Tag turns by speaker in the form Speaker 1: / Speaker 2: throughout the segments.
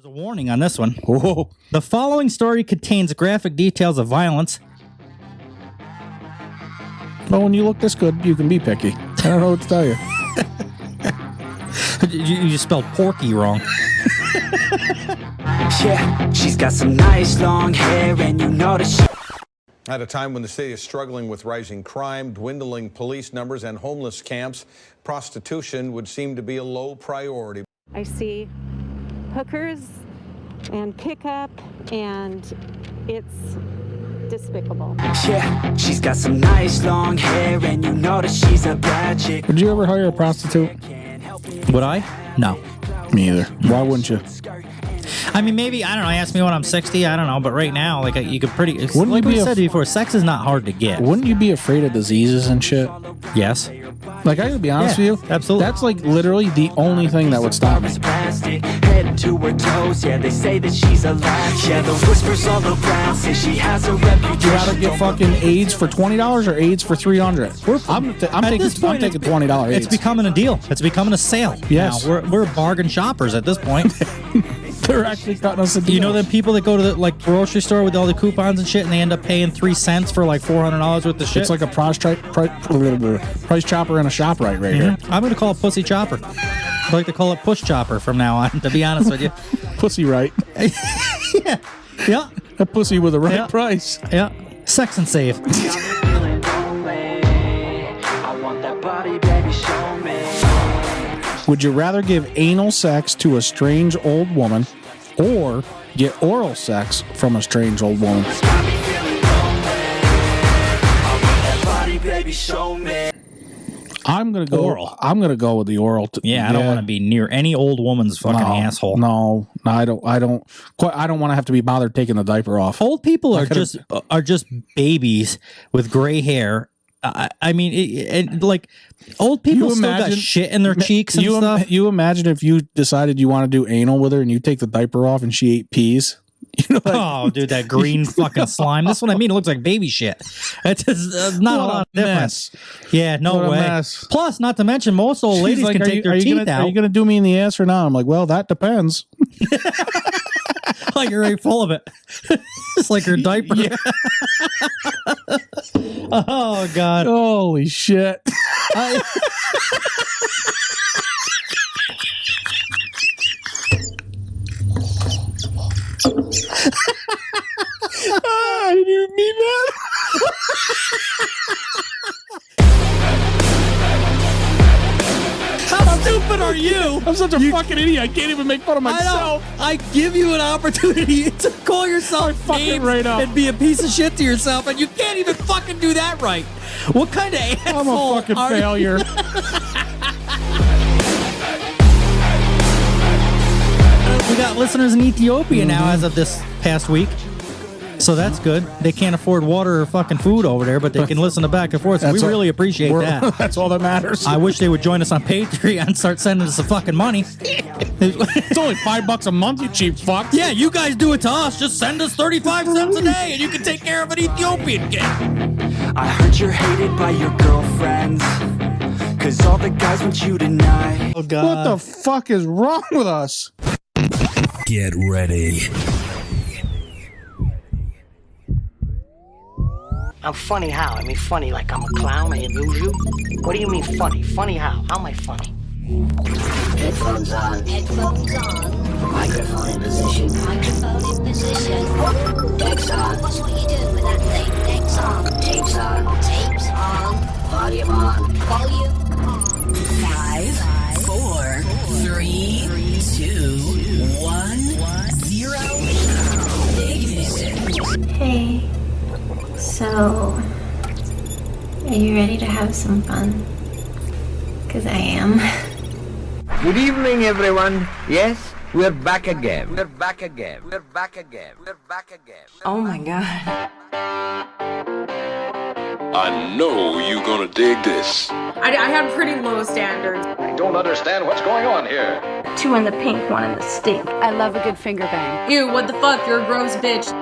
Speaker 1: There's a warning on this one.
Speaker 2: Whoa.
Speaker 1: The following story contains graphic details of violence.
Speaker 2: Well, when you look this good, you can be picky. I don't know what to tell you.
Speaker 1: You spelled porky wrong.
Speaker 3: Yeah, she's got some nice long hair, and you know that she...
Speaker 4: At a time when the city is struggling with rising crime, dwindling police numbers, and homeless camps, prostitution would seem to be a low priority.
Speaker 5: I see hookers and pickup, and it's despicable.
Speaker 3: Yeah, she's got some nice long hair, and you know that she's a bad chick.
Speaker 2: Would you ever hire a prostitute?
Speaker 1: Would I? No.
Speaker 2: Me either. Why wouldn't you?
Speaker 1: I mean, maybe, I don't know, ask me when I'm 60, I don't know, but right now, like, you could pretty...
Speaker 2: Wouldn't
Speaker 1: like
Speaker 2: you
Speaker 1: we
Speaker 2: be
Speaker 1: said before, sex is not hard to get.
Speaker 2: Wouldn't you be afraid of diseases and shit?
Speaker 1: Yes.
Speaker 2: Like, I gotta be honest with you.
Speaker 1: Absolutely.
Speaker 2: That's like literally the only thing that would stop me.
Speaker 3: Head to her toes, yeah, they say that she's a latch. Yeah, the whispers all around say she has a reputation.
Speaker 2: You gotta get fucking AIDS for $20 or AIDS for $300. I'm taking $20 AIDS.
Speaker 1: It's becoming a deal. It's becoming a sale.
Speaker 2: Yes.
Speaker 1: Now, we're bargain shoppers at this point.
Speaker 2: They're actually cutting us a deal.
Speaker 1: You know the people that go to the grocery store with all the coupons and shit, and they end up paying 3 cents for like $400 worth of shit?
Speaker 2: It's like a price chopper and a ShopRite right here.
Speaker 1: I'm going to call it pussy chopper. I like to call it push chopper from now on, to be honest with you.
Speaker 2: Pussy right.
Speaker 1: Yeah. Yeah.
Speaker 2: A pussy with the right price.
Speaker 1: Yeah. Sex and save.
Speaker 2: Would you rather give anal sex to a strange old woman or get oral sex from a strange old woman? I'm gonna go
Speaker 1: Oral.
Speaker 2: I'm gonna go with the oral.
Speaker 1: Yeah, I don't want to be near any old woman's fucking asshole.
Speaker 2: No, I don't want to have to be bothered taking the diaper off.
Speaker 1: Old people are just babies with gray hair. I mean, like old people still got shit in their cheeks and stuff.
Speaker 2: You imagine if you decided you want to do anal with her and you take the diaper off and she ate peas. You know, like,
Speaker 1: oh, dude, that green fucking slime. That's what I mean. It looks like baby shit. It's just, not a lot of difference. Yeah, no way. Plus, not to mention, most old ladies can take their teeth out.
Speaker 2: Are you going to do me in the ass or not? I'm like, well, that depends.
Speaker 1: Like you're right full of it. It's like her diaper. Yeah. Oh, God.
Speaker 2: Holy shit. I didn't even mean that.
Speaker 1: How stupid are you?
Speaker 2: I'm such a fucking idiot. I can't even make fun of myself.
Speaker 1: I give you an opportunity to call yourself names
Speaker 2: right up
Speaker 1: and be a piece of shit to yourself, and you can't even fucking do that right. What kind of asshole
Speaker 2: I'm a fucking failure.
Speaker 1: We got listeners in Ethiopia now as of this past week. So that's good. They can't afford water or fucking food over there, but they can listen to Back and Forth. So we really appreciate that.
Speaker 2: That's all that matters.
Speaker 1: I wish they would join us on Patreon and start sending us some fucking money.
Speaker 2: It's only $5 a month, you cheap fuck.
Speaker 1: Yeah, you guys do it to us. Just send us 35 cents a day and you can take care of an Ethiopian kid.
Speaker 3: I heard you're hated by your girlfriends, 'cause all the guys want you tonight.
Speaker 1: Oh, God.
Speaker 2: What the fuck is wrong with us?
Speaker 6: Get ready.
Speaker 7: I'm funny how? I mean funny like I'm a clown, I amuse you? What do you mean funny? Funny how? How am I funny?
Speaker 8: Headphones on. Headphones on. Microphone in position. Microphone in position. Decks on. What's what you do with that thing? Decks on. Tapes on. Tapes on. Volume on. Volume on.
Speaker 6: 5, 4, 3, 2, 1, 0. Ignition.
Speaker 9: Hey. So, are you ready to have some fun? 'Cause I am.
Speaker 10: Good evening, everyone. Yes, we're back again. We're back again. We're back again. We're back again.
Speaker 11: Oh my God.
Speaker 12: I know you're gonna dig this.
Speaker 11: I have pretty low standards.
Speaker 12: I don't understand what's going on here.
Speaker 9: 2 in the pink, 1 in the stink.
Speaker 11: I love a good finger bang. Ew, what the fuck? You're a gross bitch.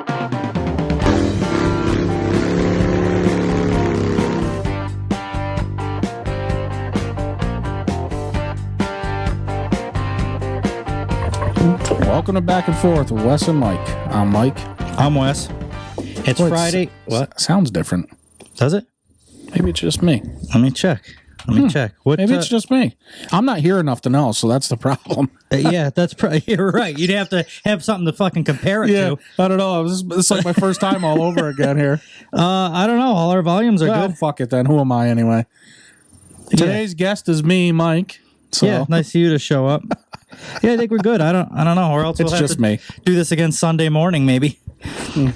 Speaker 2: Well, Welcome to Back and Forth with Wes and Mike. I'm Mike.
Speaker 1: I'm Wes. It's Friday. What?
Speaker 2: Sounds different.
Speaker 1: Does it?
Speaker 2: Maybe it's just me.
Speaker 1: Let me check.
Speaker 2: Maybe it's just me. I'm not here enough to know, so that's the problem.
Speaker 1: Yeah, that's probably, you're right. You'd have to have something to fucking compare it to.
Speaker 2: I don't know. It's like my first time all over again here.
Speaker 1: I don't know. All our volumes are good.
Speaker 2: Fuck it then. Who am I anyway? Today's guest is me, Mike. So.
Speaker 1: Yeah, nice of you to show up. Yeah, I think we're good. I don't know. Or else
Speaker 2: it's
Speaker 1: we'll have
Speaker 2: just
Speaker 1: to
Speaker 2: me.
Speaker 1: Do this again Sunday morning, maybe.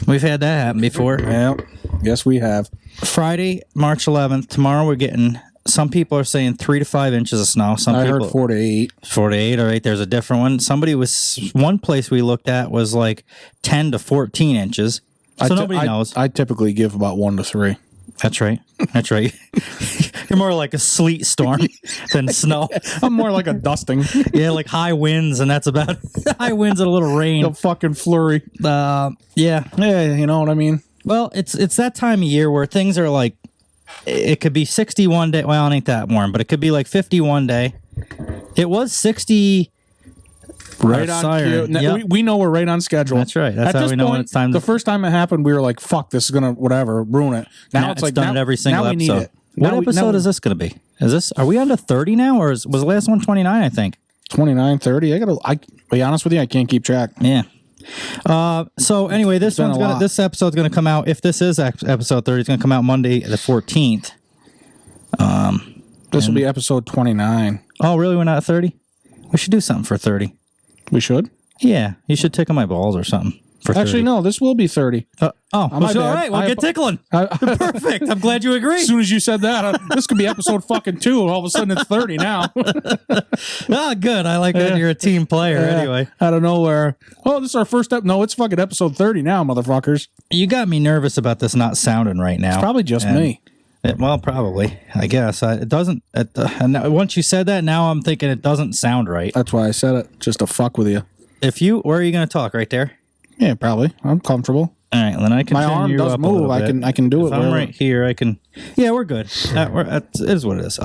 Speaker 1: We've had that happen before.
Speaker 2: Yeah. Yes, we have.
Speaker 1: Friday, March 11th. Tomorrow we're getting. Some people are saying 3 to 5 inches of snow.
Speaker 2: I heard 4 to 8.
Speaker 1: 4 to 8. All right, there's a different one. One place we looked at was like 10 to 14 inches. So nobody knows.
Speaker 2: I typically give about 1 to 3.
Speaker 1: That's right. That's right. You're more like a sleet storm than snow.
Speaker 2: I'm more like a dusting.
Speaker 1: Yeah, like high winds, and that's about high winds and a little rain.
Speaker 2: A fucking flurry.
Speaker 1: Yeah.
Speaker 2: Yeah, you know what I mean?
Speaker 1: Well, it's that time of year where things are like, it could be 61 day. Well, it ain't that warm, but it could be like 51 day. It was 60.
Speaker 2: Right on.
Speaker 1: Yep.
Speaker 2: We know we're right on schedule.
Speaker 1: That's right. That's how we know when it's time.
Speaker 2: The first time it happened, we were like, "Fuck, this is gonna ruin it." Now it's like
Speaker 1: done every single episode.
Speaker 2: Need it.
Speaker 1: What episode is this going to be? Are we on to 30 now, or was the last one 29? I think
Speaker 2: 29, 30. I be honest with you, I can't keep track.
Speaker 1: Yeah. So anyway, this episode's gonna come out. If this is episode 30, it's gonna come out Monday the 14th.
Speaker 2: This will be episode 29.
Speaker 1: Oh, really? We're not at 30? We should do something for 30.
Speaker 2: We should?
Speaker 1: Yeah, you should tickle my balls or something.
Speaker 2: Actually, no, this will be 30.
Speaker 1: All right, we'll get tickling. Perfect. I'm glad you agree.
Speaker 2: As soon as you said that, this could be episode fucking 2, and all of a sudden it's 30 now.
Speaker 1: Good. I like that you're a team player anyway.
Speaker 2: Out of nowhere. Oh, this is our first No, it's fucking episode 30 now, motherfuckers.
Speaker 1: You got me nervous about this not sounding right now.
Speaker 2: It's probably just me.
Speaker 1: Well, probably. I guess. It doesn't. And once you said that, now I'm thinking it doesn't sound right.
Speaker 2: That's why I said it, just to fuck with you.
Speaker 1: Where are you going to talk? Right there?
Speaker 2: Yeah, probably. I'm comfortable.
Speaker 1: All right, then I can.
Speaker 2: My arm does move. I can do it.
Speaker 1: I'm right here. I can. Yeah, we're good. It is what it is.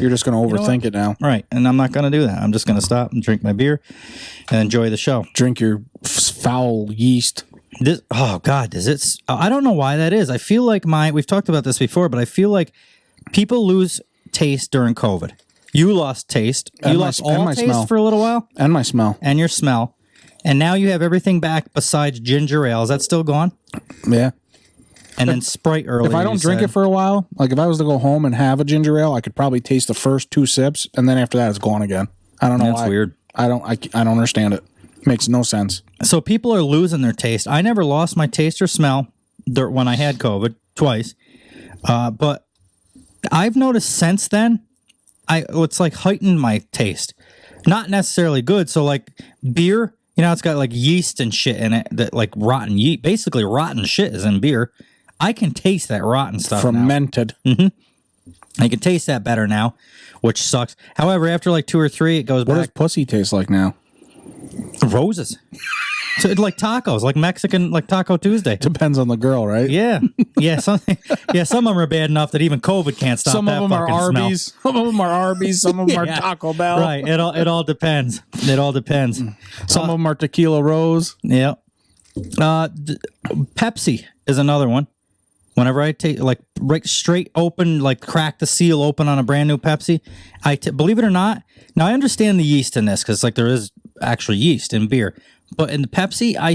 Speaker 2: You're just going to overthink it now,
Speaker 1: right? And I'm not going to do that. I'm just going to stop and drink my beer and enjoy the show.
Speaker 2: Drink your foul yeast.
Speaker 1: Does it? I don't know why that is. I feel like we've talked about this before, but I feel like people lose taste during COVID. You lost taste. You lost all taste smell. For a little while.
Speaker 2: And my smell.
Speaker 1: And your smell. And now you have everything back besides ginger ale. Is that still gone?
Speaker 2: Yeah.
Speaker 1: And then Sprite earlier.
Speaker 2: If I don't drink it for a while, like if I was to go home and have a ginger ale, I could probably taste the first 2 sips, and then after that, it's gone again. I don't know why.
Speaker 1: That's weird.
Speaker 2: I don't understand it. Makes no sense.
Speaker 1: So people are losing their taste. I never lost my taste or smell when I had COVID twice. But I've noticed since then, it's like heightened my taste. Not necessarily good. So like beer, it's got like yeast and shit in it, that like rotten yeast. Basically rotten shit is in beer. I can taste that rotten stuff
Speaker 2: Fermented.
Speaker 1: Now. Mm-hmm. I can taste that better now, which sucks. However, after like 2 or 3, it goes back.
Speaker 2: What does pussy taste like now?
Speaker 1: Roses. So it's like tacos, like Mexican, like Taco Tuesday.
Speaker 2: Depends on the girl, right?
Speaker 1: Yeah. Some of them are bad enough that even COVID can't stop.
Speaker 2: Some of them are Arby's.
Speaker 1: Smell.
Speaker 2: Some of them are Arby's. Some of them are Taco Bell.
Speaker 1: Right. It all depends. It all depends.
Speaker 2: Some of them are Tequila Rose.
Speaker 1: Yeah. Pepsi is another one. Whenever I take right straight open, like crack the seal open on a brand new Pepsi, believe it or not. Now I understand the yeast in this because there is actual yeast in beer, but in the Pepsi I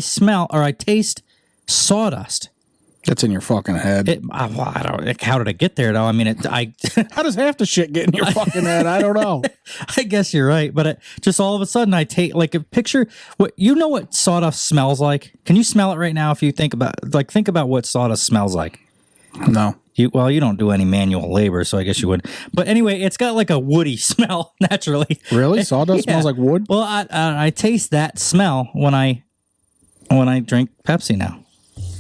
Speaker 1: taste sawdust.
Speaker 2: That's in your fucking head.
Speaker 1: I don't. How did I get there though? I mean,
Speaker 2: how does half the shit get in your fucking head? I don't know.
Speaker 1: I guess you're right, but just all of a sudden I take like a picture. What sawdust smells like? Can you smell it right now? If you think about what sawdust smells like.
Speaker 2: No.
Speaker 1: You don't do any manual labor, so I guess you would. But anyway, it's got like a woody smell naturally.
Speaker 2: Really? Sawdust smells like wood?
Speaker 1: Well, I taste that smell when I drink Pepsi now.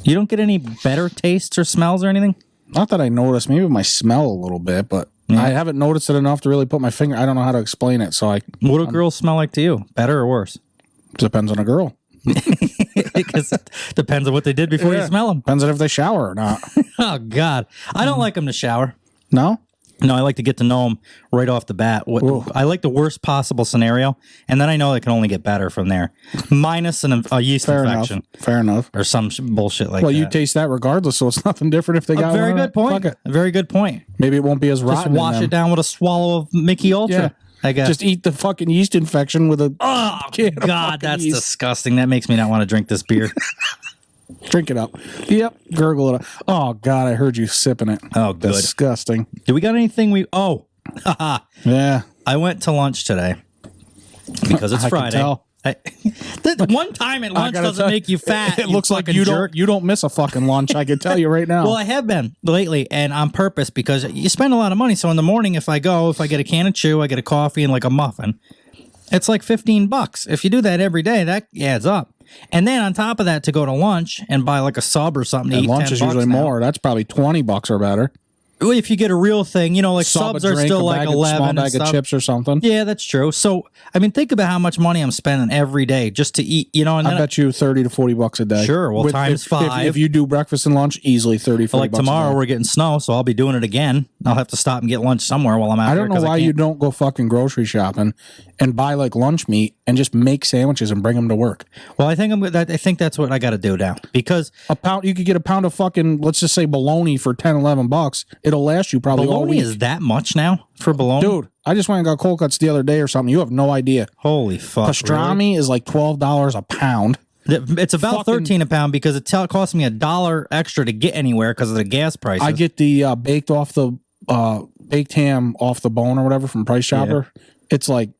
Speaker 1: You don't get any better tastes or smells or anything?
Speaker 2: Not that I noticed. Maybe my smell a little bit, but I haven't noticed it enough to really put my finger. I don't know how to explain it. So what
Speaker 1: do girls smell like to you? Better or worse?
Speaker 2: Depends on a girl.
Speaker 1: Because it depends on what they did before you smell them.
Speaker 2: Depends on if they shower or not.
Speaker 1: Oh, God. I don't like them to shower.
Speaker 2: No?
Speaker 1: No, I like to get to know them right off the bat. I like the worst possible scenario, and then I know it can only get better from there, minus a yeast infection.
Speaker 2: Fair enough.
Speaker 1: Or some bullshit like that.
Speaker 2: Well, you taste that regardless, so it's nothing different if they got
Speaker 1: very
Speaker 2: one.
Speaker 1: good point. A very good point.
Speaker 2: Maybe it won't be as rotten.
Speaker 1: Just wash it down with a swallow of Mickey Ultra.
Speaker 2: Yeah.
Speaker 1: I guess.
Speaker 2: Just eat the fucking yeast infection with a.
Speaker 1: Oh God, that's
Speaker 2: yeast.
Speaker 1: disgusting. That makes me not want to drink this beer.
Speaker 2: Drink it up. Yep. Gurgle it up. Oh, God, I heard you sipping it.
Speaker 1: Oh, good.
Speaker 2: Disgusting.
Speaker 1: Do we got anything
Speaker 2: yeah.
Speaker 1: I went to lunch today because it's Friday.
Speaker 2: Can tell.
Speaker 1: One time at lunch doesn't make you fat.
Speaker 2: It looks like you don't miss a fucking lunch. I can tell you right now.
Speaker 1: Well, I have been lately, and on purpose, because you spend a lot of money. So in the morning, if I get a can of chew, I get a coffee and like a muffin. It's like $15. If you do that every day, that adds up. And then on top of that, to go to lunch and buy like a sub or something to eat,
Speaker 2: lunch is usually more. That's probably $20 or better.
Speaker 1: Well, if you get a real thing, like subs are still like 11.
Speaker 2: Small bag of chips or something.
Speaker 1: Yeah, that's true. So, I mean, think about how much money I'm spending every day just to eat. And
Speaker 2: I bet you $30 to $40 a day.
Speaker 1: Sure. Well, times 5.
Speaker 2: If you do breakfast and lunch, easily $30, $40.
Speaker 1: Like tomorrow, we're getting snow, so I'll be doing it again. I'll have to stop and get lunch somewhere while I'm out there.
Speaker 2: I don't know why you don't go fucking grocery shopping and buy like lunch meat and just make sandwiches and bring them to work.
Speaker 1: Well, I think that's what I got to do now, because
Speaker 2: you could get a pound of fucking, let's just say bologna for $10, $11. It'll last you probably all
Speaker 1: bologna
Speaker 2: week.
Speaker 1: Is that much now for bologna?
Speaker 2: Dude, I just went and got cold cuts the other day or something. You have no idea.
Speaker 1: Holy fuck.
Speaker 2: Pastrami is like $12 a pound.
Speaker 1: It's about $13 a pound because it costs me $1 extra to get anywhere because of the gas prices.
Speaker 2: I get the baked ham off the bone or whatever from Price Chopper. Yeah. It's like,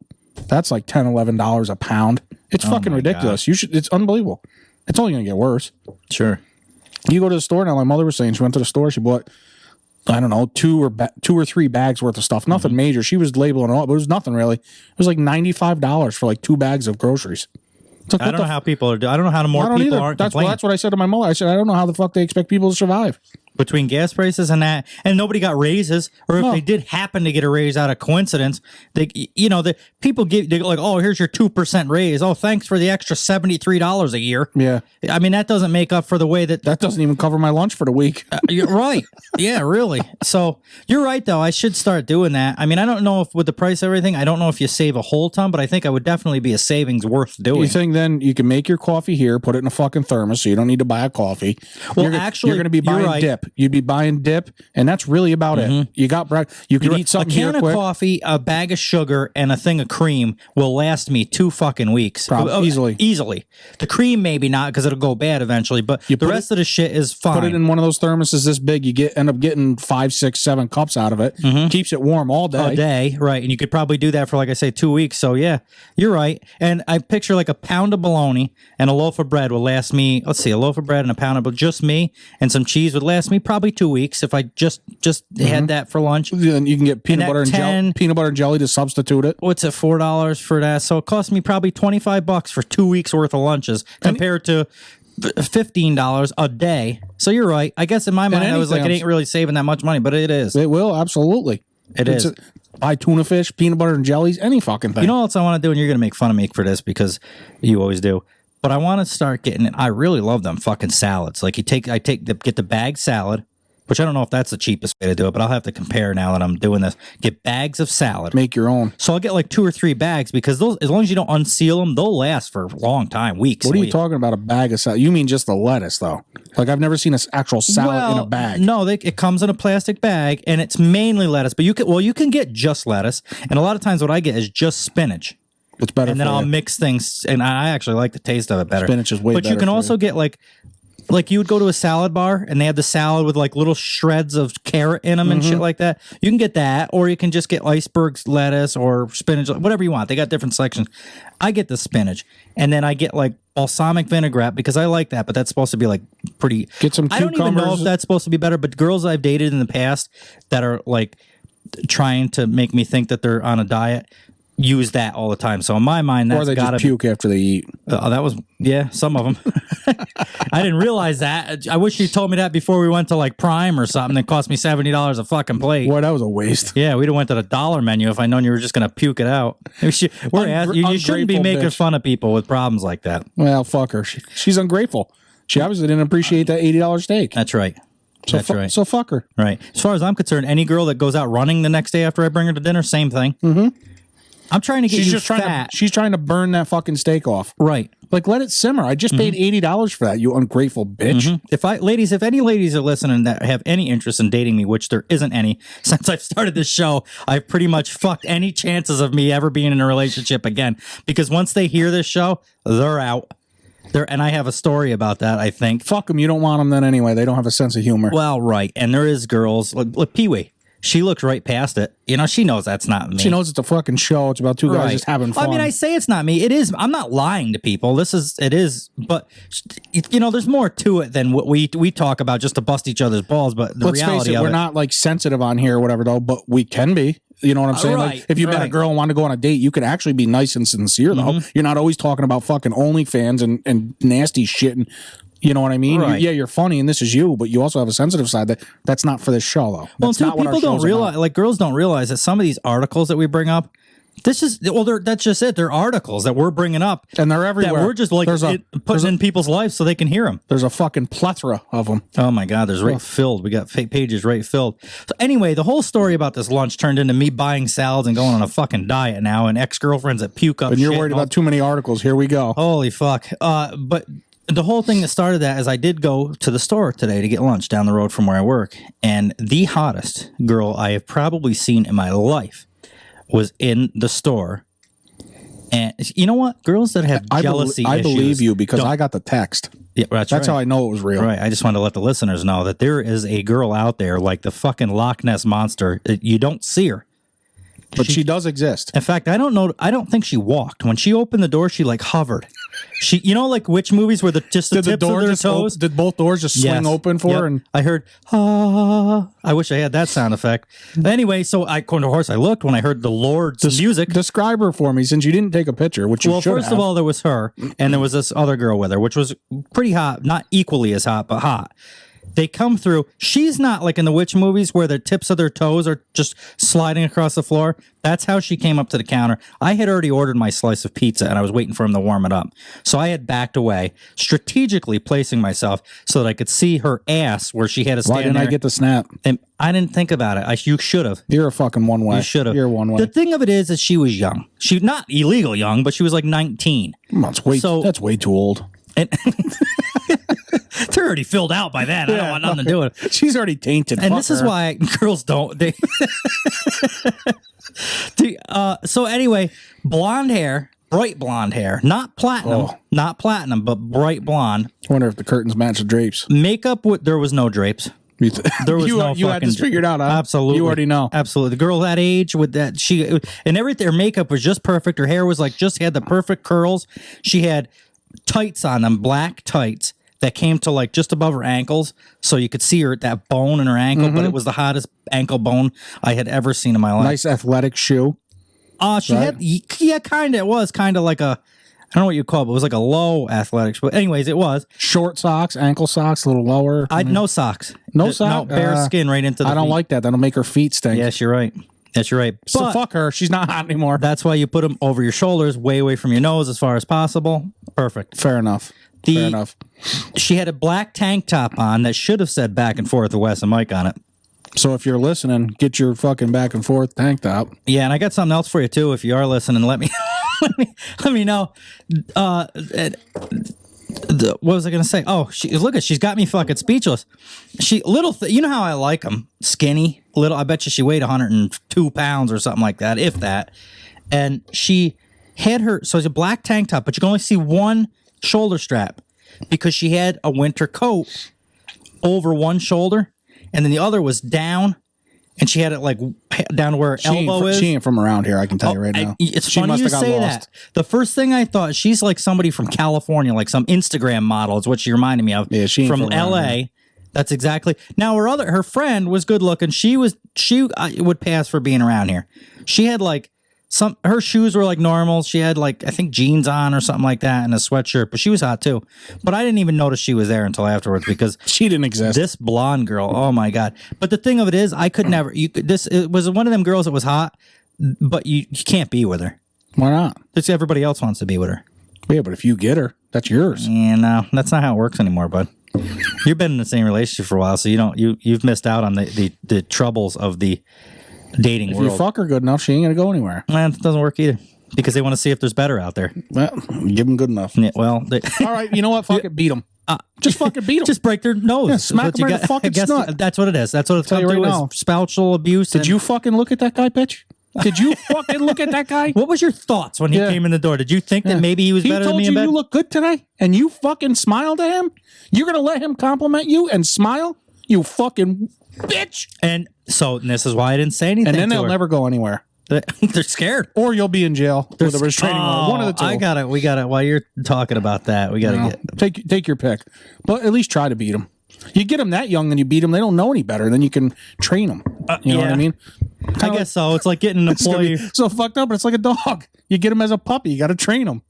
Speaker 2: that's like $10, $11 a pound. It's fucking ridiculous.
Speaker 1: God.
Speaker 2: It's unbelievable. It's only going to get worse.
Speaker 1: Sure.
Speaker 2: You go to the store now, my mother was saying she went to the store, she bought, I don't know, two or three bags worth of stuff. Nothing major. She was labeling it all, but it was nothing really. It was like $95 for like 2 bags of groceries.
Speaker 1: Like, I don't know how people are doing. I don't know how more people aren't complaining.
Speaker 2: That's what I said to my mother. I said, I don't know how the fuck they expect people to survive.
Speaker 1: Between gas prices and that, and nobody got raises, or if they did happen to get a raise out of coincidence, the people they're like, oh, here's your 2% raise. Oh, thanks for the extra $73 a year.
Speaker 2: Yeah,
Speaker 1: I mean that doesn't make up for the way that
Speaker 2: doesn't even cover my lunch for the week.
Speaker 1: You're right. Yeah, really. So you're right though. I should start doing that. I mean, I don't know if with the price of everything, I don't know if you save a whole ton, but I think I would definitely be a savings worth doing.
Speaker 2: You think then you can make your coffee here, put it in a fucking thermos, so you don't need to buy a coffee.
Speaker 1: Well,
Speaker 2: you're going to be buying dip. You'd be buying dip, and that's really about it. You got bread. You can eat something here quick.
Speaker 1: A can of coffee, a bag of sugar, and a thing of cream will last me 2 fucking weeks.
Speaker 2: Easily.
Speaker 1: The cream maybe not because it'll go bad eventually, but the rest of the shit is fine.
Speaker 2: Put it in one of those thermoses this big. You end up getting 5, 6, 7 cups out of it. Keeps it warm all day.
Speaker 1: All day, right? And you could probably do that for, like I say, 2 weeks. So yeah, you're right. And I picture like a pound of bologna and a loaf of bread will last me. Let's see, a loaf of bread and a pound of just me and some cheese would last me probably 2 weeks if I just had that for lunch.
Speaker 2: Then you can get peanut butter and jelly to substitute it.
Speaker 1: What's it, $4 for that? So it cost me probably $25 for 2 weeks worth of lunches compared to $15 a day. So you're right. I guess in my mind I was like, it ain't really saving that much money, but it is.
Speaker 2: It will, absolutely.
Speaker 1: It is.
Speaker 2: Buy tuna fish, peanut butter and jellies, any fucking thing.
Speaker 1: You know what else I want to do, and you're going to make fun of me for this because you always do. But I want to start getting. I really love them fucking salads. Like get the bag salad, which I don't know if that's the cheapest way to do it, but I'll have to compare now that I'm doing this. Get bags of salad.
Speaker 2: Make your own.
Speaker 1: So I'll get like 2 or 3 bags because those, as long as you don't unseal them, they'll last for a long time, weeks.
Speaker 2: What are you talking about? A bag of salad? You mean just the lettuce, though? Like I've never seen an actual salad in a bag.
Speaker 1: No, it comes in a plastic bag, and it's mainly lettuce. But you can get just lettuce, and a lot of times what I get is just spinach.
Speaker 2: It's better,
Speaker 1: and then I'll mix things, and I actually like the taste of it better.
Speaker 2: Spinach is way better.
Speaker 1: But you can also get like you would go to a salad bar and they have the salad with like little shreds of carrot in them and shit like that. You can get that, or you can just get iceberg lettuce or spinach, whatever you want. They got different sections. I get the spinach, and then I get like balsamic vinaigrette because I like that, but that's supposed to be like pretty.
Speaker 2: Get some cucumbers.
Speaker 1: I don't even know if that's supposed to be better, but girls I've dated in the past that are like trying to make me think that they're on a diet use that all the time. So in my mind, that's
Speaker 2: got to puke after they eat.
Speaker 1: That was, some of them. I didn't realize that. I wish you told me that before we went to like Prime or something that cost me $70 a fucking plate.
Speaker 2: Boy, that was a waste.
Speaker 1: Yeah, we'd have went to the dollar menu if I known you were just going to puke it out. You shouldn't be making fun of people with problems like that.
Speaker 2: Well, fuck her. She's ungrateful. She obviously didn't appreciate that $80 steak.
Speaker 1: That's right.
Speaker 2: So
Speaker 1: That's right.
Speaker 2: So fuck her.
Speaker 1: Right. As far as I'm concerned, any girl that goes out running the next day after I bring her to dinner, same thing. Mm-hmm. I'm trying to get
Speaker 2: She's
Speaker 1: you
Speaker 2: just
Speaker 1: fat.
Speaker 2: she's trying to burn that fucking steak off.
Speaker 1: Right.
Speaker 2: Like, let it simmer. I just paid $80 for that, you ungrateful bitch.
Speaker 1: If any ladies are listening that have any interest in dating me, which there isn't any, since I've started this show, I've pretty much fucked any chances of me ever being in a relationship again. Because once they hear this show, they're out. And I have a story about that, I think.
Speaker 2: Fuck them. You don't want them then anyway. They don't have a sense of humor.
Speaker 1: Well, right. And there is girls, like Pee-wee. She looks right past it. You know, she knows that's not me.
Speaker 2: She knows it's a fucking show. It's about two guys just having fun.
Speaker 1: I mean, I say it's not me. It is. I'm not lying to people. It is. But, you know, there's more to it than what we talk about just to bust each other's balls. But the
Speaker 2: Let's
Speaker 1: reality
Speaker 2: face it,
Speaker 1: of
Speaker 2: we're
Speaker 1: it,
Speaker 2: not like sensitive on here or whatever, though, but we can be. You know what I'm saying?
Speaker 1: Right,
Speaker 2: like, if you met a girl and want to go on a date, you can actually be nice and sincere, though. You're not always talking about fucking OnlyFans and nasty shit and... You know what I mean?
Speaker 1: Right.
Speaker 2: Yeah, you're funny and this is you, but you also have a sensitive side that's not for this show, though.
Speaker 1: Well,
Speaker 2: That's
Speaker 1: too,
Speaker 2: not what our
Speaker 1: people don't
Speaker 2: show's
Speaker 1: realize,
Speaker 2: about.
Speaker 1: like girls don't realize that some of these articles that we bring up, that's just it. They're articles that we're bringing up.
Speaker 2: And they're everywhere.
Speaker 1: That we're just like putting in people's lives so they can hear them.
Speaker 2: There's a fucking plethora of them.
Speaker 1: Oh my God, there's right filled. We got fake pages right filled. So anyway, the whole story about this lunch turned into me buying salads and going on a fucking diet now, and ex-girlfriends that puke up.
Speaker 2: And you're
Speaker 1: shit
Speaker 2: worried
Speaker 1: and all-
Speaker 2: about too many articles. Here we go.
Speaker 1: Holy fuck. But the whole thing that started that is I did go to the store today to get lunch down the road from where I work. And the hottest girl I have probably seen in my life was in the store. And you know what? Girls that have jealousy
Speaker 2: I
Speaker 1: issues.
Speaker 2: believe you because I got the text.
Speaker 1: Yeah,
Speaker 2: that's
Speaker 1: right.
Speaker 2: how I know it was real.
Speaker 1: Right. I just wanted to let the listeners know that there is a girl out there like the fucking Loch Ness Monster. You don't see her.
Speaker 2: But she does exist.
Speaker 1: In fact, I don't think she walked. When she opened the door, she like hovered. She, you know, like witch movies where the tips of their toes.
Speaker 2: Did both doors just swing open for her? And
Speaker 1: I heard, ah. I wish I had that sound effect. Anyway, so according to horse, I looked when I heard the Lord's music.
Speaker 2: Describe her for me, since you didn't take a picture, which you should have.
Speaker 1: Well, first of all, there was her, and there was this other girl with her, which was pretty hot, not equally as hot, but hot. They come through. She's not like in the witch movies where the tips of their toes are just sliding across the floor. That's how she came up to the counter. I had already ordered my slice of pizza and I was waiting for him to warm it up. So I had backed away, strategically placing myself so that I could see her ass where she had to stand.
Speaker 2: Why didn't I get the snap?
Speaker 1: And I didn't think about it. You should have.
Speaker 2: You're a fucking one way.
Speaker 1: You should have.
Speaker 2: You're one way.
Speaker 1: The thing of it is she was young. She not illegal young, but she was like 19.
Speaker 2: That's way too old.
Speaker 1: And they're already filled out by that. I don't want nothing to do with it.
Speaker 2: She's already tainted.
Speaker 1: And this is why girls don't. So anyway, blonde hair, bright blonde hair, not platinum, but bright blonde.
Speaker 2: I wonder if the curtains match the drapes.
Speaker 1: Makeup, there was no drapes. There was no
Speaker 2: you had this figured out, huh?
Speaker 1: Absolutely.
Speaker 2: You already know.
Speaker 1: Absolutely. The girl that age with that, and everything, her makeup was just perfect. Her hair was like, just had the perfect curls. She had tights on them, black tights that came to like just above her ankles, so you could see her that bone in her ankle, but it was the hottest ankle bone I had ever seen in my life.
Speaker 2: Nice athletic shoe.
Speaker 1: She had, kind of. It was kind of like a, I don't know what you call it, but it was like a low athletics. But anyways, it was
Speaker 2: short socks, ankle socks, a little lower.
Speaker 1: No socks,
Speaker 2: no socks,
Speaker 1: no bare skin right into the.
Speaker 2: I don't
Speaker 1: feet.
Speaker 2: like that. That'll make her feet stink.
Speaker 1: Yes, you're right. Yes, you're right.
Speaker 2: So fuck her. She's not hot anymore.
Speaker 1: That's why you put them over your shoulders, way away from your nose as far as possible. Perfect.
Speaker 2: Fair enough. Fair enough.
Speaker 1: She had a black tank top on that should have said back and forth with Wes and Mike on it.
Speaker 2: So if you're listening, get your fucking back and forth tank top.
Speaker 1: Yeah, and I got something else for you too. If you are listening, let me let me know. What was I gonna say? Oh, she's got me fucking speechless. You know how I like them, skinny, little. I bet you she weighed 102 pounds or something like that, if that. And she had so it's a black tank top, but you can only see one shoulder strap because she had a winter coat over one shoulder, and then the other was down. And she had it like down to where her elbow is.
Speaker 2: She ain't from around here, I can tell you right now.
Speaker 1: It's funny you say that. The first thing I thought, she's like somebody from California, like some Instagram model is what she reminded me of.
Speaker 2: Yeah, she ain't
Speaker 1: from
Speaker 2: LA.
Speaker 1: That's exactly. Now her friend was good looking. She would pass for being around here. She had like her shoes were like normal. She had like, I think jeans on or something like that and a sweatshirt, but she was hot too. But I didn't even notice she was there until afterwards because
Speaker 2: she didn't exist.
Speaker 1: This blonde girl, oh my God. But the thing of it is, I could never, it was one of them girls that was hot, but you can't be with her.
Speaker 2: Why not?
Speaker 1: Because everybody else wants to be with her.
Speaker 2: Yeah, but if you get her, that's yours.
Speaker 1: Yeah, no, that's not how it works anymore, bud. You've been in the same relationship for a while, so you've missed out on the troubles of the dating
Speaker 2: If
Speaker 1: world.
Speaker 2: you fuck her good enough, she ain't gonna go anywhere.
Speaker 1: Man, it doesn't work either because they want to see if there's better out there.
Speaker 2: Well, give them good enough.
Speaker 1: Yeah, well,
Speaker 2: all right. You know what? Fuck it. Beat them. Just fucking beat them.
Speaker 1: Just break their nose.
Speaker 2: Yeah, smack them right in the fucking snot.
Speaker 1: That's what it is. That's what it's
Speaker 2: Tell you
Speaker 1: come
Speaker 2: right
Speaker 1: to
Speaker 2: now.
Speaker 1: is spousal abuse.
Speaker 2: Did you fucking look at that guy, bitch? Did you fucking look at that guy?
Speaker 1: What was your thoughts when he came in the door? Did you think that maybe he was better than me in
Speaker 2: He
Speaker 1: bed?
Speaker 2: told you look good today, and you fucking smiled at him? You're going to let him compliment you and smile? You fucking bitch.
Speaker 1: And so this is why I didn't say anything.
Speaker 2: And then
Speaker 1: to
Speaker 2: they'll
Speaker 1: her.
Speaker 2: never go anywhere.
Speaker 1: They're scared.
Speaker 2: Or you'll be in jail with a restraining order. One of the two.
Speaker 1: We got it. While you're talking about that, we got to get.
Speaker 2: Take your pick. But at least try to beat them. You get them that young and you beat them, they don't know any better. Then you can train them. You know what I mean?
Speaker 1: I guess so. It's like getting an employee.
Speaker 2: So fucked up, but it's like a dog. You get them as a puppy. You got to train them.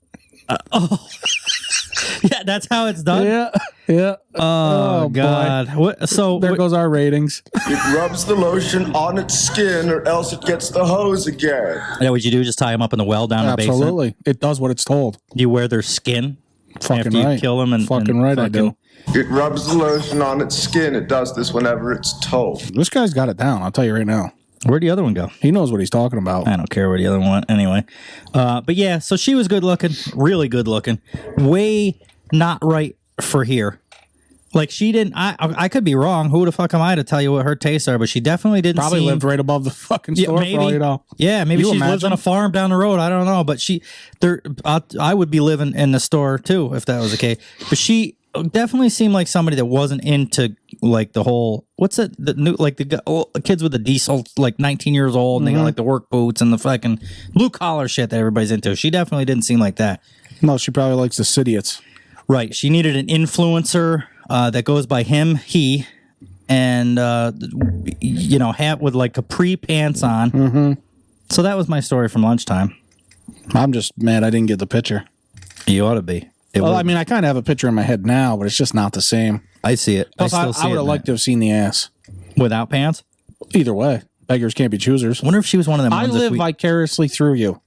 Speaker 1: Yeah, that's how it's done.
Speaker 2: Yeah.
Speaker 1: Oh God. What? So
Speaker 2: there goes our ratings.
Speaker 13: It rubs the lotion on its skin, or else it gets the hose again.
Speaker 1: Yeah, what you do? Just tie them up in the well down the basement.
Speaker 2: Absolutely, it does what it's told.
Speaker 1: You wear their skin.
Speaker 2: Fucking
Speaker 1: after
Speaker 2: right.
Speaker 1: You kill them and
Speaker 2: fucking right. I do.
Speaker 13: It rubs the lotion on its skin. It does this whenever it's told.
Speaker 2: This guy's got it down. I'll tell you right now.
Speaker 1: Where'd the other one go?
Speaker 2: He knows what he's talking about.
Speaker 1: I don't care where the other one went. Anyway. But yeah, so she was good looking, really good looking. Way not right for here. Like she didn't. I could be wrong. Who the fuck am I to tell you what her tastes are? But she definitely didn't.
Speaker 2: Probably lived right above the fucking store.
Speaker 1: Maybe.
Speaker 2: For all you know.
Speaker 1: Yeah, maybe she lives on a farm down the road. I don't know. But I would be living in the store too if that was the case. But she definitely seemed like somebody that wasn't into like the whole what's it the new like the kids with the diesel like 19 years old and they got like the work boots and the fucking blue collar shit that everybody's into. She definitely didn't seem like that.
Speaker 2: No, she probably likes the idiots.
Speaker 1: Right. She needed an influencer that goes by him, he, and hat with like capri pants on.
Speaker 2: Mm-hmm.
Speaker 1: So that was my story from lunchtime.
Speaker 2: I'm just mad I didn't get the picture.
Speaker 1: You ought to be.
Speaker 2: I mean, I kind of have a picture in my head now, but it's just not the same.
Speaker 1: I see it.
Speaker 2: Plus, I would have liked to have seen the ass.
Speaker 1: Without pants?
Speaker 2: Either way. Beggars can't be choosers.
Speaker 1: I wonder if she was one of them.
Speaker 2: I live vicariously through you.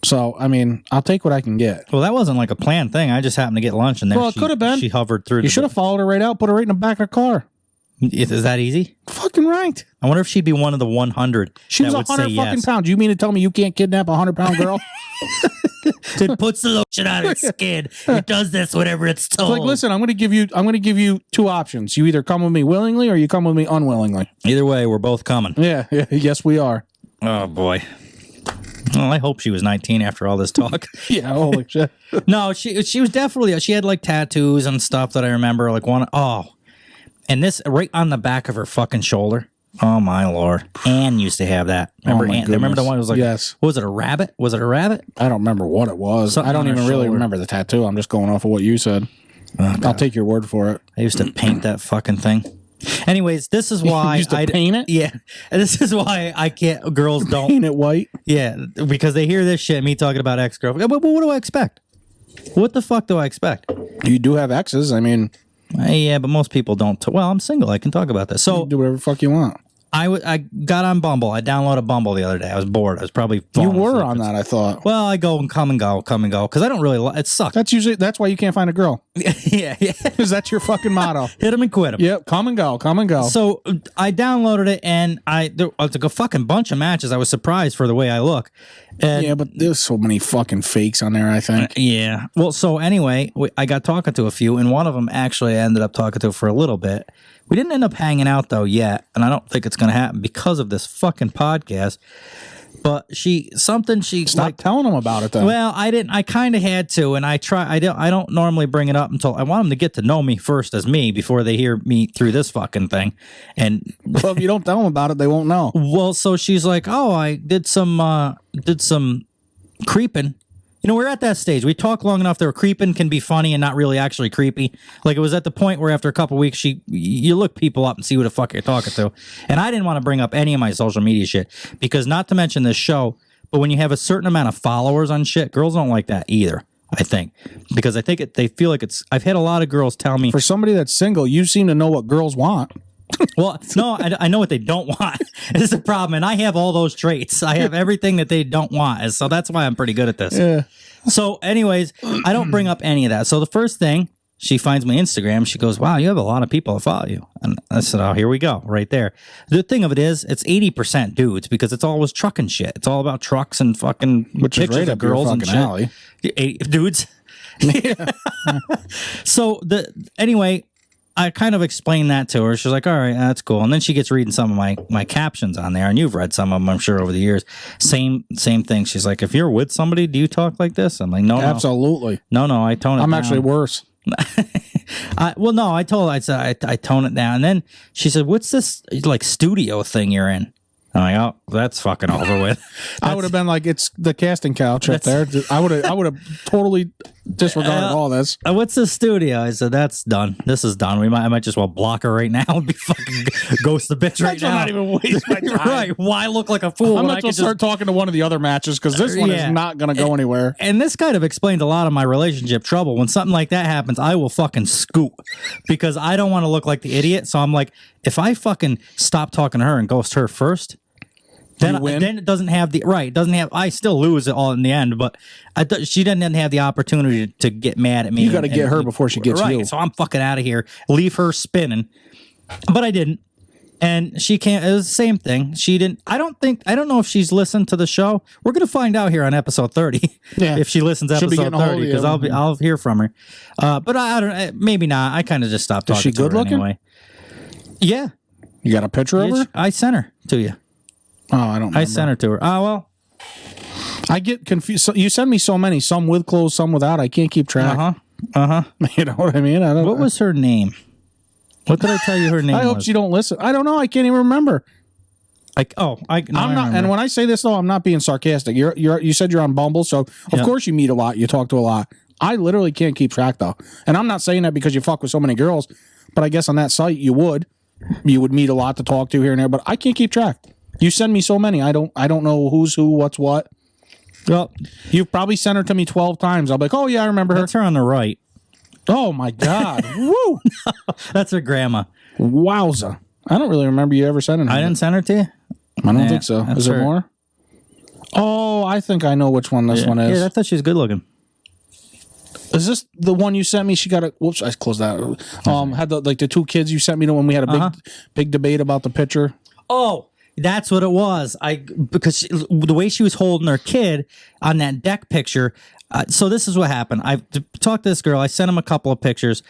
Speaker 2: So, I mean, I'll take what I can get.
Speaker 1: Well, that wasn't like a planned thing. I just happened to get lunch and there
Speaker 2: it could have been.
Speaker 1: She hovered through.
Speaker 2: You should have followed her right out, put her right in the back of the car.
Speaker 1: Is that easy?
Speaker 2: Fucking right.
Speaker 1: I wonder if she'd be one of the 100.
Speaker 2: She was 100 fucking pounds. You mean to tell me you can't kidnap a 100-pound girl?
Speaker 1: It puts the lotion on its skin. It does this whenever it's told.
Speaker 2: It's like, listen, I'm going to give you two options. You either come with me willingly or you come with me unwillingly.
Speaker 1: Either way, we're both coming.
Speaker 2: Yeah, yes, we are.
Speaker 1: Oh boy. Well, I hope she was 19 after all this talk.
Speaker 2: Yeah, holy shit.
Speaker 1: No, she was definitely. She had like tattoos and stuff that I remember. Like and this right on the back of her fucking shoulder. Oh my lord! Anne used to have that. Remember Anne? Remember the one that was like,
Speaker 2: yes.
Speaker 1: Was it a rabbit? Was it a rabbit?
Speaker 2: I don't remember what it was. I don't even really remember the tattoo. I'm just going off of what you said. I'll take your word for it.
Speaker 1: I used to paint that fucking thing. Anyways, this is why
Speaker 2: I paint it.
Speaker 1: Yeah, and this is why I can't. Girls don't
Speaker 2: paint it white.
Speaker 1: Yeah, because they hear this shit. Me talking about ex-girlfriend. But what do I expect? What the fuck do I expect?
Speaker 2: You do have exes. I mean,
Speaker 1: yeah, but most people don't. Well, I'm single. I can talk about this. So
Speaker 2: you do whatever the fuck you want.
Speaker 1: I got on Bumble. I downloaded Bumble the other day. I was bored. I was probably
Speaker 2: you were on that. I thought.
Speaker 1: Well, I go and come and go because I don't really. It sucks.
Speaker 2: That's why you can't find a girl.
Speaker 1: yeah.
Speaker 2: Because that's your fucking motto.
Speaker 1: Hit them and quit them.
Speaker 2: Yep. Come and go.
Speaker 1: So I downloaded it and there was like a fucking bunch of matches. I was surprised for the way I look. And
Speaker 2: yeah, but there's so many fucking fakes on there. I think.
Speaker 1: Yeah. Well, so anyway, I got talking to a few, and one of them actually I ended up talking to for a little bit. We didn't end up hanging out though yet, and I don't think it's going to happen because of this fucking podcast. But she
Speaker 2: stop telling them about it then.
Speaker 1: Well, I didn't. I kind of had to, and I try. I don't normally bring it up until I want them to get to know me first as me before they hear me through this fucking thing. And
Speaker 2: well, if you don't tell them about it, they won't know.
Speaker 1: Well, so she's like, "Oh, I did some creeping." You know, we're at that stage. We talk long enough that creeping can be funny and not really actually creepy. Like it was at the point where after a couple of weeks, you look people up and see who the fuck you're talking to. And I didn't want to bring up any of my social media shit because not to mention this show, but when you have a certain amount of followers on shit, girls don't like that either. I think because I think they feel like it's. I've had a lot of girls tell me
Speaker 2: for somebody that's single, you seem to know what girls want.
Speaker 1: Well, no, I know what they don't want. This is the problem, and I have all those traits. I have everything that they don't want, so that's why I'm pretty good at this.
Speaker 2: Yeah.
Speaker 1: So, anyways, I don't bring up any of that. So the first thing, she finds my Instagram. She goes, wow, you have a lot of people that follow you. And I said, oh, here we go, right there. The thing of it is, it's 80% dudes because it's always truck and shit. It's all about trucks and fucking
Speaker 2: Which is
Speaker 1: pictures
Speaker 2: right
Speaker 1: of
Speaker 2: up your
Speaker 1: girls and
Speaker 2: fucking
Speaker 1: shit.
Speaker 2: alley.
Speaker 1: Dudes. So anyway, I kind of explained that to her. She's like, all right, that's cool. And then she gets reading some of my captions on there, and you've read some of them, I'm sure, over the years. Same thing. She's like, if you're with somebody, do you talk like this? I'm like, no,
Speaker 2: absolutely.
Speaker 1: No, I tone it down.
Speaker 2: I'm actually worse.
Speaker 1: I told her, I said, I tone it down. And then she said, what's this like studio thing you're in? I'm like, oh, that's fucking over with.
Speaker 2: I would have been like, it's the casting couch up there. I would have totally disregarded all this.
Speaker 1: What's the studio? I said, that's done. This is done. I might just well block her right now and be fucking ghost the bitch right now.
Speaker 2: Not even waste my time.
Speaker 1: Right. Why look like a fool?
Speaker 2: I might just start talking to one of the other matches because this one is not going to go anywhere.
Speaker 1: And this kind of explains a lot of my relationship trouble. When something like that happens, I will fucking scoot because I don't want to look like the idiot. So I'm like, if I fucking stop talking to her and ghost her first, then it doesn't have the right. It doesn't have. I still lose it all in the end, but she didn't have the opportunity to get mad at me.
Speaker 2: You got to get her before she gets you.
Speaker 1: So I'm fucking out of here. Leave her spinning, but I didn't. And she can't. It was the same thing. She didn't. I don't know if she's listened to the show. We're gonna find out here on episode 30 if she listens to episode 30 because I'll hear from her. But I don't. Maybe not. I kind of just stopped talking.
Speaker 2: Is she
Speaker 1: to
Speaker 2: good
Speaker 1: her
Speaker 2: looking?
Speaker 1: anyway. Yeah.
Speaker 2: You got a picture of her?
Speaker 1: I sent her to you.
Speaker 2: Oh, I don't remember.
Speaker 1: I sent her to her. Oh, well.
Speaker 2: I get confused. So you send me so many, some with clothes, some without. I can't keep track. You know what I mean?
Speaker 1: What was her name? What did I tell you her name
Speaker 2: I hope
Speaker 1: was?
Speaker 2: she don't listen. I don't know. I can't even remember.
Speaker 1: I'm not.
Speaker 2: And when I say this, though, I'm not being sarcastic. You said you're on Bumble, so of course you meet a lot. You talk to a lot. I literally can't keep track, though. And I'm not saying that because you fuck with so many girls, but I guess on that site you would meet a lot to talk to here and there, but I can't keep track. You send me so many. I don't know who's who, what's what. Well, you've probably sent her to me 12 times. I'll be like, oh yeah, I remember her.
Speaker 1: That's her on the right.
Speaker 2: Oh my God. Woo.
Speaker 1: No, that's her grandma.
Speaker 2: Wowza. I don't really remember you ever sending her.
Speaker 1: I didn't send her to you?
Speaker 2: I don't think so. Is there more? Oh, I think I know which one this one is.
Speaker 1: Yeah, I thought she was good looking.
Speaker 2: Is this the one you sent me? She got a whoops, I closed that. Had the two kids you sent me to when we had a big debate about the picture.
Speaker 1: Oh, that's what it was. Because the way she was holding her kid on that deck picture. So this is what happened. I talked to this girl. I sent him a couple of pictures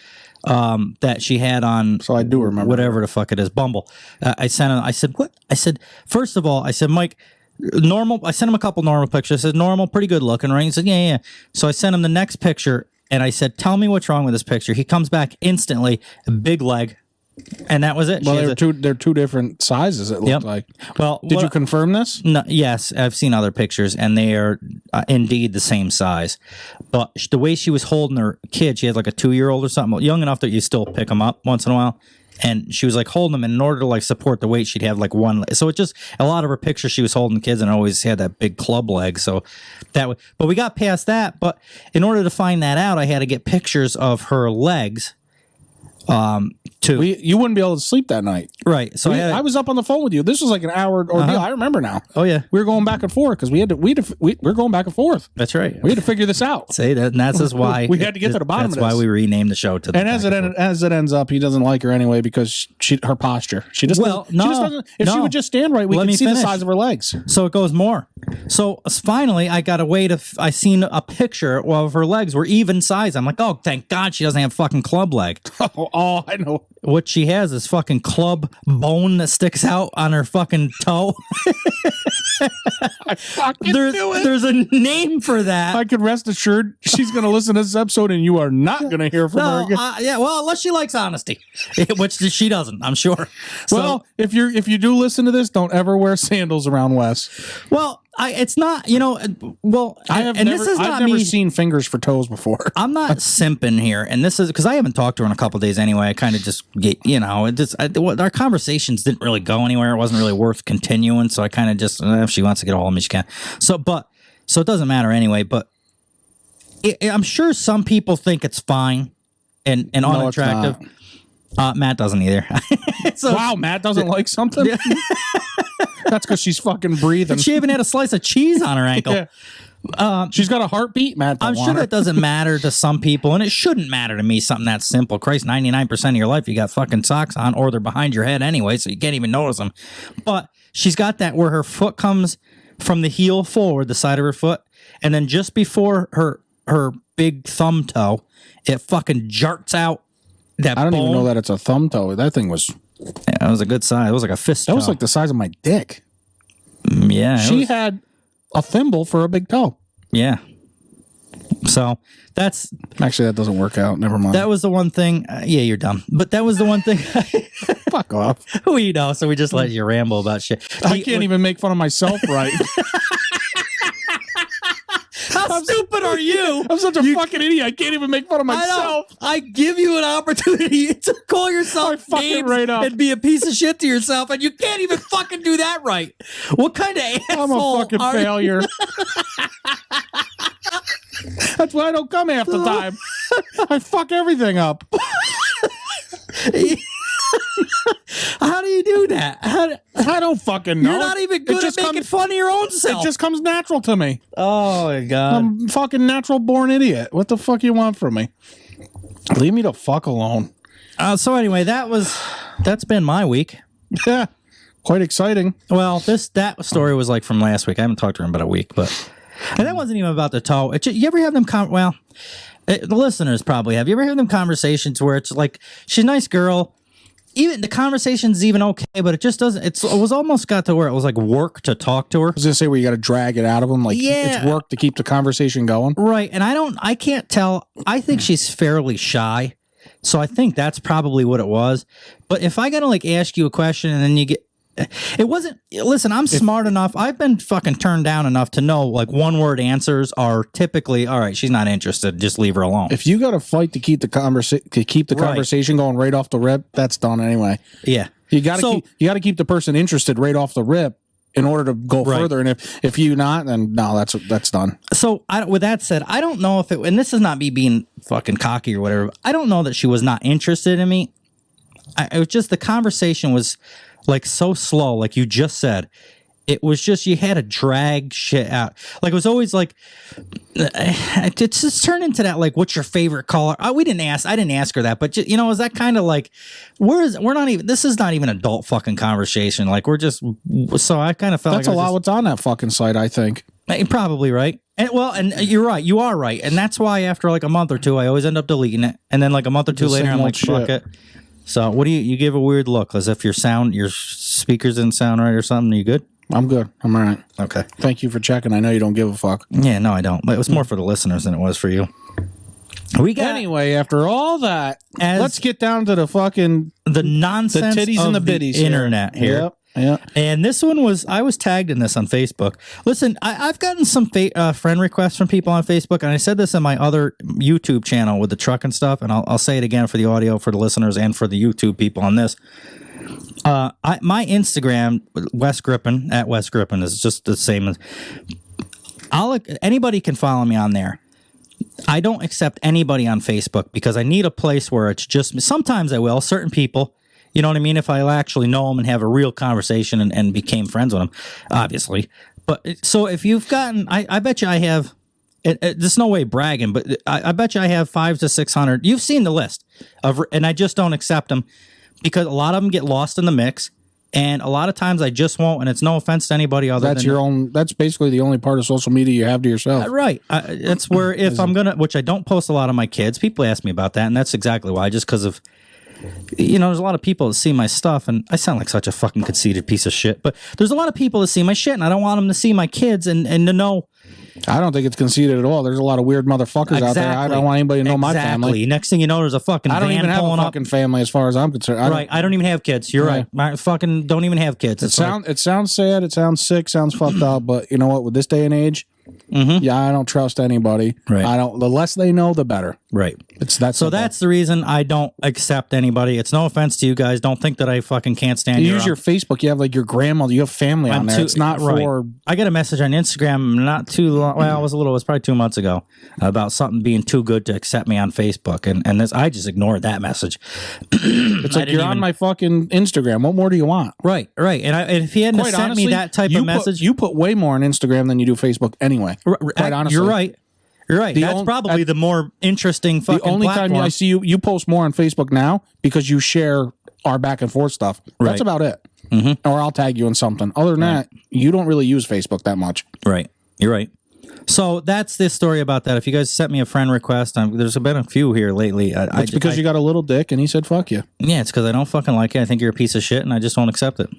Speaker 1: that she had on.
Speaker 2: So I do remember
Speaker 1: whatever the fuck it is, Bumble. I sent him. I said, what? I said, first of all, I said, Mike, normal. I sent him a couple normal pictures. I said, normal, pretty good looking, right? He said, yeah. So I sent him the next picture, and I said, tell me what's wrong with this picture. He comes back instantly, a big leg. And that was it.
Speaker 2: Well, they're two different sizes. It looked like.
Speaker 1: Well,
Speaker 2: did you confirm this?
Speaker 1: No. Yes, I've seen other pictures, and they are indeed the same size. But the way she was holding her kid, she had like a 2-year-old or something, young enough that you still pick them up once in a while. And she was like holding them, and in order to like support the weight, she'd have like one. So it just a lot of her pictures, she was holding kids and always had that big club leg. So but we got past that. But in order to find that out, I had to get pictures of her legs.
Speaker 2: You wouldn't be able to sleep that night,
Speaker 1: right? So
Speaker 2: I was up on the phone with you. This was like an hour ordeal. I remember now.
Speaker 1: Oh yeah,
Speaker 2: we were going back and forth because we're going back and forth.
Speaker 1: That's right.
Speaker 2: We had to figure this out.
Speaker 1: Say that, and that's just why
Speaker 2: we had to get to the bottom of this.
Speaker 1: That's why we renamed the show to.
Speaker 2: And as it ends up, he doesn't like her anyway because her posture. She just doesn't. If she would just stand right, we could see the size of her legs.
Speaker 1: So it goes more. So finally, I got a way to. I seen a picture of her legs were even size. I'm like, oh, thank God she doesn't have fucking club leg.
Speaker 2: Oh, I know.
Speaker 1: What she has is fucking club bone that sticks out on her fucking toe.
Speaker 2: I fucking knew it.
Speaker 1: There's a name for that.
Speaker 2: I can rest assured she's going to listen to this episode and you are not going to hear from her again.
Speaker 1: Yeah, well, unless she likes honesty, which she doesn't, I'm sure.
Speaker 2: Well, if you do listen to this, don't ever wear sandals around Wes.
Speaker 1: Well, it's not, well,
Speaker 2: I've never seen fingers for toes before.
Speaker 1: I'm not simping here. And this is because I haven't talked to her in a couple of days anyway. I kind of just get, our conversations didn't really go anywhere. It wasn't really worth continuing. So I kind of just, if she wants to get a hold of me, she can. So it doesn't matter anyway. But I'm sure some people think it's fine and unattractive. Matt doesn't either. So,
Speaker 2: wow, Matt doesn't like something? That's because she's fucking breathing.
Speaker 1: She even had a slice of cheese on her ankle.
Speaker 2: Yeah. She's got a heartbeat, Matt.
Speaker 1: I'm sure that doesn't matter to some people, and it shouldn't matter to me, something that simple. Christ, 99% of your life, you got fucking socks on, or they're behind your head anyway, so you can't even notice them. But she's got that where her foot comes from the heel forward, the side of her foot, and then just before her big thumb toe, it fucking jarts out that
Speaker 2: I don't
Speaker 1: bone.
Speaker 2: even know that it's a thumb toe. That thing was...
Speaker 1: Yeah, that was a good size. It was like a fist toe.
Speaker 2: That was like the size of my dick.
Speaker 1: Yeah.
Speaker 2: She had a thimble for a big toe.
Speaker 1: Yeah. So that's...
Speaker 2: Actually, that doesn't work out. Never mind.
Speaker 1: That was the one thing... yeah, you're dumb. But that was the one thing...
Speaker 2: Fuck off.
Speaker 1: Who you know, so we just let you ramble about shit.
Speaker 2: I can't even make fun of myself right.
Speaker 1: How stupid are you?
Speaker 2: I'm such a fucking idiot. I can't even make fun of myself.
Speaker 1: I give you an opportunity to call yourself names
Speaker 2: right up.
Speaker 1: and be a piece of shit to yourself, and you can't even fucking do that right. What kind of asshole
Speaker 2: I'm a fucking
Speaker 1: are
Speaker 2: failure. That's why I don't come half the time. I fuck everything up.
Speaker 1: How do you do that?
Speaker 2: I don't fucking know.
Speaker 1: You're not even good at making fun of your own self.
Speaker 2: It just comes natural to me.
Speaker 1: Oh, my God.
Speaker 2: I'm a fucking natural born idiot. What the fuck you want from me? Leave me the fuck alone.
Speaker 1: So anyway, that's been my week.
Speaker 2: Yeah. Quite exciting.
Speaker 1: Well, that story was like from last week. I haven't talked to her in about a week, but and that wasn't even about the toe. You ever have them the listeners probably have. You ever heard them conversations where it's like she's a nice girl, even the conversation's even okay, but it just doesn't. It was almost got to where it was like work to talk to her.
Speaker 2: I was gonna say where you got to drag it out of them, like it's work to keep the conversation going,
Speaker 1: right? And I can't tell. I think she's fairly shy, so I think that's probably what it was. But if I gotta like ask you a question and then you get. It wasn't. Listen, I'm smart enough. I've been fucking turned down enough to know like one word answers are typically all right. She's not interested. Just leave her alone.
Speaker 2: If you got to fight to keep the conversation going right off the rip, that's done anyway.
Speaker 1: Yeah,
Speaker 2: you got to keep the person interested right off the rip in order to go further. And if you not, then no, that's done.
Speaker 1: So with that said, I don't know if it. And this is not me being fucking cocky or whatever. I don't know that she was not interested in me. It was just the conversation was. Like so slow, like you just said. It was just you had to drag shit out. Like it was always like it's just turned into that like what's your favorite color? I didn't ask her that, but just, is that kind of like this is not even adult fucking conversation. Like we're just so I kind of felt
Speaker 2: that's
Speaker 1: like
Speaker 2: a lot what's on that fucking site, I think.
Speaker 1: Probably right. And you're right. You are right. And that's why after like a month or two, I always end up deleting it. And then like a month or two later, I'm like, fuck it. So what do you give a weird look as if your speakers didn't sound right or something? Are you good?
Speaker 2: I'm good. I'm all right.
Speaker 1: Okay.
Speaker 2: Thank you for checking. I know you don't give a fuck.
Speaker 1: Yeah, no, I don't. But it was more for the listeners than it was for you.
Speaker 2: Anyway, after all that, let's get down to the
Speaker 1: nonsense,
Speaker 2: the titties
Speaker 1: of
Speaker 2: and the biddies
Speaker 1: internet here.
Speaker 2: Yep. Yeah.
Speaker 1: And this one I was tagged in this on Facebook. Listen, I've gotten some friend requests from people on Facebook, and I said this in my other YouTube channel with the truck and stuff, and I'll say it again for the audio, for the listeners, and for the YouTube people on this. My Instagram, Wes Grippin, at Wes Grippin, is just the same as... Anybody can follow me on there. I don't accept anybody on Facebook because I need a place where it's just... Sometimes I will, certain people... You know what I mean? If I actually know them and have a real conversation and became friends with them, obviously. But so if you've gotten, I bet you I have, there's no way bragging, but I bet you I have 500 to 600. You've seen the list and I just don't accept them because a lot of them get lost in the mix. And a lot of times I just won't, and it's no offense to anybody other than...
Speaker 2: That's basically the only part of social media you have to yourself.
Speaker 1: Right. That's where if I'm going to... Which I don't post a lot of my kids. People ask me about that, and that's exactly why. Just because of... there's a lot of people that see my stuff, and I sound like such a fucking conceited piece of shit, but there's a lot of people that see my shit, and I don't want them to see my kids and to know.
Speaker 2: I don't think it's conceited at all. There's a lot of weird motherfuckers out there. I don't want anybody to know my family.
Speaker 1: Next thing you know, there's a fucking van pulling up. I don't even have a fucking
Speaker 2: family as far as I'm concerned.
Speaker 1: I don't even have kids. You're right. I fucking don't even have kids.
Speaker 2: It sounds sad. It sounds sick. Sounds fucked up. But you know what? With this day and age, yeah, I don't trust anybody.
Speaker 1: Right.
Speaker 2: The less they know, the better.
Speaker 1: Right.
Speaker 2: It's that
Speaker 1: so
Speaker 2: simple.
Speaker 1: that's the reason I don't accept anybody. It's no offense to you guys. Don't think that I fucking can't stand
Speaker 2: you. Use your Facebook. You have like your grandmother. You have family on there. It's not for.
Speaker 1: I got a message on Instagram not too long. Well, it was probably 2 months ago about something being too good to accept me on Facebook, and this I just ignored that message.
Speaker 2: It's like you're on my fucking Instagram. What more do you want?
Speaker 1: Right. And if he hadn't sent me that type of message,
Speaker 2: you put way more on Instagram than you do Facebook anyway. Quite honestly,
Speaker 1: you're right. You're right. That's probably the more interesting fucking
Speaker 2: The only
Speaker 1: platform.
Speaker 2: time I see you post more on Facebook now because you share our back and forth stuff. That's about it. Mm-hmm. Or I'll tag you in something. Other than that, you don't really use Facebook that much.
Speaker 1: Right. You're right. So that's this story about that. If you guys sent me a friend request, there's been a few here lately.
Speaker 2: It's because you got a little dick and he said, fuck you.
Speaker 1: Yeah, it's because I don't fucking like you. I think you're a piece of shit and I just won't accept it.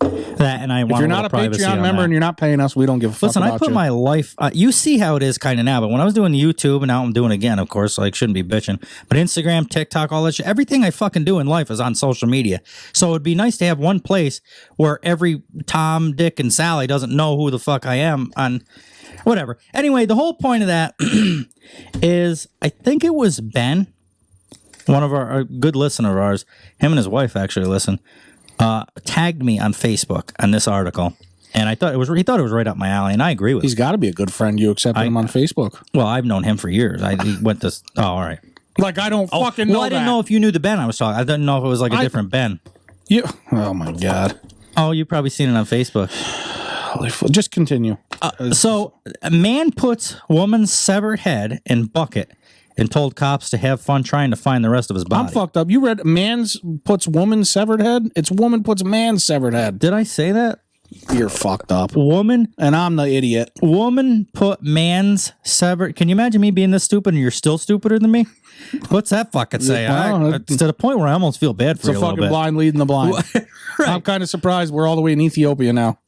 Speaker 1: That and I want.
Speaker 2: If you're not a Patreon member and you're not paying us, we don't give a fuck.
Speaker 1: Listen,
Speaker 2: about
Speaker 1: I put
Speaker 2: you.
Speaker 1: my life. You see how it is kind of now, but when I was doing YouTube and now I'm doing it again, of course, like shouldn't be bitching. But Instagram, TikTok, all that shit, everything I fucking do in life is on social media. So it'd be nice to have one place where every Tom, Dick, and Sally doesn't know who the fuck I am on whatever. Anyway, the whole point of that is I think it was Ben, one of a good listener of ours, him and his wife actually listen. Tagged me on Facebook on this article, and he thought it was right up my alley, and I agree with him.
Speaker 2: He's got to be a good friend. You accepted him on Facebook.
Speaker 1: Well, I've known him for years. He went to. Oh, all right.
Speaker 2: Like I don't fucking know.
Speaker 1: Well, I didn't know if you knew the Ben I was talking. I didn't know if it was like a different Ben.
Speaker 2: Oh my god.
Speaker 1: Oh, you've probably seen it on Facebook.
Speaker 2: Just continue.
Speaker 1: So, a man puts woman's severed head in bucket and told cops to have fun trying to find the rest of his body.
Speaker 2: I'm fucked up. You read man's puts woman's severed head? It's woman puts man's severed head.
Speaker 1: Did I say that?
Speaker 2: You're fucked up.
Speaker 1: Woman.
Speaker 2: And I'm the idiot.
Speaker 1: Woman put man's severed. Can you imagine me being this stupid and you're still stupider than me? What's that fucking say? It's to the point where I almost feel bad for you a little bit.
Speaker 2: It's a fucking blind leading the blind.
Speaker 1: Right.
Speaker 2: I'm kind of surprised we're all the way in Ethiopia now.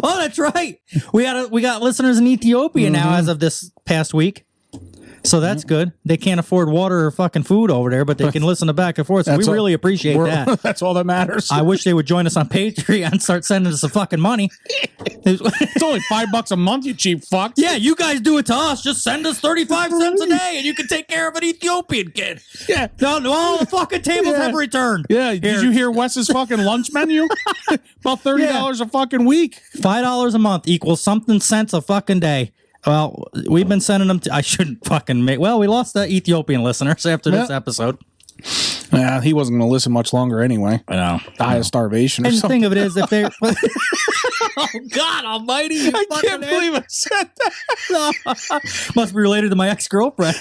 Speaker 1: Oh, that's right. We got listeners in Ethiopia now as of this past week. So that's good. They can't afford water or fucking food over there, but they can listen to back and forth. So we really appreciate that.
Speaker 2: That's all that matters.
Speaker 1: I wish they would join us on Patreon and start sending us some fucking money.
Speaker 2: It's only $5 a month, you cheap fuck.
Speaker 1: Yeah, you guys do it to us. Just send us 35 cents a day and you can take care of an Ethiopian kid.
Speaker 2: Yeah.
Speaker 1: No, all the fucking tables have returned.
Speaker 2: Yeah. Did you hear Wes's fucking lunch menu? About $30 a fucking week.
Speaker 1: $5 a month equals something cents a fucking day. Well, we've been sending them to... I shouldn't fucking make... Well, we lost the Ethiopian listeners after this episode.
Speaker 2: Yeah, he wasn't going to listen much longer anyway.
Speaker 1: I know.
Speaker 2: Die of starvation or
Speaker 1: and
Speaker 2: something.
Speaker 1: the thing of it is, if they're... Oh, God almighty.
Speaker 2: I can't believe I said that.
Speaker 1: Must be related to my ex-girlfriend.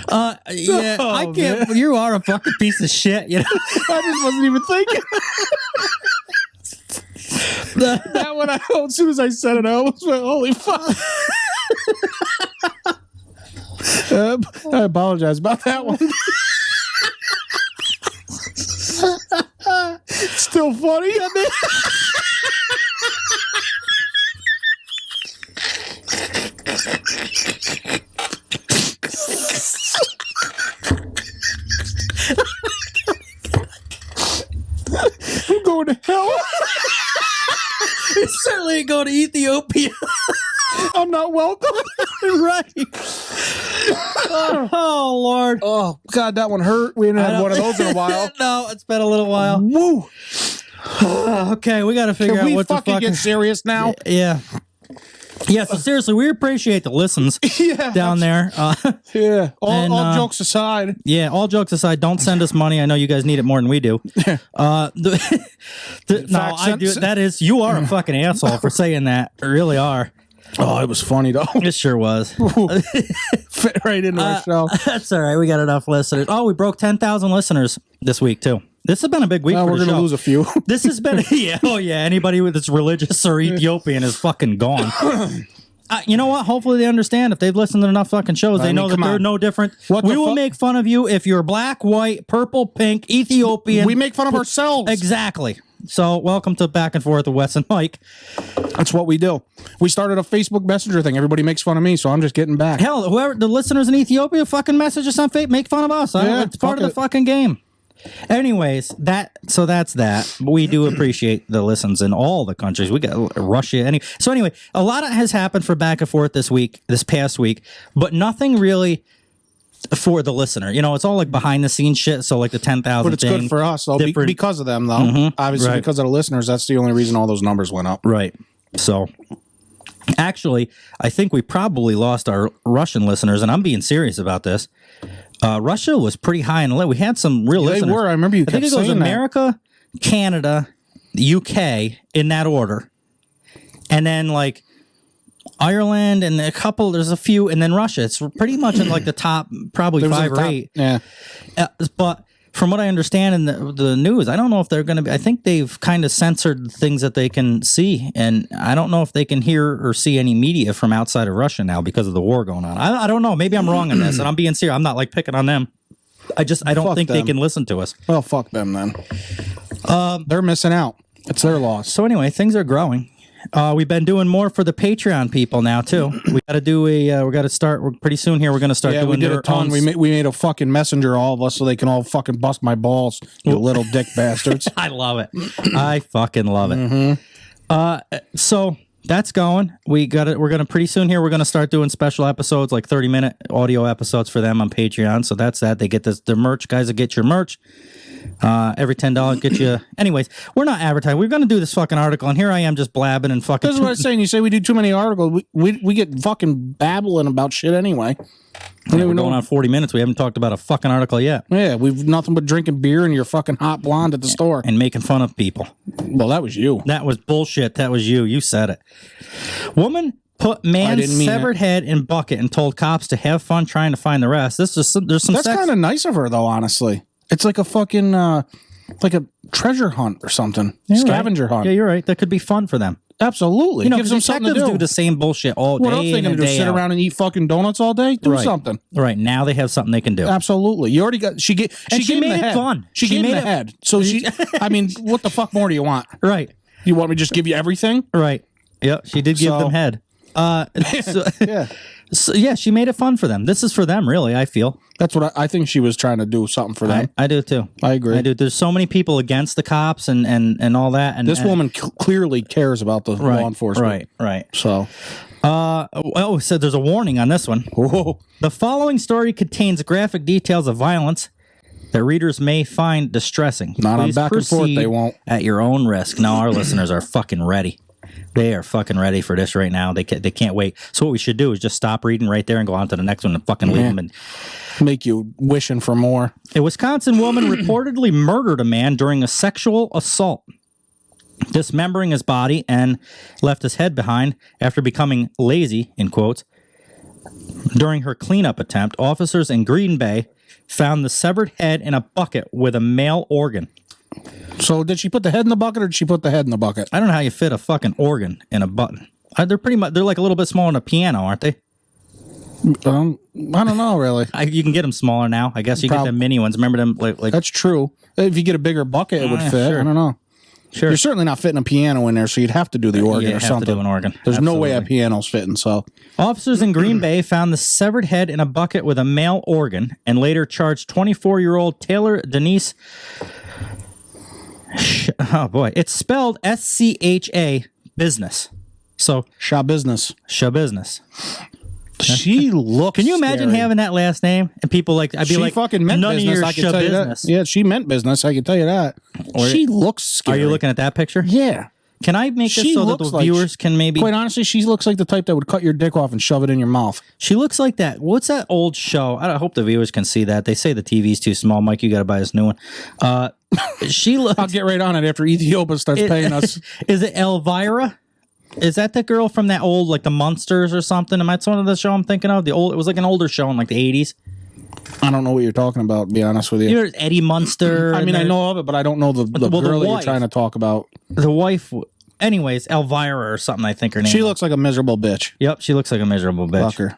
Speaker 1: Yeah, I can't... Man. You are a fucking piece of shit, you know?
Speaker 2: I just wasn't even thinking. That one, as soon as I said it, I almost went, holy fuck. I apologize about that one. Still funny. I mean. I'm going to hell.
Speaker 1: You certainly ain't going to Ethiopia.
Speaker 2: I'm not welcome.
Speaker 1: Right. Oh, Lord.
Speaker 2: Oh, God, that one hurt. We haven't had one of those in a while.
Speaker 1: No, it's been a little while.
Speaker 2: Woo.
Speaker 1: Okay, we got to figure out what the fuck.
Speaker 2: Can we fucking get serious now?
Speaker 1: Yeah. Yeah, so seriously, we appreciate the listens down there.
Speaker 2: Yeah, all jokes aside.
Speaker 1: Yeah, all jokes aside, don't send us money. I know you guys need it more than we do. No, I do. That is, you are a fucking asshole for saying that. You really are.
Speaker 2: Oh, it was funny, though.
Speaker 1: It sure was.
Speaker 2: Fit right into our show.
Speaker 1: That's all right. We got enough listeners. Oh, we broke 10,000 listeners this week, too. This has been a big week for the show.
Speaker 2: We're going to lose a few.
Speaker 1: This has been, anybody that's religious or Ethiopian is fucking gone. You know what? Hopefully they understand. If they've listened to enough fucking shows, they know that they're no different. We will make fun of you if you're black, white, purple, pink, Ethiopian.
Speaker 2: We make fun of ourselves.
Speaker 1: Exactly. So welcome to Back and Forth with Wes and Mike.
Speaker 2: That's what we do. We started a Facebook Messenger thing. Everybody makes fun of me, so I'm just getting back.
Speaker 1: Hell, whoever the listeners in Ethiopia fucking message us on Facebook, make fun of us. It's part of the fucking game. Anyways, so that's that. We do appreciate the listens in all the countries. We got Russia. So anyway, a lot has happened for Back and Forth this past week, but nothing really for the listener. You know, it's all like behind the scenes shit. So like the 10,000
Speaker 2: But it's good for us, though, because of them, though. Obviously, because of the listeners, that's the only reason all those numbers went up.
Speaker 1: Right. So, actually, I think we probably lost our Russian listeners, and I'm being serious about this. Russia was pretty high in the list. We had some real listeners.
Speaker 2: They were. I remember you kept saying that.
Speaker 1: I think it goes America, Canada, UK, in that order. And then, like, Ireland and there's a few, and then Russia. It's pretty much in like the top, probably 5 or 8.
Speaker 2: Yeah.
Speaker 1: But from what I understand in the news, I don't know if they're going to be, I think they've kind of censored things that they can see. And I don't know if they can hear or see any media from outside of Russia now because of the war going on. I don't know. Maybe I'm wrong on this, and I'm being serious. I'm not like picking on them. I don't think they can listen to us.
Speaker 2: Well, fuck them then. They're missing out. It's their loss.
Speaker 1: So anyway, things are growing. We've been doing more for the Patreon people now too. We got to do we got to start pretty soon here. We're going to start doing
Speaker 2: we did a ton. We made a fucking messenger, all of us, so they can all fucking bust my balls, you little dick bastards.
Speaker 1: I love it. I fucking love it. So that's going. We're going to pretty soon here. We're going to start doing special episodes, like 30-minute audio episodes for them on Patreon. So that's that. They get the merch. Guys will get your merch. Every $10 get you. Anyways, we're not advertising. We're going to do this fucking article, and here I am just blabbing and fucking.
Speaker 2: This is what I'm saying. You say we do too many articles. We get fucking babbling about shit anyway.
Speaker 1: Yeah, we're going on 40 minutes. We haven't talked about a fucking article yet.
Speaker 2: Yeah, we've nothing but drinking beer and your fucking hot blonde at the store
Speaker 1: and making fun of people.
Speaker 2: Well, that was you.
Speaker 1: That was bullshit. That was you. You said it. Woman put man's severed head in bucket and told cops to have fun trying to find the rest. There's some.
Speaker 2: That's kind of nice of her, though. Honestly. It's like a fucking, like a treasure hunt or something. Scavenger hunt.
Speaker 1: Yeah, you're right. That could be fun for them.
Speaker 2: Absolutely.
Speaker 1: You know,
Speaker 2: gives them something to do.
Speaker 1: The same bullshit all day.
Speaker 2: What else they going to do? Sit around and eat fucking donuts all day? Do something.
Speaker 1: Right. Now they have something they can do.
Speaker 2: Absolutely. You already got, she gave
Speaker 1: made it fun.
Speaker 2: She gave him the head. So I mean, what the fuck more do you want?
Speaker 1: Right.
Speaker 2: You want me to just give you everything?
Speaker 1: Right. Yep. She did give them head.
Speaker 2: Yeah.
Speaker 1: So, yeah, she made it fun for them. This is for them, really, I feel.
Speaker 2: That's what I think she was trying to do, something for them.
Speaker 1: I do, too.
Speaker 2: I agree.
Speaker 1: I do. There's so many people against the cops and all that. And
Speaker 2: this woman clearly cares about the law enforcement.
Speaker 1: Right.
Speaker 2: So.
Speaker 1: So there's a warning on this one.
Speaker 2: Whoa.
Speaker 1: The following story contains graphic details of violence that readers may find distressing.
Speaker 2: Not on back and forth, they won't.
Speaker 1: At your own risk. Now our listeners are fucking ready. They are fucking ready for this right now. They can't wait. So what we should do is just stop reading right there and go on to the next one and fucking leave them. And
Speaker 2: make you wishing for more.
Speaker 1: A Wisconsin woman reportedly murdered a man during a sexual assault, dismembering his body and left his head behind after becoming lazy, in quotes. During her cleanup attempt, officers in Green Bay found the severed head in a bucket with a male organ.
Speaker 2: So did she put the head in the bucket or did she put the head in the bucket?
Speaker 1: I don't know how you fit a fucking organ in a button. They're like a little bit smaller than a piano, aren't they?
Speaker 2: I don't know, really.
Speaker 1: You can get them smaller now. I guess you get them mini ones. Remember them? Like
Speaker 2: that's true. If you get a bigger bucket, it would fit. Sure. I don't know.
Speaker 1: Sure.
Speaker 2: You're certainly not fitting a piano in there, so you'd have to do the organ or something.
Speaker 1: To do an organ.
Speaker 2: There's no way a piano's fitting. So,
Speaker 1: officers in Green Bay found the severed head in a bucket with a male organ, and later charged 24-year-old Taylor Denise. Oh boy, it's spelled SCHA business. So
Speaker 2: Shaw business. She looks.
Speaker 1: Can you imagine having that last name and people like? I'd be like,
Speaker 2: fucking meant
Speaker 1: none
Speaker 2: business.
Speaker 1: of your
Speaker 2: I can tell you
Speaker 1: business.
Speaker 2: That. Yeah, she meant business. I can tell you that. She looks scary.
Speaker 1: Are you looking at that picture?
Speaker 2: Yeah.
Speaker 1: Can I make this so that the viewers can maybe?
Speaker 2: Quite honestly, she looks like the type that would cut your dick off and shove it in your mouth.
Speaker 1: She looks like that. What's that old show? I hope the viewers can see that. They say the TV's too small. Mike, you got to buy this new one. She looks.
Speaker 2: I'll get right on it after Ethiopia starts paying us.
Speaker 1: Is it Elvira? Is that the girl from that old, like the Munsters or something? Am I one of the show I'm thinking of? It was like an older show in like the 80s.
Speaker 2: I don't know what you're talking about, to be honest with you.
Speaker 1: You're Eddie Munster.
Speaker 2: I mean, I know of it, but I don't know the girl that you're trying to talk about.
Speaker 1: The wife. Anyways, Elvira or something, I think her name.
Speaker 2: She looks like a miserable bitch.
Speaker 1: Yep, she looks like a miserable bitch.
Speaker 2: Fuck her.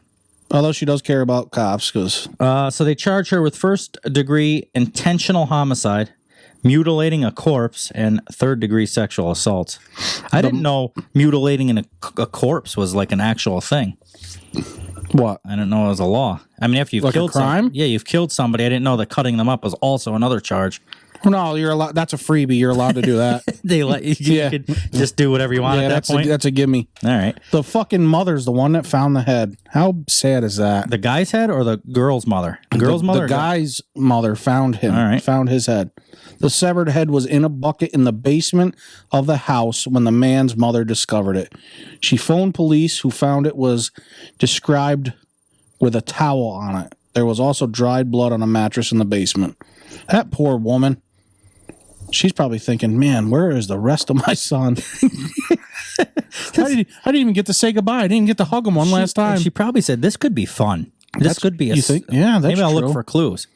Speaker 2: Although she does care about cops, because...
Speaker 1: So they charge her with first-degree intentional homicide, mutilating a corpse, and third-degree sexual assaults. I didn't know mutilating a corpse was like an actual thing.
Speaker 2: What?
Speaker 1: I didn't know it was a law. I mean, after you've killed
Speaker 2: a crime?
Speaker 1: You've killed somebody. I didn't know that cutting them up was also another charge.
Speaker 2: No, you're allowed. That's a freebie. You're allowed to do that.
Speaker 1: They let you, you could just do whatever you want at that point.
Speaker 2: That's a gimme.
Speaker 1: All right.
Speaker 2: The fucking mother's the one that found the head. How sad is that?
Speaker 1: The guy's head or the girl's mother? The girl's mother?
Speaker 2: The guy's mother found him.
Speaker 1: All right.
Speaker 2: Found his head. The severed head was in a bucket in the basement of the house when the man's mother discovered it. She phoned police, who found it was described with a towel on it. There was also dried blood on a mattress in the basement. That poor woman. She's probably thinking, man, where is the rest of my son? I didn't even get to say goodbye. I didn't even get to hug him last time.
Speaker 1: She probably said, this could be fun. This could be a...
Speaker 2: You think? Yeah, that's
Speaker 1: maybe I'll
Speaker 2: true.
Speaker 1: look for clues.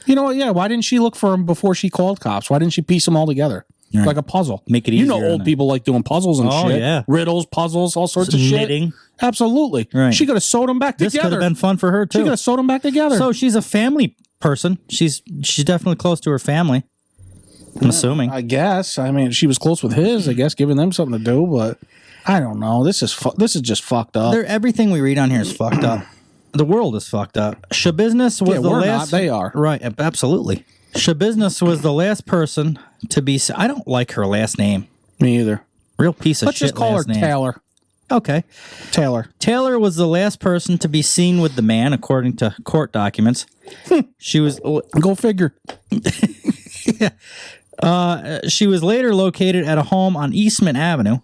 Speaker 2: You know what? Yeah, why didn't she look for him before she called cops? Why didn't she piece them all together?
Speaker 1: Right.
Speaker 2: Like a puzzle.
Speaker 1: Make it
Speaker 2: You
Speaker 1: easier.
Speaker 2: know old people like doing puzzles and shit.
Speaker 1: Yeah.
Speaker 2: Riddles, puzzles, all sorts of
Speaker 1: Knitting.
Speaker 2: shit. Absolutely.
Speaker 1: Right.
Speaker 2: She could have sewed them back
Speaker 1: This
Speaker 2: together.
Speaker 1: could have been fun for her, too.
Speaker 2: She could have sewed them back together.
Speaker 1: So she's a family person. She's definitely close to her family. I'm assuming.
Speaker 2: I guess. I mean, she was close with his, I guess, giving them something to do, but I don't know. This is just fucked up.
Speaker 1: Everything we read on here is fucked up. The world is fucked up. Shabusiness was the
Speaker 2: we're
Speaker 1: last...
Speaker 2: not. They are.
Speaker 1: Right, absolutely. Shabusiness was the last person to be... I don't like her last name.
Speaker 2: Me either.
Speaker 1: Real piece of
Speaker 2: Let's
Speaker 1: shit
Speaker 2: just call her
Speaker 1: last name.
Speaker 2: Taylor.
Speaker 1: Okay.
Speaker 2: Taylor.
Speaker 1: Taylor was the last person to be seen with the man, according to court documents. She was...
Speaker 2: Go figure.
Speaker 1: She was later located at a home on Eastman Avenue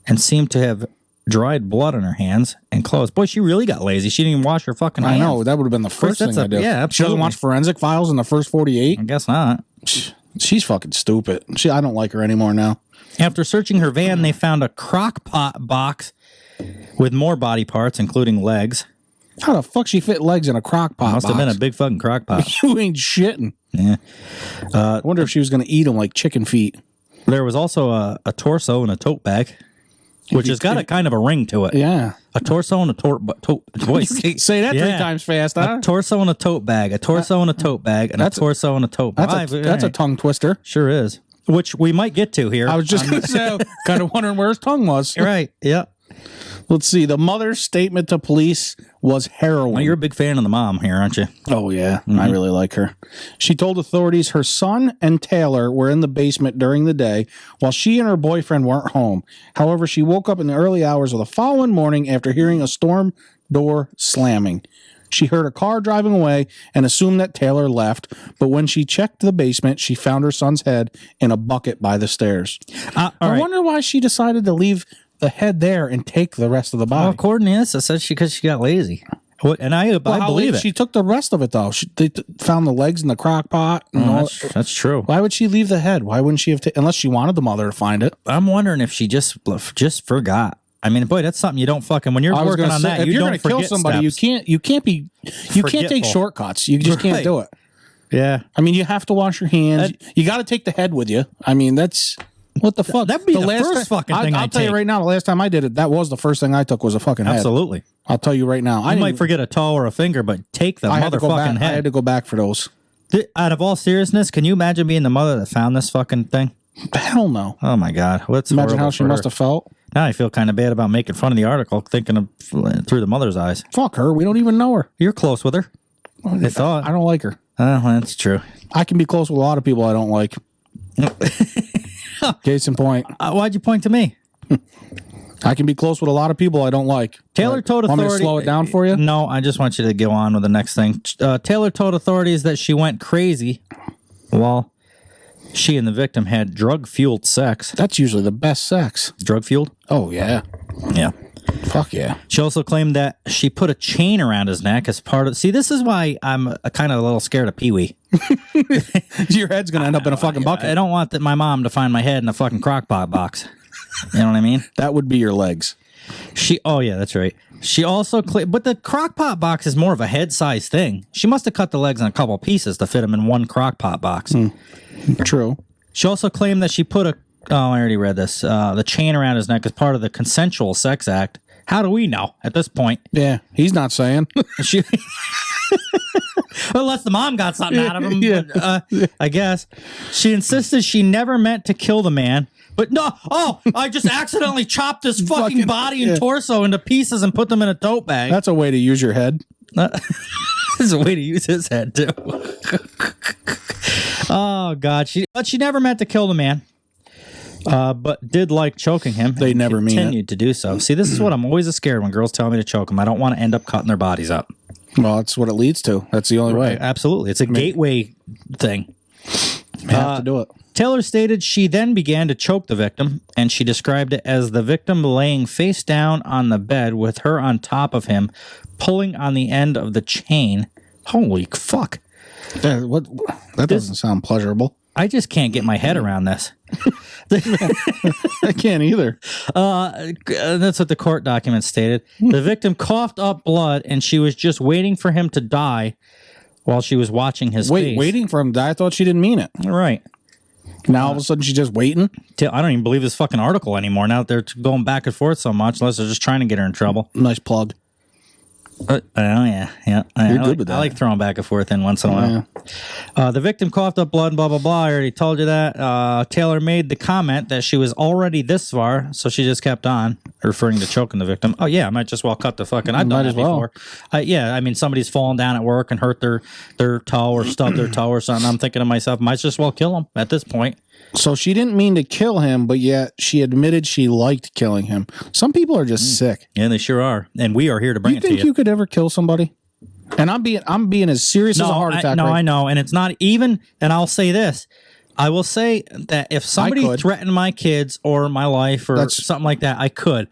Speaker 1: and seemed to have dried blood on her hands and clothes. Boy, she really got lazy. She didn't even wash her fucking hands.
Speaker 2: I know. That would have been the first thing I did.
Speaker 1: Yeah, absolutely.
Speaker 2: She doesn't watch Forensic Files in the first 48?
Speaker 1: I guess not.
Speaker 2: She's fucking stupid. I don't like her anymore now.
Speaker 1: After searching her van, they found a crock pot box with more body parts, including legs.
Speaker 2: How the fuck she fit legs in a crock pot
Speaker 1: Must have been a big fucking crock pot.
Speaker 2: You ain't shitting.
Speaker 1: Yeah.
Speaker 2: I wonder if she was going to eat them like chicken feet.
Speaker 1: There was also a torso and a tote bag, which has got a kind of a ring to it.
Speaker 2: Yeah.
Speaker 1: A torso and a tote
Speaker 2: Say that 3 times fast, huh?
Speaker 1: A torso and a tote bag, a torso and a tote bag, and a torso and a tote bag.
Speaker 2: That's a tongue twister.
Speaker 1: Sure is. Which we might get to here.
Speaker 2: I was just going to say, kind of wondering where his tongue was.
Speaker 1: Right. Yeah.
Speaker 2: Let's see. The mother's statement to police was harrowing.
Speaker 1: Well, you're a big fan of the mom here, aren't you?
Speaker 2: Oh, yeah. I really like her. She told authorities her son and Taylor were in the basement during the day while she and her boyfriend weren't home. However, she woke up in the early hours of the following morning after hearing a storm door slamming. She heard a car driving away and assumed that Taylor left, but when she checked the basement, she found her son's head in a bucket by the stairs. I wonder why she decided to leave the head there and take the rest of the body.
Speaker 1: Well, according to this, it says because she got lazy. And I believe it.
Speaker 2: She took the rest of it, though. They found the legs in the crock pot. And
Speaker 1: that's true.
Speaker 2: Why would she leave the head? Why wouldn't she have unless she wanted the mother to find it?
Speaker 1: I'm wondering if she just forgot. I mean, boy, that's something you don't fucking... When you're working on that,
Speaker 2: if you're going to kill somebody,
Speaker 1: steps.
Speaker 2: you can't take shortcuts. You just can't do it.
Speaker 1: Yeah.
Speaker 2: I mean, you have to wash your hands. You got to take the head with you. I mean, that's... What the fuck?
Speaker 1: That'd be the first fucking thing
Speaker 2: I'll tell you right now, the last time I did it, that was the first thing I took was a fucking head.
Speaker 1: Absolutely.
Speaker 2: I'll tell you right now.
Speaker 1: I might forget a toe or a finger, but take the motherfucking head.
Speaker 2: I had to go back for those.
Speaker 1: Out of all seriousness, can you imagine being the mother that found this fucking thing?
Speaker 2: Hell no.
Speaker 1: Oh my God.
Speaker 2: Imagine how she must have felt.
Speaker 1: Now I feel kind of bad about making fun of the article, thinking of through the mother's eyes.
Speaker 2: Fuck her. We don't even know her.
Speaker 1: You're close with her. I thought.
Speaker 2: I don't like her.
Speaker 1: That's true.
Speaker 2: I can be close with a lot of people I don't like. Case in point.
Speaker 1: Why'd you point to me?
Speaker 2: I can be close with a lot of people I don't like.
Speaker 1: Taylor told authorities...
Speaker 2: Want me to slow it down for you?
Speaker 1: No, I just want you to go on with the next thing. Taylor told authorities that she went crazy while she and the victim had drug-fueled sex.
Speaker 2: That's usually the best sex.
Speaker 1: Drug-fueled?
Speaker 2: Oh, yeah.
Speaker 1: Yeah.
Speaker 2: Fuck yeah.
Speaker 1: She also claimed that she put a chain around his neck as part of... See, this is why I'm kind of a little scared of Pee-wee.
Speaker 2: Your head's going to end up in a fucking bucket.
Speaker 1: I don't want my mom to find my head in a fucking crock pot box. You know what I mean?
Speaker 2: That would be your legs.
Speaker 1: Oh, yeah, that's right. She also... But the crock pot box is more of a head-sized thing. She must have cut the legs in a couple pieces to fit them in one crock pot box.
Speaker 2: True.
Speaker 1: She also claimed that she put a... Oh, I already read this. The chain around his neck as part of the consensual sex act. How do we know at this point?
Speaker 2: Yeah, he's not saying.
Speaker 1: Unless the mom got something out of him.
Speaker 2: Yeah.
Speaker 1: But, I guess. She insisted she never meant to kill the man. But no, I just accidentally chopped his fucking body and torso into pieces and put them in a tote bag.
Speaker 2: That's a way to use your head.
Speaker 1: There's a way to use his head, too. Oh, God. But she never meant to kill the man. But did like choking him.
Speaker 2: They never mean it.
Speaker 1: Continued to do so. See, this is what I'm always scared when girls tell me to choke them. I don't want to end up cutting their bodies up.
Speaker 2: Well, that's what it leads to. That's the only way.
Speaker 1: Absolutely. It's a gateway thing.
Speaker 2: You have to do it.
Speaker 1: Taylor stated she then began to choke the victim, and she described it as the victim laying face down on the bed with her on top of him, pulling on the end of the chain. Holy fuck.
Speaker 2: That doesn't sound pleasurable.
Speaker 1: I just can't get my head around this.
Speaker 2: I can't either.
Speaker 1: That's what the court document stated. The victim coughed up blood, and she was just waiting for him to die while she was watching his face.
Speaker 2: Waiting for him to die? I thought she didn't mean it.
Speaker 1: Right.
Speaker 2: Now all of a sudden she's just waiting?
Speaker 1: I don't even believe this fucking article anymore. Now that they're going back and forth so much, unless they're just trying to get her in trouble.
Speaker 2: Nice plug.
Speaker 1: Oh, yeah.
Speaker 2: You're good with that.
Speaker 1: I like throwing back and forth in once in a while. The victim coughed up blood and blah, blah, blah. I already told you that. Taylor made the comment that she was already this far, so she just kept on, referring to choking the victim. Oh, yeah, I might just well cut the fucking... I've done that before. Yeah, I mean, somebody's fallen down at work and hurt their toe or stubbed their toe or something. I'm thinking to myself, might just well kill him at this point.
Speaker 2: So she didn't mean to kill him, but yet she admitted she liked killing him. Some people are just sick.
Speaker 1: Yeah, they sure are. And we are here to bring it to you.
Speaker 2: You think you could ever kill somebody? And I'm being as serious as a heart attack.
Speaker 1: I know. And it's not even, and I'll say this. I will say that if somebody threatened my kids or my life or something like that, I could.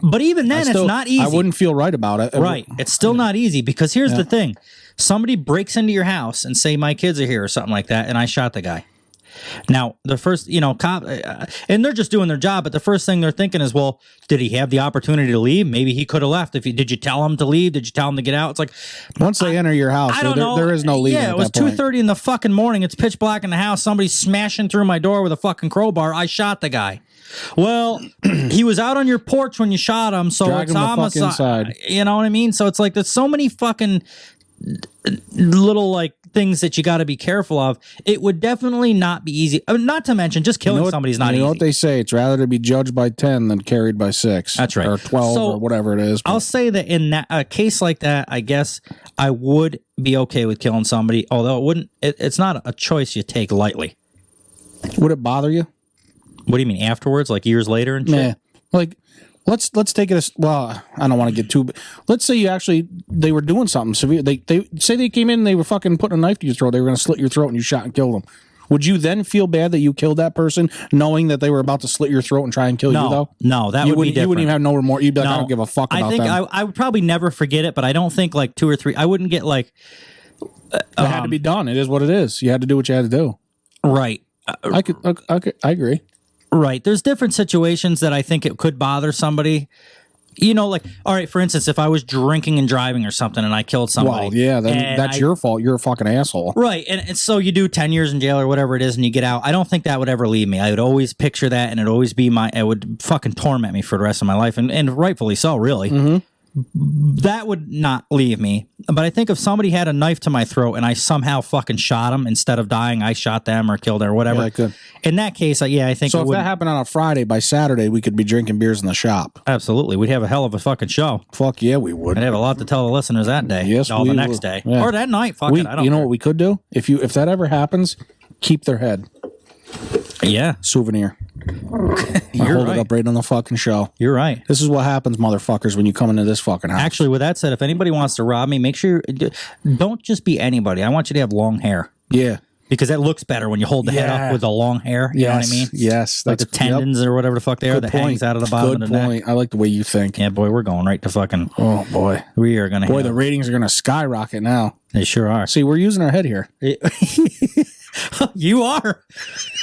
Speaker 1: But even then, it's not easy.
Speaker 2: I wouldn't feel right about it.
Speaker 1: Right. It's still not easy because here's the thing. Somebody breaks into your house and say my kids are here or something like that, and I shot the guy. Now, the first, cop, and they're just doing their job, but the first thing they're thinking is, well, did he have the opportunity to leave? Maybe he could have left. Did you tell him to leave? Did you tell him to get out? It's like,
Speaker 2: once they enter your house, there is no leaving.
Speaker 1: Yeah, it was 2:30 in the fucking morning. It's pitch black in the house. Somebody's smashing through my door with a fucking crowbar. I shot the guy. Well, he was out on your porch when you shot him, so
Speaker 2: drag
Speaker 1: it's
Speaker 2: him the fuck inside.
Speaker 1: You know what I mean? So it's like there's so many fucking little things that you got to be careful of. It would definitely not be easy. Not to mention, just killing somebody's not easy.
Speaker 2: You know what they say? It's rather to be judged by 10 than carried by 6.
Speaker 1: That's right.
Speaker 2: Or 12 or whatever it is.
Speaker 1: I'll say that in a case like that, I guess I would be okay with killing somebody, although it wouldn't. It's not a choice you take lightly.
Speaker 2: Would it bother you?
Speaker 1: What do you mean afterwards? Like years later and shit?
Speaker 2: Let's take it as, well, I don't want to get too, but let's say they were doing something severe. They say they came in and they were fucking putting a knife to your throat. They were going to slit your throat and you shot and killed them. Would you then feel bad that you killed that person knowing that they were about to slit your throat and try and kill you though?
Speaker 1: No, that would be different.
Speaker 2: You wouldn't even have no remorse. You'd be like, I don't give a fuck about them.
Speaker 1: I would probably never forget it, but I don't think 2 or 3, I wouldn't get it
Speaker 2: had to be done. It is what it is. You had to do what you had to do.
Speaker 1: Right.
Speaker 2: I agree.
Speaker 1: Right. There's different situations that I think it could bother somebody. All right, for instance, if I was drinking and driving or something and I killed somebody.
Speaker 2: Well, yeah, that's your fault. You're a fucking asshole.
Speaker 1: Right. And so you do 10 years in jail or whatever it is and you get out. I don't think that would ever leave me. I would always picture that and it'd always be it would fucking torment me for the rest of my life. And rightfully so, really. Mm-hmm. That would not leave me. But I think if somebody had a knife to my throat and I somehow fucking shot them instead of dying, I shot them or killed them or whatever. Yeah, I could. In that case, I think
Speaker 2: so. If that happened on a Friday, by Saturday, we could be drinking beers in the shop.
Speaker 1: Absolutely. We'd have a hell of a fucking show.
Speaker 2: Fuck yeah, we would.
Speaker 1: I'd have a lot to tell the listeners that day.
Speaker 2: Yes,
Speaker 1: the next day.
Speaker 2: Yeah.
Speaker 1: Or that night. Fuck it. I don't
Speaker 2: You know
Speaker 1: care.
Speaker 2: what we could do? If that ever happens, keep their head.
Speaker 1: Yeah.
Speaker 2: Souvenir.
Speaker 1: You're
Speaker 2: hold
Speaker 1: right.
Speaker 2: it up right on the fucking show.
Speaker 1: You're right.
Speaker 2: This is what happens, motherfuckers, when you come into this fucking house.
Speaker 1: Actually, with that said, if anybody wants to rob me, make sure don't just be anybody. I want you to have long hair.
Speaker 2: Yeah.
Speaker 1: Because that looks better when you hold the head up with the long hair. You know what I mean?
Speaker 2: Yes.
Speaker 1: Like the tendons or whatever the fuck they are that hangs out of the bottom of the neck.
Speaker 2: I like the way you think.
Speaker 1: Yeah, boy, we're going right to fucking...
Speaker 2: Oh, boy.
Speaker 1: We are going to...
Speaker 2: Boy, the ratings are going to skyrocket now.
Speaker 1: They sure are.
Speaker 2: See, we're using our head here.
Speaker 1: You are.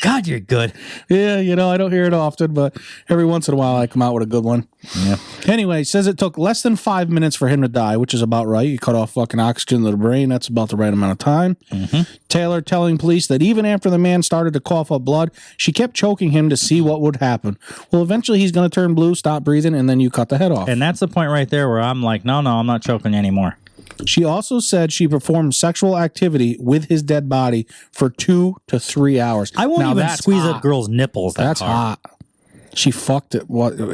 Speaker 1: God, you're good.
Speaker 2: Yeah, I don't hear it often, but every once in a while I come out with a good one.
Speaker 1: Yeah.
Speaker 2: Anyway, says it took less than 5 minutes for him to die, which is about right. You cut off fucking oxygen to the brain. That's about the right amount of time.
Speaker 1: Mm-hmm.
Speaker 2: Taylor telling police that even after the man started to cough up blood, she kept choking him to see what would happen. Well, eventually he's going to turn blue, stop breathing, and then you cut the head off.
Speaker 1: And that's the point right there where I'm like, no, I'm not choking you anymore.
Speaker 2: She also said she performed sexual activity with his dead body for 2 to 3 hours.
Speaker 1: I won't even squeeze up girls' nipples.
Speaker 2: That's hot. She fucked it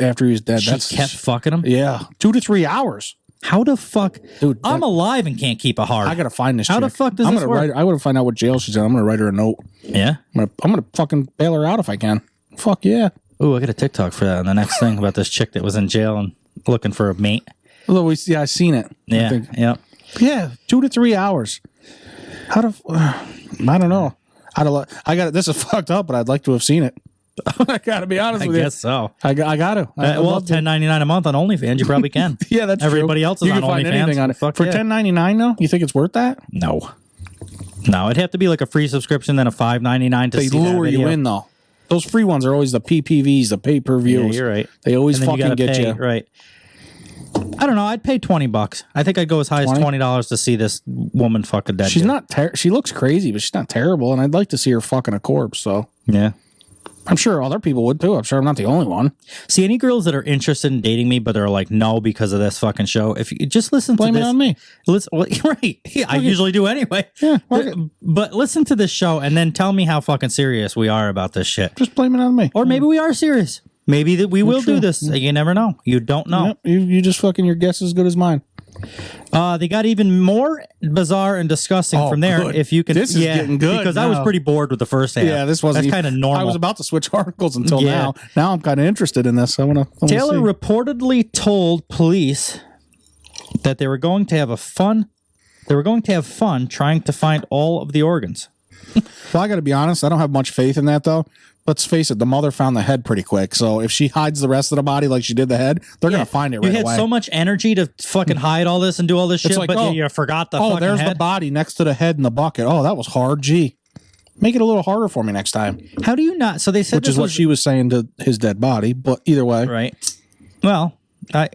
Speaker 2: after he was dead.
Speaker 1: She kept fucking him?
Speaker 2: Yeah. 2 to 3 hours.
Speaker 1: How the fuck,
Speaker 2: dude?
Speaker 1: I'm alive and can't keep a heart.
Speaker 2: I gotta find this.
Speaker 1: How the fuck does
Speaker 2: I'm
Speaker 1: this
Speaker 2: gonna
Speaker 1: work?
Speaker 2: write. I gotta find out what jail she's in. I'm gonna write her a note.
Speaker 1: Yeah,
Speaker 2: I'm gonna fucking bail her out if I can. Fuck yeah.
Speaker 1: Ooh, I got a TikTok for that. And the next thing about this chick that was in jail and looking for a mate.
Speaker 2: Although I seen it.
Speaker 1: Yeah,
Speaker 2: yeah. 2 to 3 hours. How to? I don't know. I got it. This is fucked up, but I'd like to have seen it. I gotta be honest with you.
Speaker 1: I guess so.
Speaker 2: I got to.
Speaker 1: Well, $10.99 a month on OnlyFans, you probably can.
Speaker 2: Yeah, that's
Speaker 1: everybody
Speaker 2: true.
Speaker 1: else is
Speaker 2: you
Speaker 1: on
Speaker 2: can find
Speaker 1: OnlyFans.
Speaker 2: Anything on it. For $10.99 though, you think it's worth that?
Speaker 1: No, it'd have to be like a free subscription, then a $5.99 to
Speaker 2: they
Speaker 1: see
Speaker 2: lure
Speaker 1: that
Speaker 2: you
Speaker 1: video.
Speaker 2: in though. Those free ones are always the PPVs, the pay-per-views.
Speaker 1: Yeah, you're right.
Speaker 2: They always
Speaker 1: And then
Speaker 2: fucking get
Speaker 1: pay,
Speaker 2: you.
Speaker 1: Right. I don't know. I'd pay $20. I think I'd go as high as $20 to see this woman fuck a dead
Speaker 2: She's
Speaker 1: dude.
Speaker 2: not. She looks crazy, but she's not terrible. And I'd like to see her fucking a corpse. So
Speaker 1: yeah.
Speaker 2: I'm sure other people would too. I'm sure I'm not the only one.
Speaker 1: See, any girls that are interested in dating me, but they're like, no, because of this fucking show, if you just listen
Speaker 2: Blame
Speaker 1: to this.
Speaker 2: it on me.
Speaker 1: Listen, well, right. Yeah, I usually do anyway.
Speaker 2: Yeah.
Speaker 1: But listen to this show and then tell me how fucking serious we are about this shit.
Speaker 2: Just blame it on me.
Speaker 1: Or maybe we are serious. Maybe that we will do this. You never know. You don't know.
Speaker 2: Yep. You just fucking, your guess is as good as mine.
Speaker 1: They got even more bizarre and disgusting from there.
Speaker 2: Good.
Speaker 1: If you can,
Speaker 2: This is getting good
Speaker 1: because I was
Speaker 2: now.
Speaker 1: pretty bored with the first half.
Speaker 2: Yeah, this wasn't.
Speaker 1: That's kind of normal.
Speaker 2: I was about to switch articles until
Speaker 1: Yeah.
Speaker 2: now. Now I'm kind of interested in this. I want to.
Speaker 1: Taylor reportedly told police that they were going to have fun trying to find all of the organs.
Speaker 2: Well, I got to be honest. I don't have much faith in that though. Let's face it, the mother found the head pretty quick. So if she hides the rest of the body like she did the head, they're going to find it right away.
Speaker 1: You had so much energy to fucking hide all this and do all this shit,
Speaker 2: like,
Speaker 1: but you forgot the fucking
Speaker 2: there's
Speaker 1: head.
Speaker 2: the body next to the head in the bucket. Oh, that was hard. Gee. Make it a little harder for me next time.
Speaker 1: How do you not? So they said
Speaker 2: Which is what she was saying to his dead body, but either way.
Speaker 1: Right. Well, they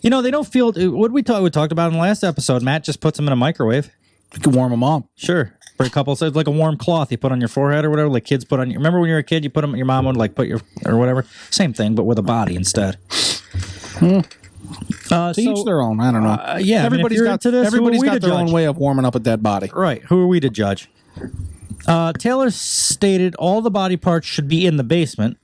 Speaker 1: don't feel, what we talked about in the last episode, Matt just puts them in a microwave.
Speaker 2: You can warm them up.
Speaker 1: Sure. For a couple, so it's like a warm cloth you put on your forehead or whatever, like kids put on your, remember when you were a kid, you put them, your mom would like put your, or whatever, same thing, but with a body instead.
Speaker 2: To each their own. I don't know.
Speaker 1: Yeah,
Speaker 2: everybody's got their own way of warming up a dead body.
Speaker 1: Right. Who are we to judge? Taylor stated all the body parts should be in the basement.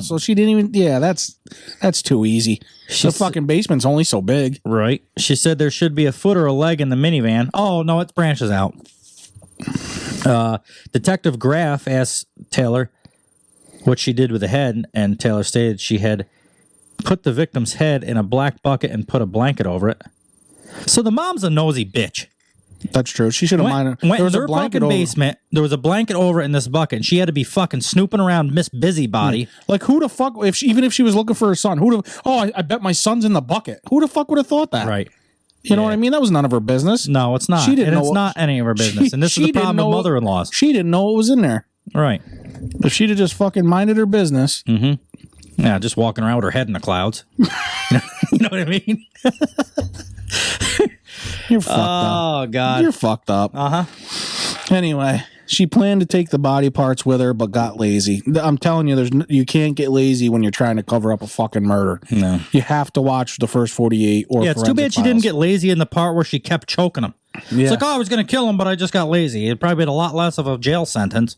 Speaker 2: So she didn't even. Yeah, that's too easy. The fucking basement's only so big.
Speaker 1: Right. She said there should be a foot or a leg in the minivan. Oh no, it branches out. Detective Graff asked Taylor what she did with the head, and Taylor stated she had put the victim's head in a black bucket and put a blanket over it. So the mom's a nosy bitch.
Speaker 2: That's true. She should have minded.
Speaker 1: Went
Speaker 2: There was
Speaker 1: in
Speaker 2: a
Speaker 1: their
Speaker 2: blanket
Speaker 1: fucking
Speaker 2: over.
Speaker 1: basement. There was a blanket over it in this bucket, and she had to be fucking snooping around Miss Busybody.
Speaker 2: Like who the fuck? Even if she was looking for her son, I bet my son's in the bucket. Who the fuck would have thought that?
Speaker 1: Right.
Speaker 2: You know what I mean? That was none of her business.
Speaker 1: No, it's not.
Speaker 2: She didn't
Speaker 1: and
Speaker 2: know
Speaker 1: it's
Speaker 2: what-
Speaker 1: not any of her business. And this is the problem with mother-in-laws.
Speaker 2: She didn't know what was in there.
Speaker 1: Right.
Speaker 2: If she'd have just fucking minded her business.
Speaker 1: Mm-hmm. Yeah, just walking around with her head in the clouds. You know what I mean?
Speaker 2: You're fucked up.
Speaker 1: Oh, God.
Speaker 2: You're fucked up.
Speaker 1: Uh-huh.
Speaker 2: Anyway, she planned to take the body parts with her, but got lazy. I'm telling you, you can't get lazy when you're trying to cover up a fucking murder.
Speaker 1: No.
Speaker 2: You have to watch the first 48 or
Speaker 1: Yeah, it's too bad she didn't get lazy in the part where she kept choking him.
Speaker 2: Yeah.
Speaker 1: It's like, I was going to kill him, but I just got lazy. It'd probably been a lot less of a jail sentence.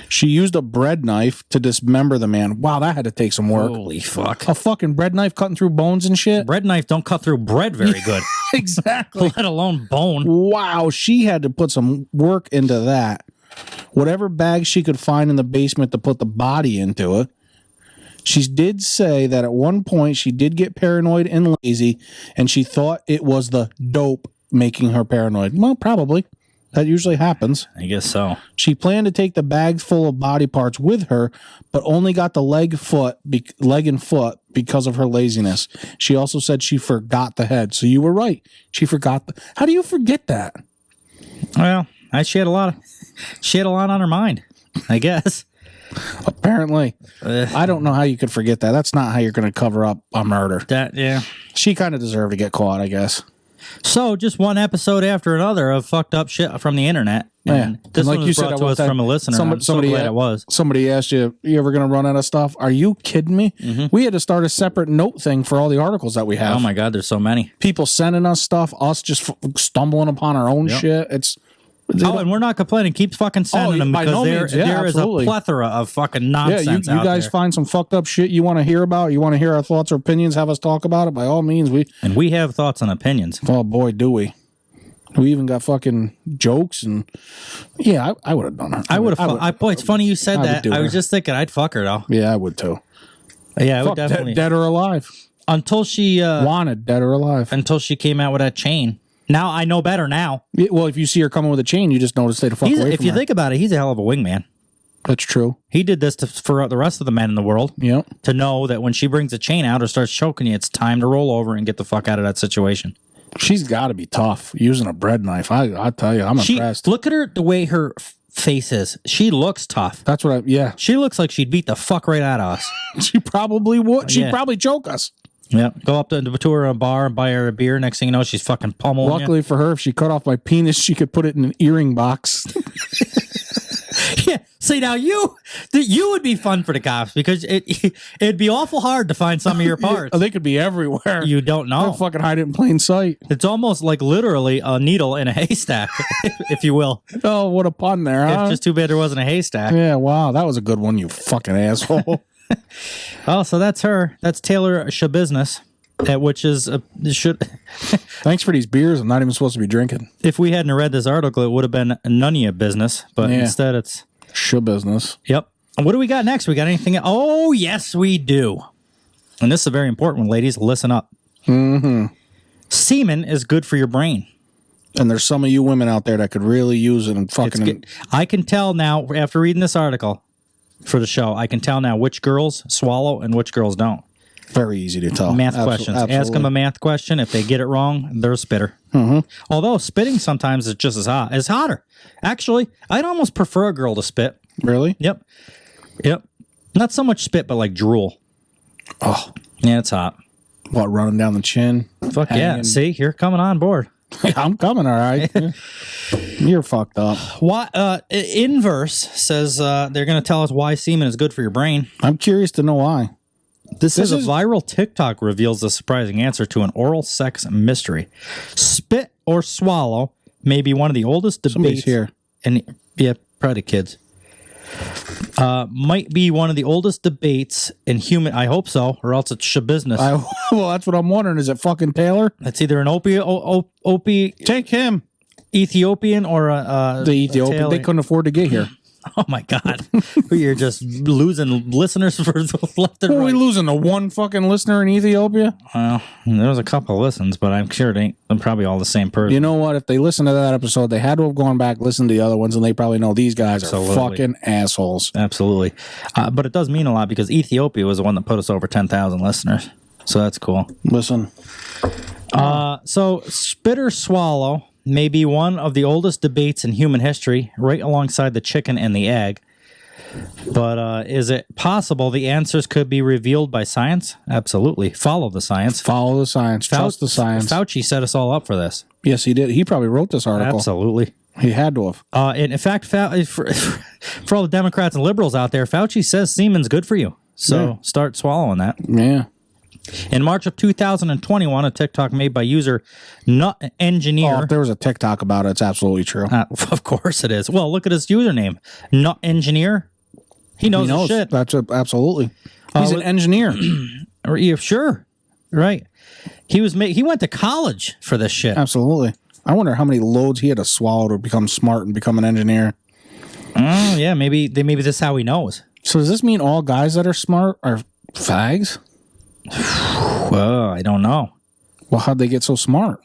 Speaker 2: She used a bread knife to dismember the man. Wow, that had to take some work.
Speaker 1: Holy fuck.
Speaker 2: A fucking bread knife cutting through bones and shit.
Speaker 1: Bread knife don't cut through bread very good.
Speaker 2: Exactly.
Speaker 1: Let alone bone.
Speaker 2: Wow, she had to put some work into that. Whatever bag she could find in the basement to put the body into it. She did say that at one point she did get paranoid and lazy, and she thought it was the dope making her paranoid. Well, probably. That usually happens.
Speaker 1: I guess so.
Speaker 2: She planned to take the bag full of body parts with her, but only got the leg and foot because of her laziness. She also said she forgot the head. So you were right. She forgot. How do you forget that?
Speaker 1: Well, she had a lot on her mind, I guess.
Speaker 2: Apparently. I don't know how you could forget that. That's not how you're going to cover up a murder.
Speaker 1: Yeah.
Speaker 2: She kind of deserved to get caught, I guess.
Speaker 1: So, just one episode after another of fucked up shit from the internet. And this one was brought to us from a listener. I'm so glad it was.
Speaker 2: Somebody asked you ever going to run out of stuff? Are you kidding me?
Speaker 1: Mm-hmm.
Speaker 2: We had to start a separate note thing for all the articles that we have.
Speaker 1: Oh my God, there's so many.
Speaker 2: People sending us stuff, us just stumbling upon our own shit.
Speaker 1: Oh, and we're not complaining. Keep fucking sending them
Speaker 2: by
Speaker 1: because
Speaker 2: no
Speaker 1: there
Speaker 2: means. Yeah,
Speaker 1: is
Speaker 2: absolutely.
Speaker 1: a plethora of fucking nonsense
Speaker 2: you
Speaker 1: out
Speaker 2: guys
Speaker 1: there.
Speaker 2: find some fucked up shit you want to hear about, you want to hear our thoughts or opinions, have us talk about it, by all means.
Speaker 1: We have thoughts and opinions.
Speaker 2: Oh, boy, do we. We even got fucking jokes and... Yeah, I would have done it.
Speaker 1: I would have... Boy, it's funny you said that. I was just thinking I'd fuck her, though.
Speaker 2: Yeah, I would, too.
Speaker 1: Yeah, I would definitely...
Speaker 2: Dead or alive.
Speaker 1: Until she...
Speaker 2: wanted, dead or alive.
Speaker 1: Until she came out with that chain. Now, I know better now.
Speaker 2: Yeah, well, if you see her coming with a chain, you just know to stay the fuck away from her.
Speaker 1: If you think about it, he's a hell of a wingman.
Speaker 2: That's true.
Speaker 1: He did this for the rest of the men in the world.
Speaker 2: Yep.
Speaker 1: To know that when she brings a chain out or starts choking you, it's time to roll over and get the fuck out of that situation.
Speaker 2: She's got to be tough using a bread knife. I tell you, I'm impressed.
Speaker 1: Look at her, the way her face is. She looks tough.
Speaker 2: That's what yeah.
Speaker 1: She looks like she'd beat the fuck right out of us.
Speaker 2: She probably would. She'd probably choke us.
Speaker 1: Yeah. Go up to her a bar and buy her a beer. Next thing you know, she's fucking pummeling
Speaker 2: Luckily for her, if she cut off my penis, she could put it in an earring box.
Speaker 1: Yeah. See, now you would be fun for the cops because it'd be awful hard to find some of your parts.
Speaker 2: They could be everywhere.
Speaker 1: You don't know.
Speaker 2: They'll fucking hide it in plain sight.
Speaker 1: It's almost like literally a needle in a haystack, if you will.
Speaker 2: Oh, what a pun there, huh?
Speaker 1: It's just too bad there wasn't a haystack.
Speaker 2: Yeah, wow. That was a good one, you fucking asshole.
Speaker 1: Oh, so that's her. That's Taylor Shabusiness. Which is
Speaker 2: Thanks for these beers. I'm not even supposed to be drinking.
Speaker 1: If we hadn't read this article, it would have been none of your business, but instead it's
Speaker 2: Shabusiness.
Speaker 1: Yep. And what do we got next? We got anything? Oh, yes, we do. And this is a very important one, ladies. Listen up.
Speaker 2: Mm-hmm.
Speaker 1: Semen is good for your brain.
Speaker 2: And there's some of you women out there that could really use it and fucking.
Speaker 1: I can tell now after reading this article for the show. I can tell now which girls swallow and which girls don't.
Speaker 2: Very easy to tell.
Speaker 1: Math questions.
Speaker 2: Absolutely.
Speaker 1: Ask them a math question. If they get it wrong, they're a spitter.
Speaker 2: Mm-hmm.
Speaker 1: Although spitting sometimes is just as hot. It's hotter. Actually, I'd almost prefer a girl to spit.
Speaker 2: Really?
Speaker 1: Yep. Not so much spit, but like drool.
Speaker 2: Oh.
Speaker 1: Yeah, it's hot.
Speaker 2: What, running down the chin?
Speaker 1: Fuck yeah. See, you're coming on board.
Speaker 2: I'm coming, all right. You're fucked up.
Speaker 1: Inverse says they're going to tell us why semen is good for your brain.
Speaker 2: I'm curious to know why.
Speaker 1: This is a viral TikTok reveals the surprising answer to an oral sex mystery. Spit or swallow may be one of the oldest debates.
Speaker 2: Somebody's here.
Speaker 1: And yeah, probably kids. Might be one of the oldest debates in human. I hope so, or else it's business.
Speaker 2: Well, that's what I'm wondering. Is it fucking Taylor?
Speaker 1: It's either an
Speaker 2: Take him.
Speaker 1: Ethiopian or
Speaker 2: the Ethiopian. They couldn't afford to get here.
Speaker 1: Oh my God. You're just losing listeners for left and right.
Speaker 2: Are we losing to one fucking listener in Ethiopia?
Speaker 1: Well, there's a couple of listens, but I'm sure they're probably all the same person.
Speaker 2: You know what? If they listened to that episode, they had to have gone back, listened to the other ones, and they probably know these guys are fucking assholes.
Speaker 1: Absolutely. But it does mean a lot because Ethiopia was the one that put us over 10,000 listeners. So that's cool.
Speaker 2: Listen.
Speaker 1: So spit or swallow may be one of the oldest debates in human history, right alongside the chicken and the egg. But is it possible the answers could be revealed by science? Absolutely. Follow the science.
Speaker 2: Follow the science. Trust the science.
Speaker 1: Fauci set us all up for this.
Speaker 2: Yes, he did. He probably wrote this article.
Speaker 1: Absolutely.
Speaker 2: He had to have.
Speaker 1: And in fact, for all the Democrats and liberals out there, Fauci says semen's good for you. So start swallowing that.
Speaker 2: Yeah.
Speaker 1: In March of 2021, a TikTok made by user Nut Engineer.
Speaker 2: Oh, if there was a TikTok about it, it's absolutely true.
Speaker 1: Of course it is. Well, look at his username, Nut Engineer. He knows his shit.
Speaker 2: That's absolutely. He's an engineer.
Speaker 1: Yeah, sure, right. He went to college for this shit.
Speaker 2: Absolutely. I wonder how many loads he had to swallow to become smart and become an engineer.
Speaker 1: Yeah, maybe this is how he knows.
Speaker 2: So does this mean all guys that are smart are fags?
Speaker 1: Well, I don't know.
Speaker 2: Well, how'd they get so smart?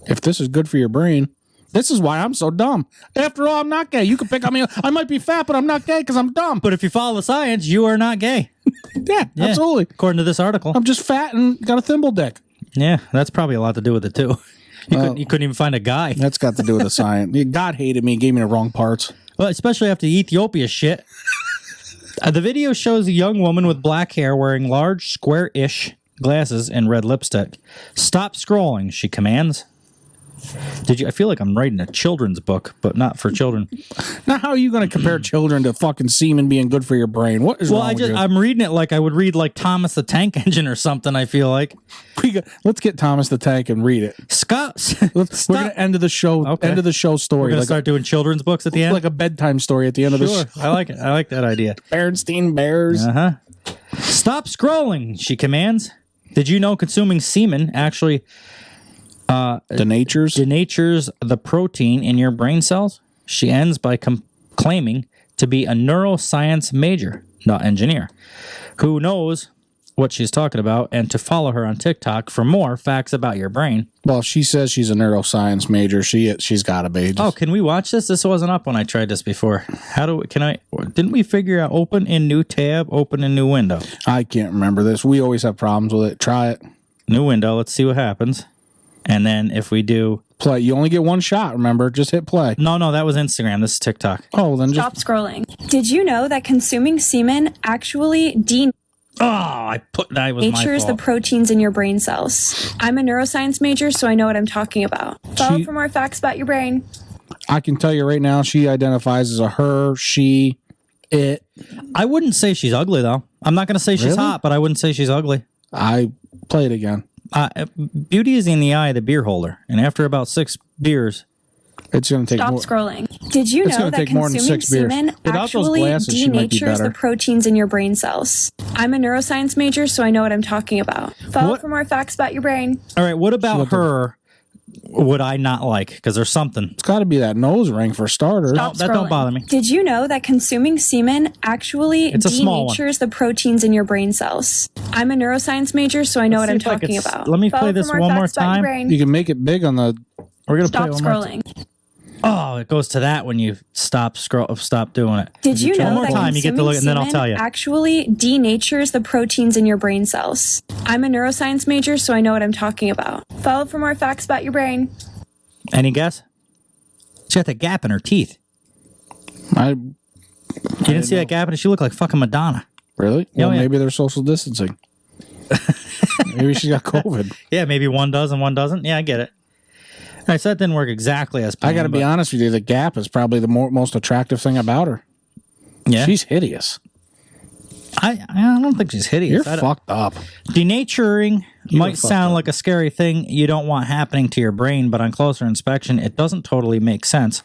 Speaker 2: If this is good for your brain, this is why I'm so dumb. After all, I'm not gay. You can pick on me. I might be fat, but I'm not gay because I'm dumb.
Speaker 1: But if you follow the science, you are not gay.
Speaker 2: Yeah, absolutely.
Speaker 1: According to this article.
Speaker 2: I'm just fat and got a thimble dick.
Speaker 1: Yeah, that's probably a lot to do with it, too. You couldn't even find a guy.
Speaker 2: That's got to do with the science. God hated me, gave me the wrong parts.
Speaker 1: Well, especially after the Ethiopia shit. The video shows a young woman with black hair wearing large, square-ish glasses and red lipstick. Stop scrolling, she commands. I feel like I'm writing a children's book, but not for children.
Speaker 2: Now, how are you going to compare children to fucking semen being good for your brain? What is wrong with you?
Speaker 1: I'm reading it like I would read like Thomas the Tank Engine or something, I feel like.
Speaker 2: Let's get Thomas the Tank and read it.
Speaker 1: Scott,
Speaker 2: we're going to end of the show.
Speaker 1: Okay.
Speaker 2: End of the show story.
Speaker 1: We're going to start doing children's books at the end?
Speaker 2: Like a bedtime story at the end of the show.
Speaker 1: I like it. I like that idea.
Speaker 2: Berenstein Bears.
Speaker 1: Uh-huh. Stop scrolling, she commands. Did you know consuming semen actually denatures the protein in your brain cells? She ends by claiming to be a neuroscience major, not engineer, who knows what she's talking about, and to follow her on TikTok for more facts about your brain.
Speaker 2: Well, she says she's a neuroscience major. She's got to be.
Speaker 1: Oh, can we watch this? This wasn't up when I tried this before. Didn't we figure out open in new tab, open in new window?
Speaker 2: I can't remember this. We always have problems with it. Try it.
Speaker 1: New window. Let's see what happens. And then if we do
Speaker 2: play, you only get one shot. Remember, just hit play.
Speaker 1: No, that was Instagram. This is TikTok.
Speaker 2: Oh, then
Speaker 14: Stop scrolling. Did you know that consuming semen actually natures the proteins in your brain cells? I'm a neuroscience major, so I know what I'm talking about. Follow for more facts about your brain.
Speaker 2: I can tell you right now, she identifies as a her, she, it.
Speaker 1: I wouldn't say she's ugly, though. I'm not going to say she's hot, but I wouldn't say she's ugly.
Speaker 2: I play it again.
Speaker 1: Beauty is in the eye of the beer holder, and after about 6 beers,
Speaker 2: it's going to take
Speaker 14: Stop scrolling. Did you know that consuming semen actually denatures the proteins in your brain cells? I'm a neuroscience major, so I know what I'm talking about. Follow for more facts about your brain.
Speaker 1: All right, what about her would I not like? Because there's something.
Speaker 2: It's got to be that nose ring for starters.
Speaker 14: Stop
Speaker 1: that don't bother me.
Speaker 14: Did you know that consuming semen actually denatures the proteins in your brain cells? I'm a neuroscience major, so I know what I'm talking about.
Speaker 1: Let me play this one more time.
Speaker 2: You can make it big on the...
Speaker 1: We're going to
Speaker 14: Stop scrolling.
Speaker 1: Oh, it goes to that when you stop doing it.
Speaker 14: Did you know
Speaker 1: one more
Speaker 14: that
Speaker 1: time you get to look, and then I'll tell you.
Speaker 14: Actually denatures the proteins in your brain cells? I'm a neuroscience major, so I know what I'm talking about. Follow for more facts about your brain.
Speaker 1: Any guess? She got that gap in her teeth. You didn't see that gap in it? She looked like fucking Madonna.
Speaker 2: Really? Well, maybe they're social distancing. Maybe she's got COVID.
Speaker 1: Yeah, maybe one does and one doesn't. Yeah, I get it. All right, so that didn't work exactly as planned.
Speaker 2: I got to be honest with you. The gap is probably the most attractive thing about her.
Speaker 1: Yeah.
Speaker 2: She's hideous.
Speaker 1: I don't think she's hideous.
Speaker 2: You're fucked up.
Speaker 1: Denaturing might sound like a scary thing you don't want happening to your brain, but on closer inspection, it doesn't totally make sense.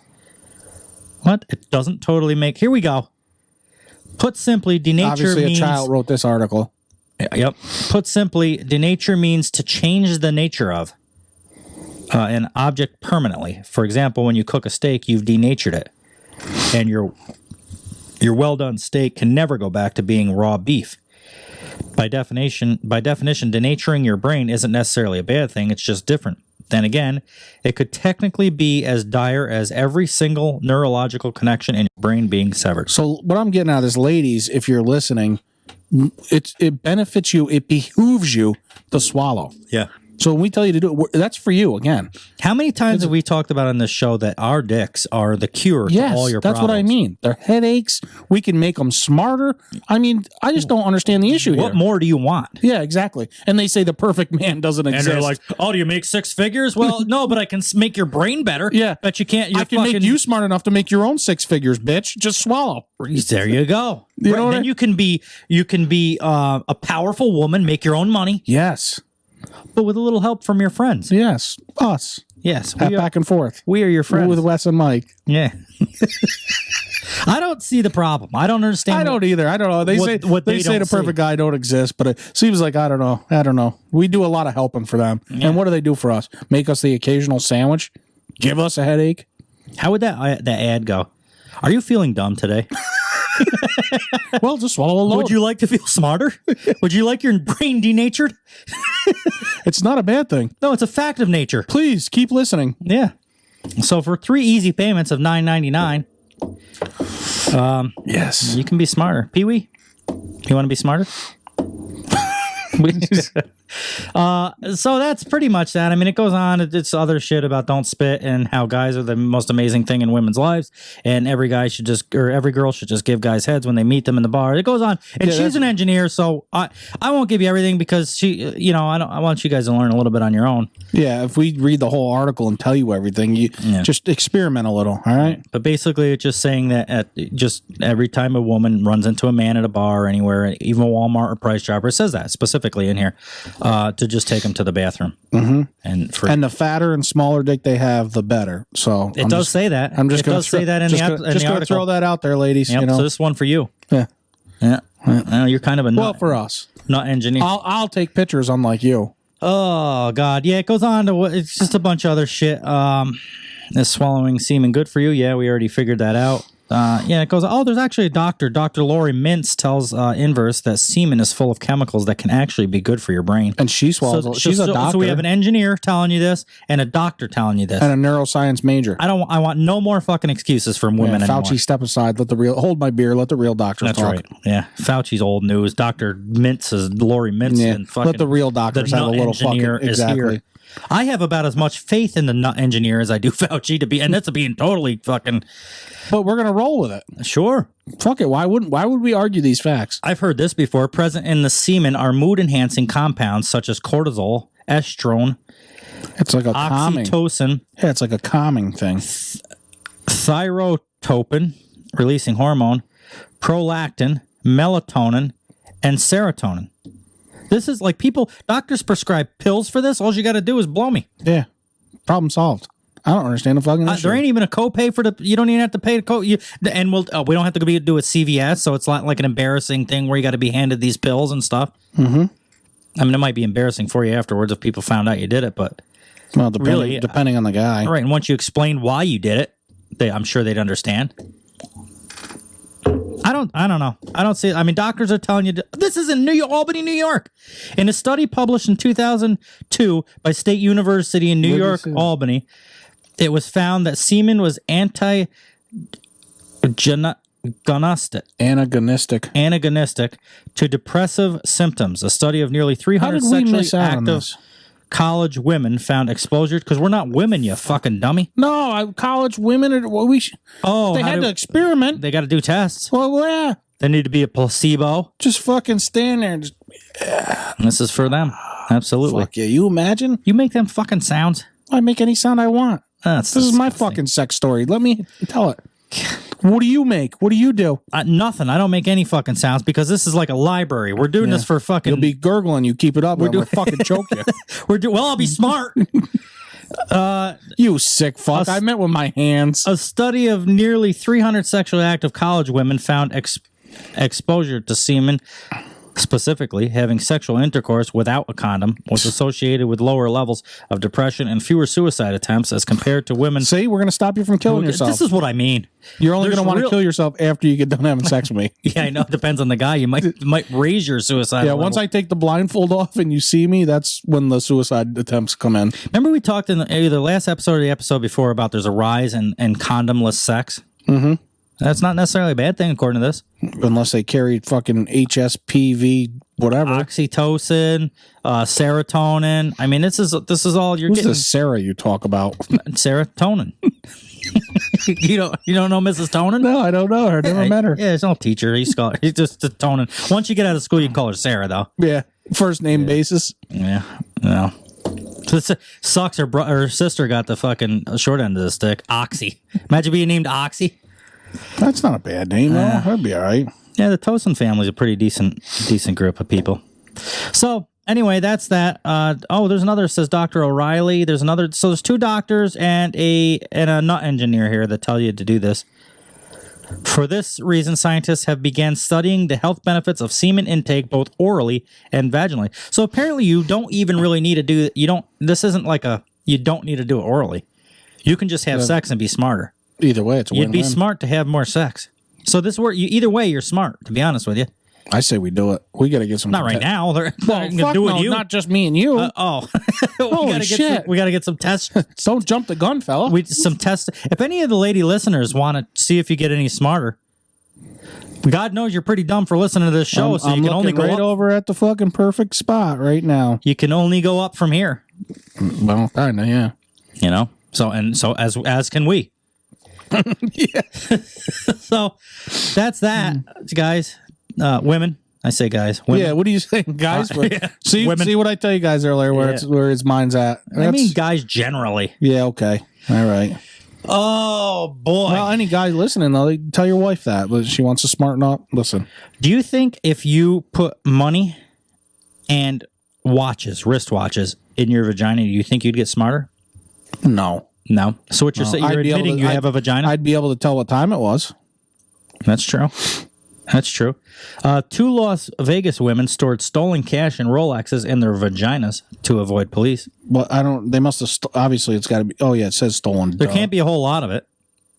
Speaker 1: What? It doesn't totally make... Here we go. Put simply, denature
Speaker 2: Obviously,
Speaker 1: means...
Speaker 2: a child wrote this article.
Speaker 1: Yep. Put simply, denature means to change the nature of an object permanently. For example, when you cook a steak, you've denatured it. And your well-done steak can never go back to being raw beef. By definition, denaturing your brain isn't necessarily a bad thing. It's just different. Then again, it could technically be as dire as every single neurological connection in your brain being severed.
Speaker 2: So what I'm getting at is, ladies, if you're listening, it benefits you. It behooves you to swallow.
Speaker 1: Yeah.
Speaker 2: So when we tell you to do it, that's for you again.
Speaker 1: How many times have we talked about on this show that our dicks are the cure to all your problems?
Speaker 2: That's what I mean. Their headaches, we can make them smarter. I mean, I just don't understand the issue here.
Speaker 1: What more do you want?
Speaker 2: Yeah, exactly. And they say the perfect man doesn't exist.
Speaker 1: And they're like, oh, do you make 6 figures? Well, no, but I can make your brain better.
Speaker 2: Yeah.
Speaker 1: But you can't.
Speaker 2: I can make you smart enough to make your own 6 figures, bitch. Just swallow.
Speaker 1: There you go.
Speaker 2: You know
Speaker 1: then you can be a powerful woman, make your own money.
Speaker 2: Yes.
Speaker 1: But with a little help from your friends.
Speaker 2: Yes. Us.
Speaker 1: Yes.
Speaker 2: Back and forth.
Speaker 1: We are your friends.
Speaker 2: With Wes and Mike.
Speaker 1: Yeah. I don't see the problem. I don't understand.
Speaker 2: I don't either. I don't know. They say the perfect guy don't exist, but it seems like, I don't know. We do a lot of helping for them. Yeah. And what do they do for us? Make us the occasional sandwich? Give us a headache?
Speaker 1: How would that ad go? Are you feeling dumb today?
Speaker 2: Well, just swallow a load.
Speaker 1: Would you like to feel smarter? Would you like your brain denatured?
Speaker 2: It's not a bad thing.
Speaker 1: No, it's a fact of nature.
Speaker 2: Please keep listening.
Speaker 1: Yeah. So for 3 easy payments of $9.99,
Speaker 2: yes,
Speaker 1: you can be smarter. Pee-wee, you want to be smarter? So that's pretty much that. I mean, it goes on. It's other shit about don't spit and how guys are the most amazing thing in women's lives, and every girl should just give guys heads when they meet them in the bar. It goes on, and she's an engineer, so I won't give you everything because I want you guys to learn a little bit on your own.
Speaker 2: Yeah, if we read the whole article and tell you everything, you just experiment a little, all right?
Speaker 1: But basically, it's just saying that just every time a woman runs into a man at a bar or anywhere, even Walmart or Price Chopper, it says that specifically in here, to just take them to the bathroom.
Speaker 2: Mm-hmm.
Speaker 1: And
Speaker 2: the fatter and smaller dick they have, the better. So
Speaker 1: it does say that.
Speaker 2: I'm just
Speaker 1: going to
Speaker 2: say
Speaker 1: that in the article.
Speaker 2: Just going to throw that out there, ladies.
Speaker 1: Yep, so this one for you.
Speaker 2: Yeah.
Speaker 1: Well, you're kind of a nut.
Speaker 2: Well, for us,
Speaker 1: not engineer.
Speaker 2: I'll take pictures, unlike you.
Speaker 1: Oh God, yeah. It goes on to it's just a bunch of other shit. Is swallowing semen good for you? Yeah, we already figured that out. It goes, there's actually a doctor. Dr. Lori Mintz tells Inverse that semen is full of chemicals that can actually be good for your brain.
Speaker 2: And she swallows. She's a doctor.
Speaker 1: So we have an engineer telling you this and a doctor telling you this.
Speaker 2: And a neuroscience major.
Speaker 1: I want no more fucking excuses from women anymore.
Speaker 2: Fauci, step aside. Hold my beer. Let the real doctors
Speaker 1: That's
Speaker 2: talk.
Speaker 1: Right. Yeah. Fauci's old news. Dr. Mintz is Lori Mintz.
Speaker 2: Yeah.
Speaker 1: And fucking
Speaker 2: let the real doctors have a little fucking... Exactly.
Speaker 1: Here. I have about as much faith in the nut engineer as I do Fauci to be, and that's being totally fucking...
Speaker 2: But we're going to roll with it.
Speaker 1: Sure.
Speaker 2: Fuck it. Why would we argue these facts?
Speaker 1: I've heard this before. Present in the semen are mood-enhancing compounds such as cortisol, estrone,
Speaker 2: it's like a
Speaker 1: oxytocin.
Speaker 2: Yeah, it's like a calming thing.
Speaker 1: Thyrotropin, releasing hormone, prolactin, melatonin, and serotonin. This is like doctors prescribe pills for this. All you got to do is blow me.
Speaker 2: Yeah. Problem solved. I don't understand the fucking issue.
Speaker 1: There ain't even a copay you don't even have to pay to we don't have to do it CVS, so it's not like an embarrassing thing where you got to be handed these pills and stuff.
Speaker 2: Mm-hmm.
Speaker 1: I mean, it might be embarrassing for you afterwards if people found out you did it, but
Speaker 2: depending on the guy.
Speaker 1: Right, and once you explain why you did it, I'm sure they'd understand. I don't know. I don't see it. I mean, doctors are telling you this is in Albany, New York. In a study published in 2002 by State University in New York, Albany, it was found that semen was antagonistic to depressive symptoms. A study of nearly 300 sexually active college women found exposure, because we're not women, you fucking dummy.
Speaker 2: No, college women they had to experiment.
Speaker 1: They got to do tests.
Speaker 2: Well, yeah.
Speaker 1: They need to be a placebo.
Speaker 2: Just fucking stand there and
Speaker 1: This is for them. Absolutely.
Speaker 2: Fuck yeah. You imagine?
Speaker 1: You make them fucking sounds.
Speaker 2: I make any sound I want. This is my fucking sex story. Let me tell it. What do you make? What do you do?
Speaker 1: Nothing. I don't make any fucking sounds because this is like a library. We're doing this for fucking...
Speaker 2: You'll be gurgling. You keep it up. We'll fucking choke you.
Speaker 1: I'll be smart.
Speaker 2: You sick fuck. I meant with my hands.
Speaker 1: A study of nearly 300 sexually active college women found exposure to semen, specifically having sexual intercourse without a condom, was associated with lower levels of depression and fewer suicide attempts as compared to women.
Speaker 2: See, we're going to stop you from killing yourself.
Speaker 1: This is what I mean.
Speaker 2: You're only going to want to kill yourself after you get done having sex with me.
Speaker 1: Yeah, I know. It depends on the guy. You might raise your suicide level.
Speaker 2: Once I take the blindfold off and you see me, that's when the suicide attempts come in.
Speaker 1: Remember we talked in either the last episode or the episode before about there's a rise in condomless sex?
Speaker 2: Mm-hmm.
Speaker 1: That's not necessarily a bad thing, according to this.
Speaker 2: Unless they carried fucking HSPV, whatever.
Speaker 1: Oxytocin, serotonin. I mean, this is all you're getting.
Speaker 2: Who's the Sarah you talk about?
Speaker 1: Serotonin. You don't know Mrs. Tonin?
Speaker 2: No, I don't know her. Never met her.
Speaker 1: Yeah, there's no teacher. He's just Tonin. Once you get out of school, you can call her Sarah, though.
Speaker 2: Yeah, first name basis.
Speaker 1: Yeah, no. Sucks. Her sister got the fucking short end of the stick. Oxy. Imagine being named Oxy.
Speaker 2: That's not a bad name, though. That'd be all right.
Speaker 1: Yeah, the Tosin family's a pretty decent group of people. So anyway, that's that. There's another, says Dr. O'Reilly. There's another. So there's two doctors and a nut engineer here that tell you to do this. For this reason, scientists have begun studying the health benefits of semen intake both orally and vaginally. So apparently, you don't even really need to do. This isn't like you don't need to do it orally. You can just have sex and be smarter.
Speaker 2: Either way, it's a win-win.
Speaker 1: You'd be smart to have more sex. So either way, you're smart, to be honest with you.
Speaker 2: I say we do it. We got to get some...
Speaker 1: Not right now. They're
Speaker 2: going to do it you. Not just me and you.
Speaker 1: Holy shit. We got to get some tests.
Speaker 2: Don't jump the gun, fella.
Speaker 1: Some tests. If any of the lady listeners want to see if you get any smarter, God knows you're pretty dumb for listening to this show, so
Speaker 2: I'm
Speaker 1: you can only go
Speaker 2: right
Speaker 1: up.
Speaker 2: over at the fucking perfect spot right now.
Speaker 1: You can only go up from here.
Speaker 2: Well, kind of, yeah.
Speaker 1: You know? So as can we.
Speaker 2: Yeah.
Speaker 1: So that's that, guys. Women. I say guys. Women.
Speaker 2: Yeah, what are you saying, guys?
Speaker 1: Yeah.
Speaker 2: See what I tell you guys earlier where his mind's at.
Speaker 1: I mean guys generally.
Speaker 2: Yeah, okay. All right.
Speaker 1: Oh boy.
Speaker 2: Well, any guy listening though, tell your wife that, but she wants to smarten up. Listen.
Speaker 1: Do you think if you put money and wristwatches in your vagina, do you think you'd get smarter?
Speaker 2: No.
Speaker 1: No. So what you're saying, you're admitting you have a vagina?
Speaker 2: I'd be able to tell what time it was.
Speaker 1: That's true. That's true. 2 Las Vegas women stored stolen cash and Rolexes in their vaginas to avoid police.
Speaker 2: Well, they must have, obviously it's got to be, oh yeah, it says stolen.
Speaker 1: There can't be a whole lot of it.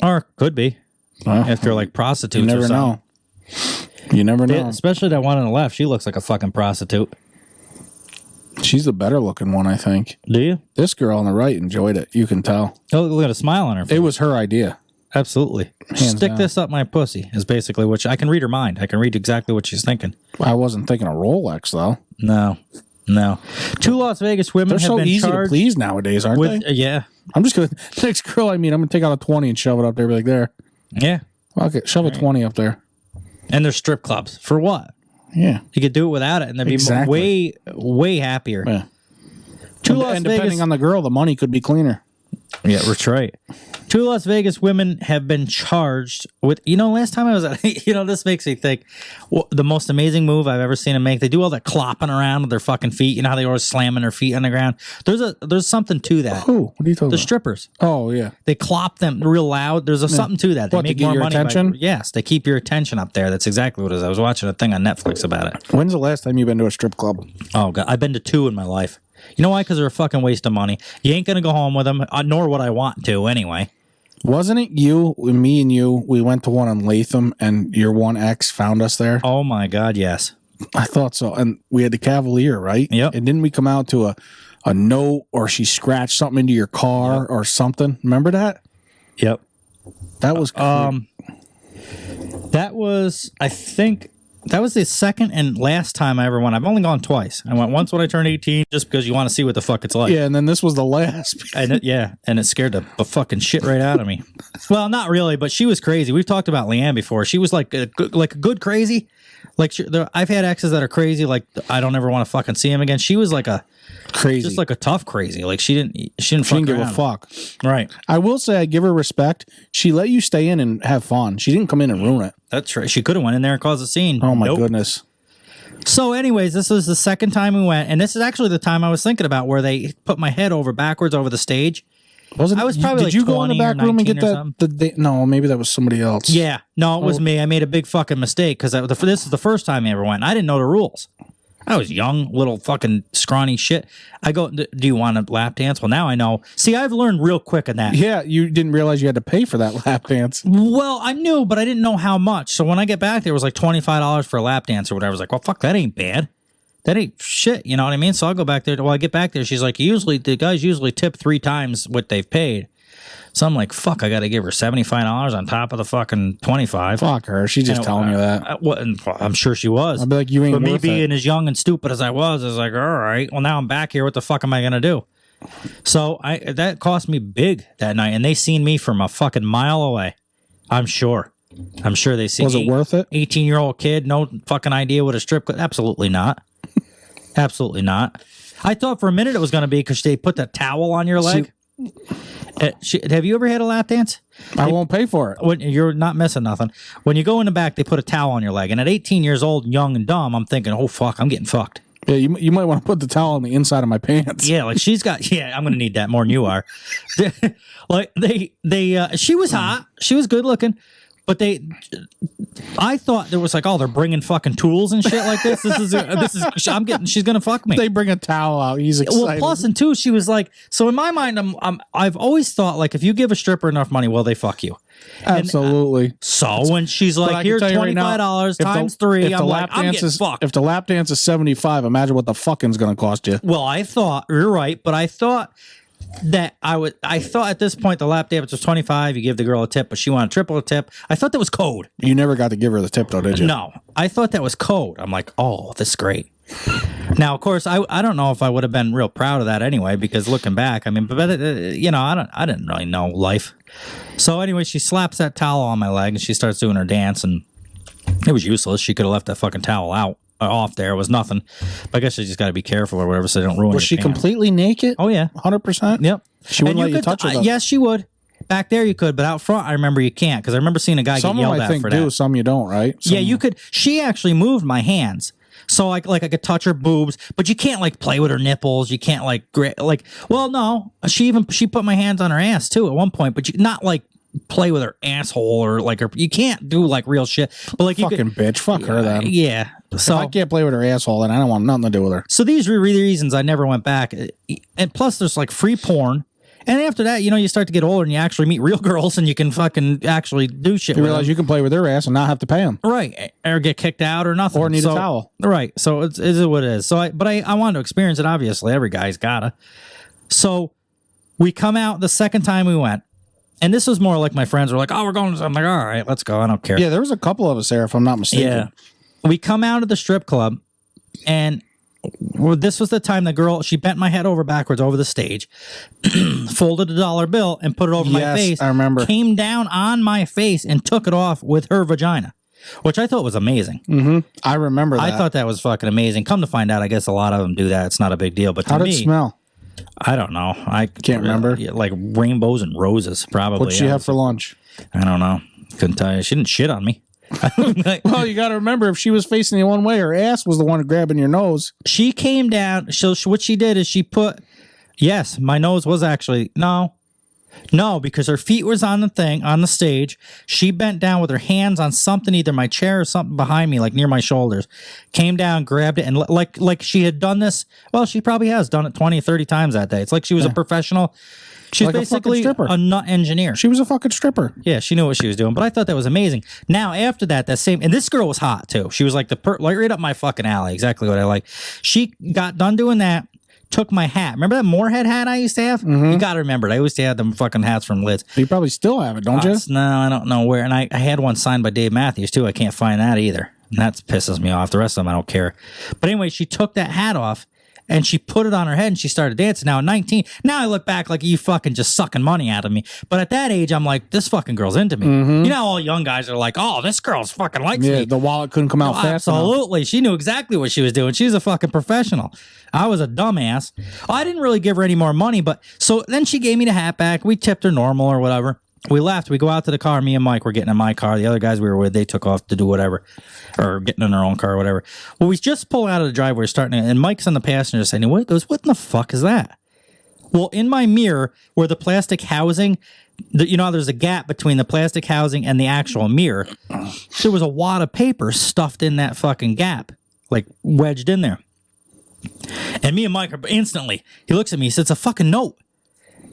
Speaker 1: Or could be. If they're like prostitutes
Speaker 2: you never
Speaker 1: or something.
Speaker 2: know. You never know.
Speaker 1: Especially that one on the left. She looks like a fucking prostitute.
Speaker 2: She's the better looking one, I think.
Speaker 1: Do you?
Speaker 2: This girl on the right enjoyed it. You can tell.
Speaker 1: Oh, look at a smile on her face.
Speaker 2: It was her idea.
Speaker 1: Absolutely. Stick this up my pussy is basically what I can read her mind. I can read exactly what she's thinking.
Speaker 2: I wasn't thinking a Rolex though.
Speaker 1: No. 2 Las Vegas women
Speaker 2: They're
Speaker 1: have
Speaker 2: so
Speaker 1: been
Speaker 2: easy
Speaker 1: charged
Speaker 2: to please nowadays, aren't they?
Speaker 1: Yeah.
Speaker 2: I'm just gonna next girl I meet, I'm gonna take out a 20 and shove it up there. Be like, there.
Speaker 1: Yeah.
Speaker 2: Okay, shove a 20 up there.
Speaker 1: And there's strip clubs for what?
Speaker 2: Yeah,
Speaker 1: you could do it without it, and they'd be way happier.
Speaker 2: Yeah.
Speaker 1: 2 Las
Speaker 2: and
Speaker 1: Vegas,
Speaker 2: depending on the girl, the money could be cleaner.
Speaker 1: Yeah, that's right. 2 Las Vegas women have been charged with, last time I was at, this makes me think, the most amazing move I've ever seen them make. They do all that clopping around with their fucking feet. You know how they always slamming their feet on the ground? There's something to that.
Speaker 2: Who? What are you talking about?
Speaker 1: The strippers.
Speaker 2: Oh, yeah.
Speaker 1: They clop them real loud. There's something to that. They
Speaker 2: What,
Speaker 1: make
Speaker 2: to get
Speaker 1: more
Speaker 2: your
Speaker 1: money.
Speaker 2: attention?
Speaker 1: Yes, they keep your attention up there. That's exactly what it is. I was watching a thing on Netflix about it.
Speaker 2: When's the last time you've been to a strip club?
Speaker 1: Oh, God. I've been to 2 in my life. You know why? Because they're a fucking waste of money. You ain't going to go home with them, nor would I want to anyway.
Speaker 2: Wasn't it me and you, we went to one in Latham and your one ex found us there?
Speaker 1: Oh my God, yes.
Speaker 2: I thought so. And we had the Cavalier, right?
Speaker 1: Yep.
Speaker 2: And didn't we come out to a note or she scratched something into your car or something? Remember that?
Speaker 1: Yep.
Speaker 2: That was
Speaker 1: that was, I think, that was the second and last time I ever went. I've only gone twice. I went once when I turned 18 just because you want to see what the fuck it's like.
Speaker 2: Yeah, and then this was the last.
Speaker 1: And it scared the fucking shit right out of me. Well, not really, but she was crazy. We've talked about Leanne before. She was like a good crazy. Like I've had exes that are crazy. Like I don't ever want to fucking see him again. She was like a
Speaker 2: crazy,
Speaker 1: just like a tough crazy. Like she didn't
Speaker 2: give a fuck.
Speaker 1: Right.
Speaker 2: I will say I give her respect. She let you stay in and have fun. She didn't come in and ruin it.
Speaker 1: That's right. She could have went in there and caused a scene.
Speaker 2: Oh my goodness.
Speaker 1: So anyways, this was the second time we went, and this is actually the time I was thinking about where they put my head backwards over the stage.
Speaker 2: Wasn't
Speaker 1: I was probably
Speaker 2: did you go in the back room and get that? No, maybe that was somebody else.
Speaker 1: Yeah, no, it was me. I made a big fucking mistake because this is the first time I ever went. I didn't know the rules. I was young, little fucking scrawny shit. I go, do you want a lap dance? Well, now I know. See, I've learned real quick in that.
Speaker 2: Yeah, you didn't realize you had to pay for that lap dance.
Speaker 1: Well, I knew, but I didn't know how much. So when I get back there, it was like $25 for a lap dance or whatever. I was like, well, fuck, that ain't bad. That ain't shit, you know what I mean? So I'll go back there. Well, I get back there. She's like, the guys usually tip 3 times what they've paid. So I'm like, fuck, I got to give her $75 on top of the fucking 25.
Speaker 2: Fuck her. She's just telling you that.
Speaker 1: I'm sure she was.
Speaker 2: I'd be like, you ain't
Speaker 1: But me
Speaker 2: worth
Speaker 1: being
Speaker 2: it.
Speaker 1: as young and stupid as I was like, all right, well, now I'm back here. What the fuck am I going to do? So that cost me big that night. And they seen me from a fucking mile away. I'm sure they seen
Speaker 2: Was it worth it?
Speaker 1: 18-year-old kid, no fucking idea what a strip club. Absolutely not. Absolutely not. I thought for a minute it was going to be because they put that towel on your leg. Have you ever had a lap dance?
Speaker 2: I won't pay for it.
Speaker 1: When you're not missing nothing. When you go in the back, they put a towel on your leg. And at 18 years old, young and dumb, I'm thinking, oh, fuck, I'm getting fucked.
Speaker 2: Yeah, you might want to put the towel on the inside of my pants.
Speaker 1: Yeah, like she's got, I'm going to need that more than you are. Like she was hot. She was good looking. But I thought there was like, oh, they're bringing fucking tools and shit like this. She's gonna fuck me.
Speaker 2: They bring a towel out. He's excited.
Speaker 1: Well, plus and two, she was like, so in my mind, I've always thought like if you give a stripper enough money, well, they fuck you.
Speaker 2: Absolutely.
Speaker 1: So when she's like, here's $25 times 3, I'm like, I'm getting fucked.
Speaker 2: If the lap dance is $75, imagine what the fucking's gonna cost you.
Speaker 1: Well, I thought you're right, but I thought that I thought at this point the lap dance was $25. You give the girl a tip, but she wanted triple a tip. I thought that was code.
Speaker 2: You never got to give her the tip though, did you?
Speaker 1: No, I thought that was code. I'm like, oh, this is great. Now, of course, I don't know if I would have been real proud of that anyway, because looking back, I mean, but you know, I didn't really know life. So anyway, she slaps that towel on my leg and she starts doing her dance, and it was useless. She could have left that fucking towel out. Off there. It was nothing. But I guess you just got to be careful or whatever so they don't ruin.
Speaker 2: Was she completely naked?
Speaker 1: Oh yeah,
Speaker 2: 100%.
Speaker 1: Yep.
Speaker 2: She wouldn't let you touch her.
Speaker 1: Yes, she would. Back there you could, but out front I remember you can't, because I remember seeing a guy get yelled at for that.
Speaker 2: Some do, some you don't, right?
Speaker 1: Yeah, you could. She actually moved my hands, so like I could touch her boobs, but you can't like play with her nipples. You can't like. Well, no, she put my hands on her ass too at one point, but you not like play with her asshole or like her. You can't do like real shit. But like
Speaker 2: fucking bitch, fuck her then.
Speaker 1: Yeah. So
Speaker 2: if I can't play with her asshole, then I don't want nothing to do with her.
Speaker 1: So these were really reasons I never went back. And plus, there's like free porn. And after that, you know, you start to get older and you actually meet real girls and you can fucking actually do shit.
Speaker 2: You realize you can play with their ass and not have to pay them,
Speaker 1: right? Or get kicked out or nothing,
Speaker 2: or need a towel,
Speaker 1: right? So it's what it is. So I wanted to experience it. Obviously, every guy's gotta. So we come out the second time we went. And this was more like my friends were like, oh, we're going. I'm like, all right, let's go. I don't care.
Speaker 2: Yeah, there was a couple of us there, if I'm not mistaken.
Speaker 1: Yeah. We come out of the strip club, and this was the time the girl, she bent my head over backwards over the stage, folded a $1 bill and put it over my face.
Speaker 2: I remember.
Speaker 1: Came down on my face and took it off with her vagina, which I thought was amazing.
Speaker 2: Mm-hmm. I remember that.
Speaker 1: I thought that was fucking amazing. Come to find out, I guess a lot of them do that. It's not a big deal. But
Speaker 2: how did it smell?
Speaker 1: I don't know. I
Speaker 2: can't remember.
Speaker 1: Like rainbows and roses, probably.
Speaker 2: What'd she have for lunch?
Speaker 1: I don't know. Couldn't tell you. She didn't shit on me.
Speaker 2: Well, you got to remember, if she was facing the one way, her ass was the one grabbing your nose.
Speaker 1: She came down. So what she did is she put. Yes, my nose was actually no, because her feet was on the thing on the stage. She bent down with her hands on something, either my chair or something behind me, like near my shoulders. Came down, grabbed it, and like she had done this. Well, she probably has done it 20, 30 times that day. It's like she was a professional. She's like basically a nut engineer.
Speaker 2: She was a fucking stripper.
Speaker 1: Yeah, she knew what she was doing. But I thought that was amazing. Now, after that same, and this girl was hot too. She was like like right up my fucking alley. Exactly what I like. She got done doing that. Took my hat. Remember that Moorhead hat I used to have? Mm-hmm. You got to remember it. I used to have them fucking hats from Lids.
Speaker 2: You probably still have it, don't you?
Speaker 1: No, I don't know where. And I had one signed by Dave Matthews too. I can't find that either. And that pisses me off. The rest of them I don't care. But anyway, she took that hat off and she put it on her head and she started dancing. Now at 19, now I look back like you fucking just sucking money out of me. But at that age, I'm like, this fucking girl's into me. Mm-hmm. You know, all young guys are like, oh, this girl's fucking likes me.
Speaker 2: Yeah, the wallet couldn't come out fast enough.
Speaker 1: Absolutely. She knew exactly what she was doing. She was a fucking professional. I was a dumbass. I didn't really give her any more money, but so then she gave me the hat back. We tipped her normal or whatever. We left. We go out to the car. Me and Mike were getting in my car. The other guys we were with, they took off to do whatever, or getting in their own car or whatever. Well, we just pull out of the driveway, and Mike's on the passenger side. And what goes? What in the fuck is that? Well, in my mirror, where the plastic housing, there's a gap between the plastic housing and the actual mirror. There was a wad of paper stuffed in that fucking gap, like wedged in there. And me and Mike are instantly. He looks at me. He says, "It's a fucking note."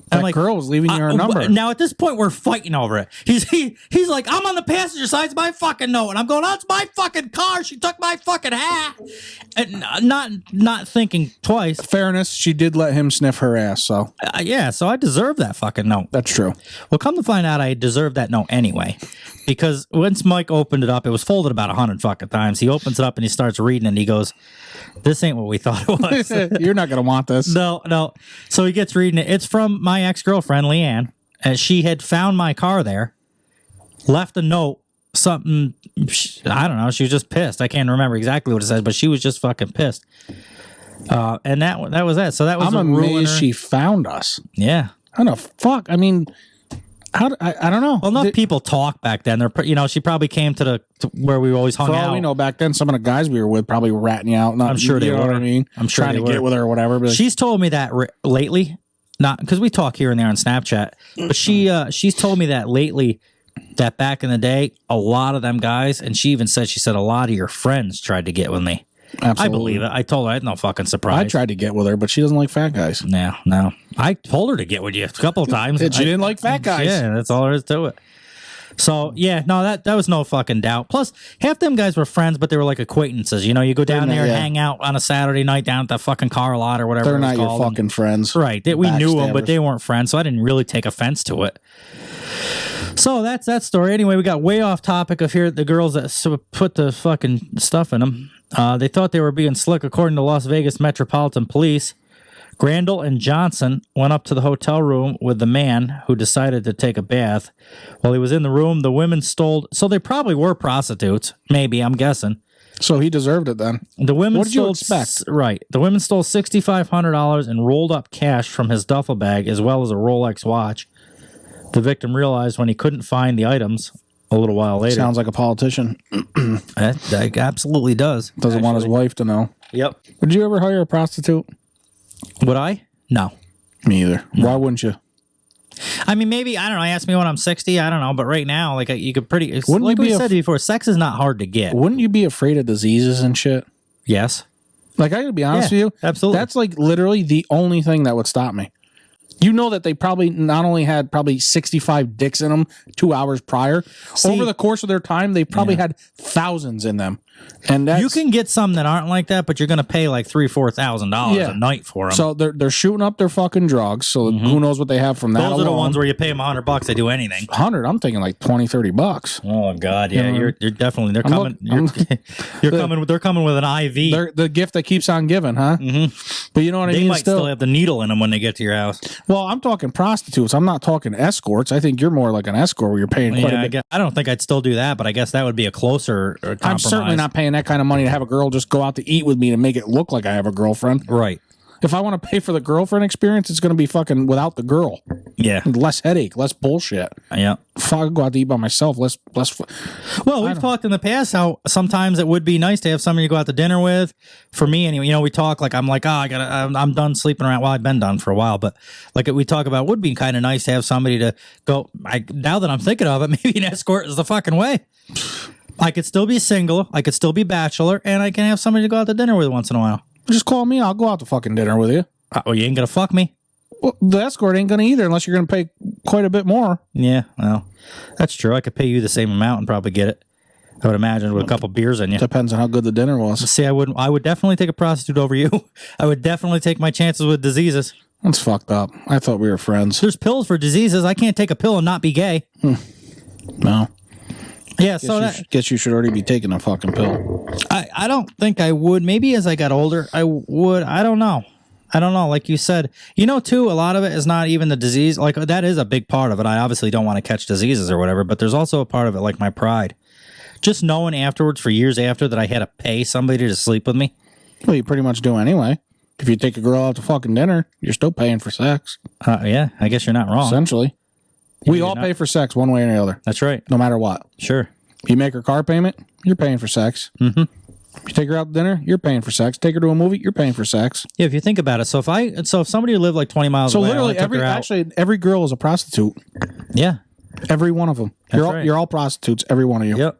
Speaker 2: That girl was leaving you her number.
Speaker 1: Now at this point, we're fighting over it. He's like, I'm on the passenger side. It's my fucking note, and I'm going, "That's my fucking car. She took my fucking hat," and not thinking twice.
Speaker 2: Fairness, she did let him sniff her ass. So
Speaker 1: so I deserve that fucking note.
Speaker 2: That's true.
Speaker 1: Well, come to find out, I deserved that note anyway, because once Mike opened it up, it was folded about 100 fucking times. He opens it up and he starts reading, and he goes, "This ain't what we thought it was."
Speaker 2: You're not gonna want this.
Speaker 1: No. So he gets reading it. It's from my ex-girlfriend, Leanne. And she had found my car there, left a note, something, I don't know. She was just pissed. I can't remember exactly what it says, but she was just fucking pissed. And that was that. So that was
Speaker 2: I'm amazed she found us.
Speaker 1: Yeah.
Speaker 2: How the fuck? I mean, I don't know.
Speaker 1: Well, enough people talk back then. They're, she probably came to where we always hung out.
Speaker 2: For all we know, back then, some of the guys we were with probably were ratting you out.
Speaker 1: I'm sure they were.
Speaker 2: What I mean?
Speaker 1: I'm sure
Speaker 2: trying to get with her or whatever. But
Speaker 1: she's told me that lately. Not because we talk here and there on Snapchat, but she's told me that lately, that back in the day, a lot of them guys, and she even said, a lot of your friends tried to get with me.
Speaker 2: Absolutely.
Speaker 1: I believe it. I told her I had no fucking surprise.
Speaker 2: I tried to get with her, but she doesn't like fat guys.
Speaker 1: No. I told her to get with you a couple of times.
Speaker 2: She didn't like fat guys.
Speaker 1: Yeah, that's all there is to it. So, yeah, no, that was no fucking doubt. Plus, half them guys were friends, but they were like acquaintances. You know, you go down there and hang out on a Saturday night down at the fucking car lot or whatever.
Speaker 2: They're not your fucking friends.
Speaker 1: Right. We knew them, but they weren't friends, so I didn't really take offense to it. So that's that story. Anyway, we got way off topic of here. The girls that put the fucking stuff in them. They thought they were being slick, according to Las Vegas Metropolitan Police. Grandel and Johnson went up to the hotel room with the man who decided to take a bath. While he was in the room, the women stole... So they probably were prostitutes. Maybe, I'm guessing.
Speaker 2: So he deserved it then.
Speaker 1: The women
Speaker 2: what did you expect?
Speaker 1: Right. The women stole $6,500 and rolled up cash from his duffel bag, as well as a Rolex watch. The victim realized when he couldn't find the items a little while later.
Speaker 2: Sounds like a politician.
Speaker 1: That absolutely does.
Speaker 2: Doesn't want his wife to know.
Speaker 1: Yep.
Speaker 2: Would you ever hire a prostitute?
Speaker 1: Would I? No.
Speaker 2: Me either. No. Why wouldn't you?
Speaker 1: I mean, maybe, I don't know, ask me when I'm 60, I don't know, but right now, like, you could pretty...
Speaker 2: Wouldn't
Speaker 1: like we said before, sex is not hard to get.
Speaker 2: Wouldn't you be afraid of diseases and shit?
Speaker 1: Yes.
Speaker 2: Like, I gotta be honest with you.
Speaker 1: Absolutely.
Speaker 2: That's, like, literally the only thing that would stop me. You know that they probably not only had probably 65 dicks in them 2 hours prior. Over the course of their time, they probably had thousands in them. And that's,
Speaker 1: you can get some that aren't like that, but you're going to pay like $3,000-$4,000 a night for them.
Speaker 2: So they're shooting up their fucking drugs. So who knows what they have from that?
Speaker 1: Those are the ones where you pay them $100, they do anything.
Speaker 2: 100? I'm thinking like $20-$30.
Speaker 1: Oh God, yeah, you're definitely they're coming. They're coming with an IV.
Speaker 2: They're the gift that keeps on giving, huh?
Speaker 1: Mm-hmm.
Speaker 2: But you know what I mean.
Speaker 1: They might still have the needle in them when they get to your house.
Speaker 2: Well, I'm talking prostitutes. I'm not talking escorts. I think you're more like an escort where you're paying quite a bit.
Speaker 1: I don't think I'd still do that, but I guess that would be a closer compromise.
Speaker 2: I'm certainly not paying that kind of money to have a girl just go out to eat with me and make it look like I have a girlfriend.
Speaker 1: Right.
Speaker 2: If I want to pay for the girlfriend experience, it's going to be fucking without the girl.
Speaker 1: Yeah.
Speaker 2: Less headache, less bullshit.
Speaker 1: Yeah.
Speaker 2: If I go out to eat by myself, less.
Speaker 1: Well, we've talked in the past how sometimes it would be nice to have somebody to go out to dinner with. For me, anyway, you know, we talk like I'm I'm done sleeping around. Well, I've been done for a while, but like we talk about, it would be kind of nice to have somebody to go. Now that I'm thinking of it, maybe an escort is the fucking way. I could still be single, I could still be bachelor, and I can have somebody to go out to dinner with once in a while.
Speaker 2: Just call me. I'll go out to fucking dinner with you.
Speaker 1: Oh, you ain't gonna fuck me?
Speaker 2: Well, the escort ain't gonna either unless you're gonna pay quite a bit more.
Speaker 1: Yeah, well, that's true. I could pay you the same amount and probably get it. I would imagine with a couple beers in you.
Speaker 2: Depends on how good the dinner was.
Speaker 1: See, I would definitely take a prostitute over you. I would definitely take my chances with diseases.
Speaker 2: That's fucked up. I thought we were friends.
Speaker 1: There's pills for diseases. I can't take a pill and not be gay.
Speaker 2: No.
Speaker 1: Yeah,
Speaker 2: guess you should already be taking a fucking pill.
Speaker 1: I don't think I would. Maybe as I got older, I would. I don't know. Like you said, you know, too, a lot of it is not even the disease. Like, that is a big part of it. I obviously don't want to catch diseases or whatever, but there's also a part of it, like my pride. Just knowing afterwards, for years after, that I had to pay somebody to sleep with me.
Speaker 2: Well, you pretty much do anyway. If you take a girl out to fucking dinner, you're still paying for sex.
Speaker 1: Yeah, I guess you're not wrong.
Speaker 2: Essentially. We all pay for sex one way or the other.
Speaker 1: That's right.
Speaker 2: No matter what.
Speaker 1: Sure.
Speaker 2: You make her car payment, you're paying for sex.
Speaker 1: Mm-hmm.
Speaker 2: You take her out to dinner, you're paying for sex. Take her to a movie, you're paying for sex.
Speaker 1: Yeah, if you think about it. So if somebody who lived like 20 miles away,
Speaker 2: literally every girl is a prostitute.
Speaker 1: Yeah.
Speaker 2: Every one of them. You're all prostitutes, every one of you.
Speaker 1: Yep.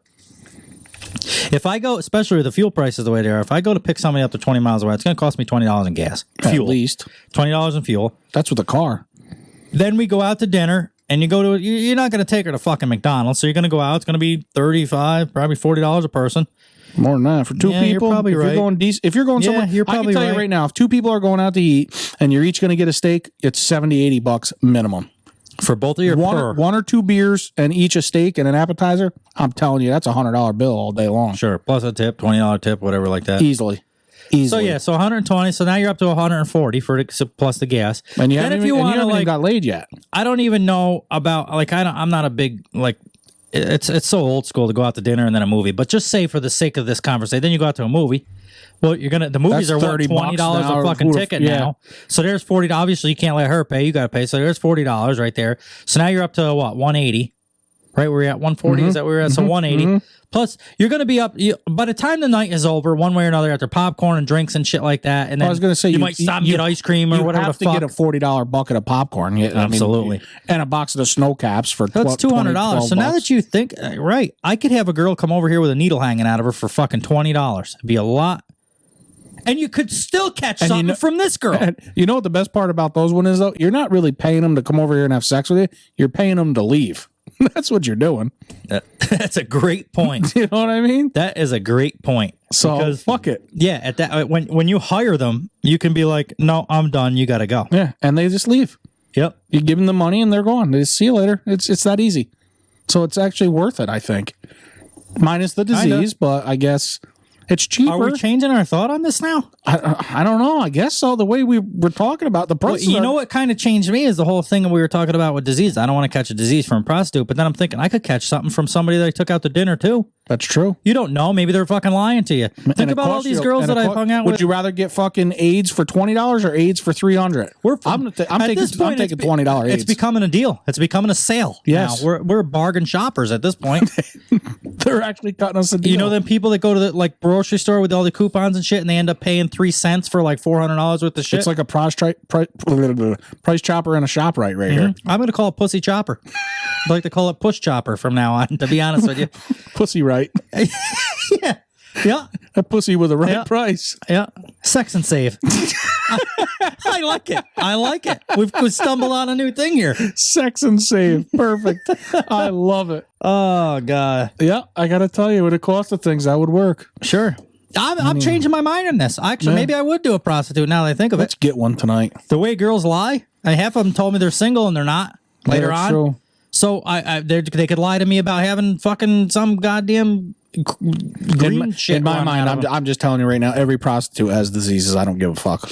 Speaker 1: If I go, especially with the fuel prices the way they are, if I go to pick somebody up to 20 miles away, it's going to cost me $20 in gas. Fuel.
Speaker 2: At least.
Speaker 1: $20 in fuel.
Speaker 2: That's with a car.
Speaker 1: Then we go out to dinner. And you're not going to take her to fucking McDonald's, so you're going to go out. It's going to be $35, probably $40 a person.
Speaker 2: More than that for two people.
Speaker 1: You're probably right.
Speaker 2: If you're going somewhere,
Speaker 1: you're probably
Speaker 2: I can tell you right now, if two people are going out to eat and you're each going to get a steak, it's $70-$80 minimum
Speaker 1: for both of your
Speaker 2: one or two beers and each a steak and an appetizer. I'm telling you, that's $100 bill all day long.
Speaker 1: Sure, plus a tip, $20 tip, whatever like that.
Speaker 2: Easily.
Speaker 1: So 120. So now you're up to 140 plus the gas.
Speaker 2: And you haven't even got laid yet.
Speaker 1: I don't even know about I'm not a big it's so old school to go out to dinner and then a movie. But just say for the sake of this conversation, then you go out to a movie. Well, the movies are what, $20 a fucking ticket now. So there's $40. Obviously, you can't let her pay. You got to pay. So there's $40 right there. So now you're up to what, 180. Right, we're at 140. Is that where we're at? So 180. Plus, you're going to be up by the time the night is over, one way or another, after popcorn and drinks and shit like that. And then
Speaker 2: I was going to say
Speaker 1: you might stop and get ice cream or whatever.
Speaker 2: You have to get a $40 bucket of popcorn.
Speaker 1: Absolutely,
Speaker 2: and a box of the snow caps for
Speaker 1: that's $200. So now that you think, right, I could have a girl come over here with a needle hanging out of her for fucking $20. It'd be a lot. And you could still catch something from this girl.
Speaker 2: You know what the best part about those one is, though? You're not really paying them to come over here and have sex with you. You're paying them to leave. That's what you're doing.
Speaker 1: That's a great point.
Speaker 2: You know what I mean?
Speaker 1: That is a great point.
Speaker 2: So
Speaker 1: because,
Speaker 2: fuck it.
Speaker 1: Yeah, at that when you hire them, you can be like, no, I'm done. You got to go.
Speaker 2: Yeah, and they just leave.
Speaker 1: Yep.
Speaker 2: You give them the money and they're gone. They just see you later. It's that easy. So it's actually worth it, I think. Minus the disease, but I guess it's cheaper.
Speaker 1: Are we changing our thought on this now?
Speaker 2: I don't know. I guess so. The way we were talking about the price.
Speaker 1: Well, you know what kind of changed me is the whole thing we were talking about with disease. I don't want to catch a disease from a prostitute, but then I'm thinking I could catch something from somebody that I took out to dinner too.
Speaker 2: That's true.
Speaker 1: You don't know. Maybe they're fucking lying to you. Think about all these girls that I've hung out with.
Speaker 2: Would you rather get fucking AIDS for $20 or AIDS for $300? I'm taking $20 AIDS.
Speaker 1: It's becoming a deal. It's becoming a sale.
Speaker 2: Yes.
Speaker 1: Now. We're bargain shoppers at this point.
Speaker 2: They're actually cutting us a deal.
Speaker 1: You know them people that go to the like grocery store with all the coupons and shit, and they end up paying 3 cents for like $400 worth of shit.
Speaker 2: It's like a price chopper in a ShopRite right here.
Speaker 1: I'm going to call it pussy chopper. I'd like to call it push chopper from now on, to be honest with you.
Speaker 2: Pussy right.
Speaker 1: Yeah. Yeah.
Speaker 2: A pussy with the right price.
Speaker 1: Yeah. Sex and save. I like it. I like it. We've stumbled on a new thing here.
Speaker 2: Sex and save. Perfect. I love it.
Speaker 1: Oh, God.
Speaker 2: Yeah. I got to tell you, with the cost of things, that would work.
Speaker 1: Sure. I'm changing my mind on this. Actually, maybe I would do a prostitute now that I think of
Speaker 2: Let's get one tonight.
Speaker 1: The way girls lie, half of them told me they're single and they're not later on.
Speaker 2: True.
Speaker 1: So they could lie to me about having fucking some goddamn green shit.
Speaker 2: In my mind, I'm just telling you right now, every prostitute has diseases. I don't give a fuck.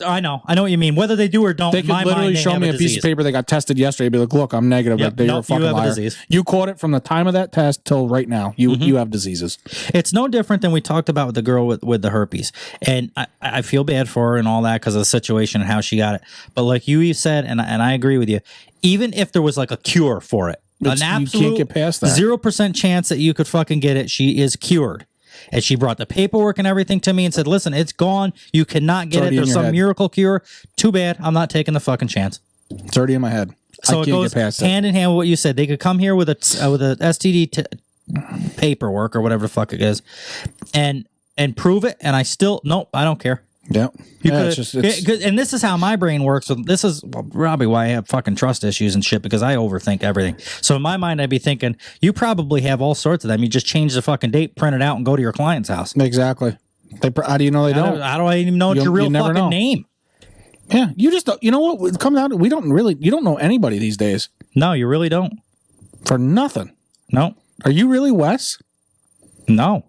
Speaker 1: I know what you mean. Whether they do or don't,
Speaker 2: they could literally show me a piece of paper they got tested yesterday. Be like, look, I'm negative.
Speaker 1: Yep.
Speaker 2: You're a fucking liar. You caught it from the time of that test till right now. You have diseases.
Speaker 1: It's no different than we talked about with the girl with the herpes, and I feel bad for her and all that because of the situation and how she got it. But like you said, and I agree with you. Even if there was like a cure for it, an absolute
Speaker 2: you can't get past that.
Speaker 1: 0% chance that you could fucking get it. She is cured. And she brought the paperwork and everything to me and said, listen, it's gone. You cannot get it. There's some miracle cure. Too bad. I'm not taking the fucking chance.
Speaker 2: It's already in my head.
Speaker 1: So it goes hand in hand with what you said. They could come here with a STD paperwork or whatever the fuck it is and prove it. And I don't care.
Speaker 2: Yeah.
Speaker 1: And this is how my brain works. This is probably why I have fucking trust issues and shit, because I overthink everything. So in my mind, I'd be thinking, you probably have all sorts of them. You just change the fucking date, print it out, and go to your client's house.
Speaker 2: Exactly. How do you know they don't?
Speaker 1: How do I even know it's your real fucking name?
Speaker 2: Yeah. You just don't. You know what? It comes out. You don't know anybody these days.
Speaker 1: No, you really don't.
Speaker 2: For nothing.
Speaker 1: No.
Speaker 2: Are you really Wes?
Speaker 1: No.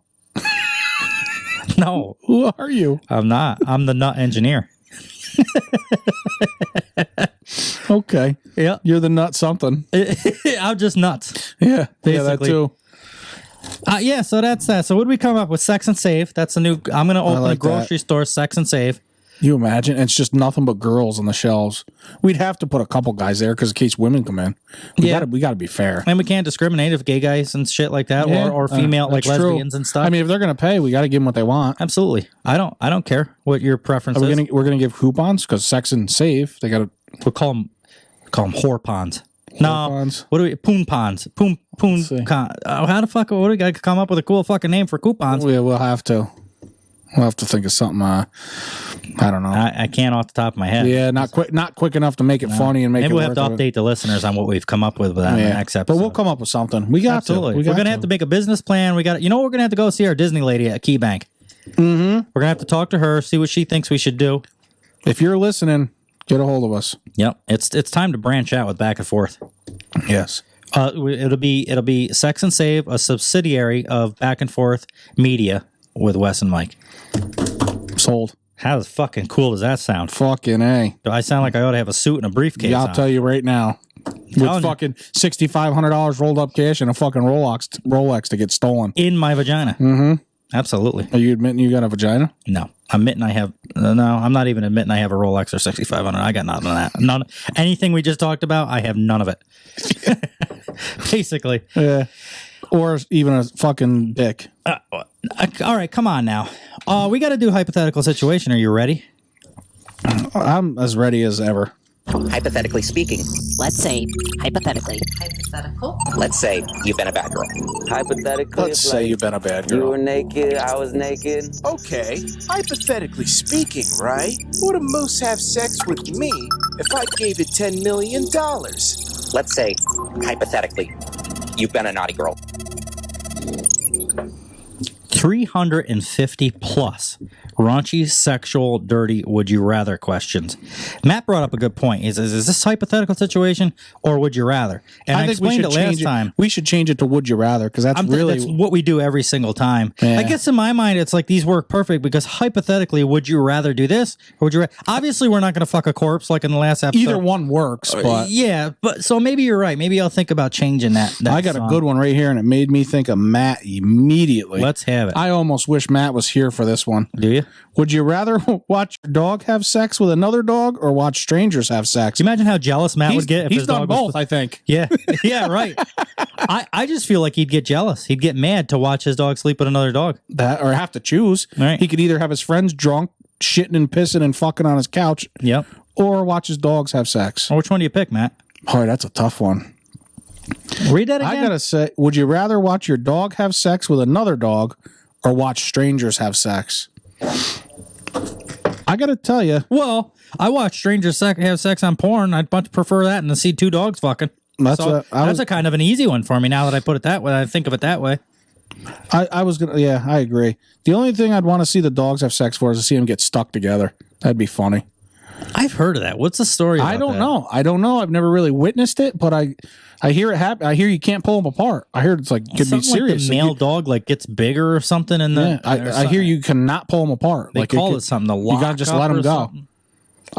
Speaker 1: No.
Speaker 2: Who are you?
Speaker 1: I'm not. I'm the nut engineer.
Speaker 2: Okay.
Speaker 1: Yeah.
Speaker 2: You're the nut something.
Speaker 1: I'm just nuts.
Speaker 2: Yeah.
Speaker 1: Basically.
Speaker 2: Yeah, that too.
Speaker 1: Yeah, so that's that. So what do we come up with? Sex and Save. That's a new. I'm going to open a grocery store, Sex and Save.
Speaker 2: You imagine? It's just nothing but girls on the shelves. We'd have to put a couple guys there because in case women come in. We got to be fair.
Speaker 1: And we can't discriminate if gay guys and shit like that or female like lesbians and stuff.
Speaker 2: I mean, if they're going to pay, we got to give them what they want.
Speaker 1: Absolutely. I don't care what your preference is.
Speaker 2: We're going to give coupons because Sex and Save, they got to.
Speaker 1: We'll call them whore ponds. No, what do we? Poon ponds. Poon. How the fuck? What do we got to come up with a cool fucking name for coupons?
Speaker 2: We'll have to. We'll have to think of something. I don't know.
Speaker 1: I can't off the top of my head.
Speaker 2: Yeah, not quick enough to make it funny and make
Speaker 1: Maybe
Speaker 2: it.
Speaker 1: We'll have to update the listeners on what we've come up with that in the next episode.
Speaker 2: But we'll come up with something. We got
Speaker 1: absolutely. We're gonna have to make a business plan. We got. You know, we're gonna have to go see our Disney lady at Key Bank.
Speaker 2: Mm-hmm.
Speaker 1: We're gonna have to talk to her, see what she thinks we should do.
Speaker 2: If you're listening, get a hold of us.
Speaker 1: Yep, it's time to branch out with Back and Forth.
Speaker 2: Yes.
Speaker 1: It'll be Sex and Save, a subsidiary of Back and Forth Media with Wes and Mike.
Speaker 2: Sold.
Speaker 1: How fucking cool does that sound?
Speaker 2: Fucking A.
Speaker 1: Do I sound like I ought to have a suit and a briefcase?
Speaker 2: Yeah, I'll tell you right now. With fucking $6,500 rolled up cash and a fucking Rolex to get stolen.
Speaker 1: In my vagina.
Speaker 2: Mm-hmm.
Speaker 1: Absolutely.
Speaker 2: Are you admitting you got a vagina?
Speaker 1: No. I'm admitting I have. No, I'm not even admitting I have a Rolex or $6,500. I got none of that. None. Anything we just talked about, I have none of it. Basically.
Speaker 2: Yeah. Or even a fucking dick.
Speaker 1: All right, come on now. We got to do hypothetical situation. Are you ready?
Speaker 2: I'm as ready as ever.
Speaker 15: Hypothetically speaking.
Speaker 16: Let's say, hypothetically.
Speaker 11: Hypothetical.
Speaker 15: Let's say you've been a bad girl.
Speaker 10: Hypothetically,
Speaker 2: let's say you've been a bad girl.
Speaker 10: You were naked, I was naked.
Speaker 17: Okay, hypothetically speaking, right? Would a moose have sex with me if I gave it $10 million?
Speaker 15: Let's say, hypothetically, you've been a naughty girl.
Speaker 1: 350 plus raunchy, sexual, dirty, would you rather questions. Matt brought up a good point. Is this a hypothetical situation or would you rather? And I explained it last time.
Speaker 2: We should change it to would you rather, because that's
Speaker 1: that's what we do every single time.
Speaker 2: Yeah.
Speaker 1: I guess in my mind, it's like these work perfect because hypothetically, would you rather do this or would you obviously we're not going to fuck a corpse like in the last episode.
Speaker 2: Either one works, but
Speaker 1: yeah, but so maybe you're right. Maybe I'll think about changing that
Speaker 2: I got
Speaker 1: song.
Speaker 2: a good one right here, and it made me think of Matt immediately.
Speaker 1: Let's have it.
Speaker 2: I almost wish Matt was here for this one.
Speaker 1: Do you?
Speaker 2: Would you rather watch your dog have sex with another dog or watch strangers have sex?
Speaker 1: Can you imagine how jealous Matt would get if
Speaker 2: he's
Speaker 1: his
Speaker 2: done
Speaker 1: dog
Speaker 2: both, I think.
Speaker 1: Yeah, yeah, right. I just feel like he'd get jealous. He'd get mad to watch his dog sleep with another dog.
Speaker 2: That or have to choose.
Speaker 1: Right.
Speaker 2: He could either have his friends drunk, shitting and pissing and fucking on his couch.
Speaker 1: Yep.
Speaker 2: Or watch his dogs have sex.
Speaker 1: Well, which one do you pick, Matt?
Speaker 2: Boy, that's a tough one.
Speaker 1: Read that again.
Speaker 2: I gotta say, would you rather watch your dog have sex with another dog or watch strangers have sex? I gotta tell you.
Speaker 1: Well, I watch strangers have sex on porn. I'd much prefer that than to see two dogs fucking.
Speaker 2: That's
Speaker 1: a kind of an easy one for me now that I put it that way. I think of it that way.
Speaker 2: I was gonna. Yeah, I agree. The only thing I'd want to see the dogs have sex for is to see them get stuck together. That'd be funny.
Speaker 1: I've heard of that. What's the story?
Speaker 2: I don't know. I've never really witnessed it, but I hear it happen. I hear you can't pull them apart. I heard it's like could be serious.
Speaker 1: Like the male dog like gets bigger or something. In the
Speaker 2: I hear you cannot pull them apart.
Speaker 1: They call it something to lock.
Speaker 2: You gotta just let them go.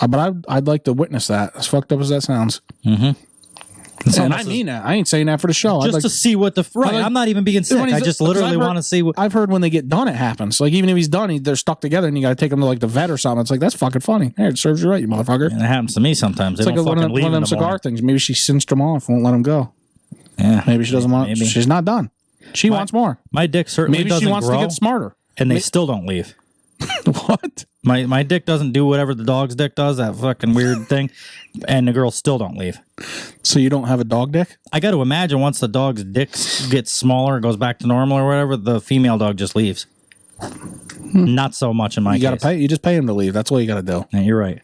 Speaker 2: But I'd like to witness that. As fucked up as that sounds.
Speaker 1: Mm-hmm.
Speaker 2: And I mean that. I ain't saying that for the show.
Speaker 1: Just to see what the I'm not even being sick. I just literally want to see what
Speaker 2: I've heard. When they get done, it happens. Like even if he's done, they're stuck together, and you got to take them to like the vet or something. It's like that's fucking funny. Hey, it serves you right, you motherfucker.
Speaker 1: And it happens to me sometimes.
Speaker 2: It's like one of them cigar things. Maybe she cinched them off, won't let them go.
Speaker 1: Yeah,
Speaker 2: maybe she doesn't want. Maybe. She's not done. She wants more.
Speaker 1: My dick certainly doesn't grow.
Speaker 2: Maybe she wants to get smarter,
Speaker 1: and they still don't leave.
Speaker 2: What?
Speaker 1: My dick doesn't do whatever the dog's dick does, that fucking weird thing, and the girls still don't leave.
Speaker 2: So you don't have a dog dick?
Speaker 1: I got to imagine once the dog's dick gets smaller, goes back to normal or whatever, the female dog just leaves. Not so much in my case.
Speaker 2: You got to pay. You just pay him to leave. That's what you got to do.
Speaker 1: Yeah, you're right.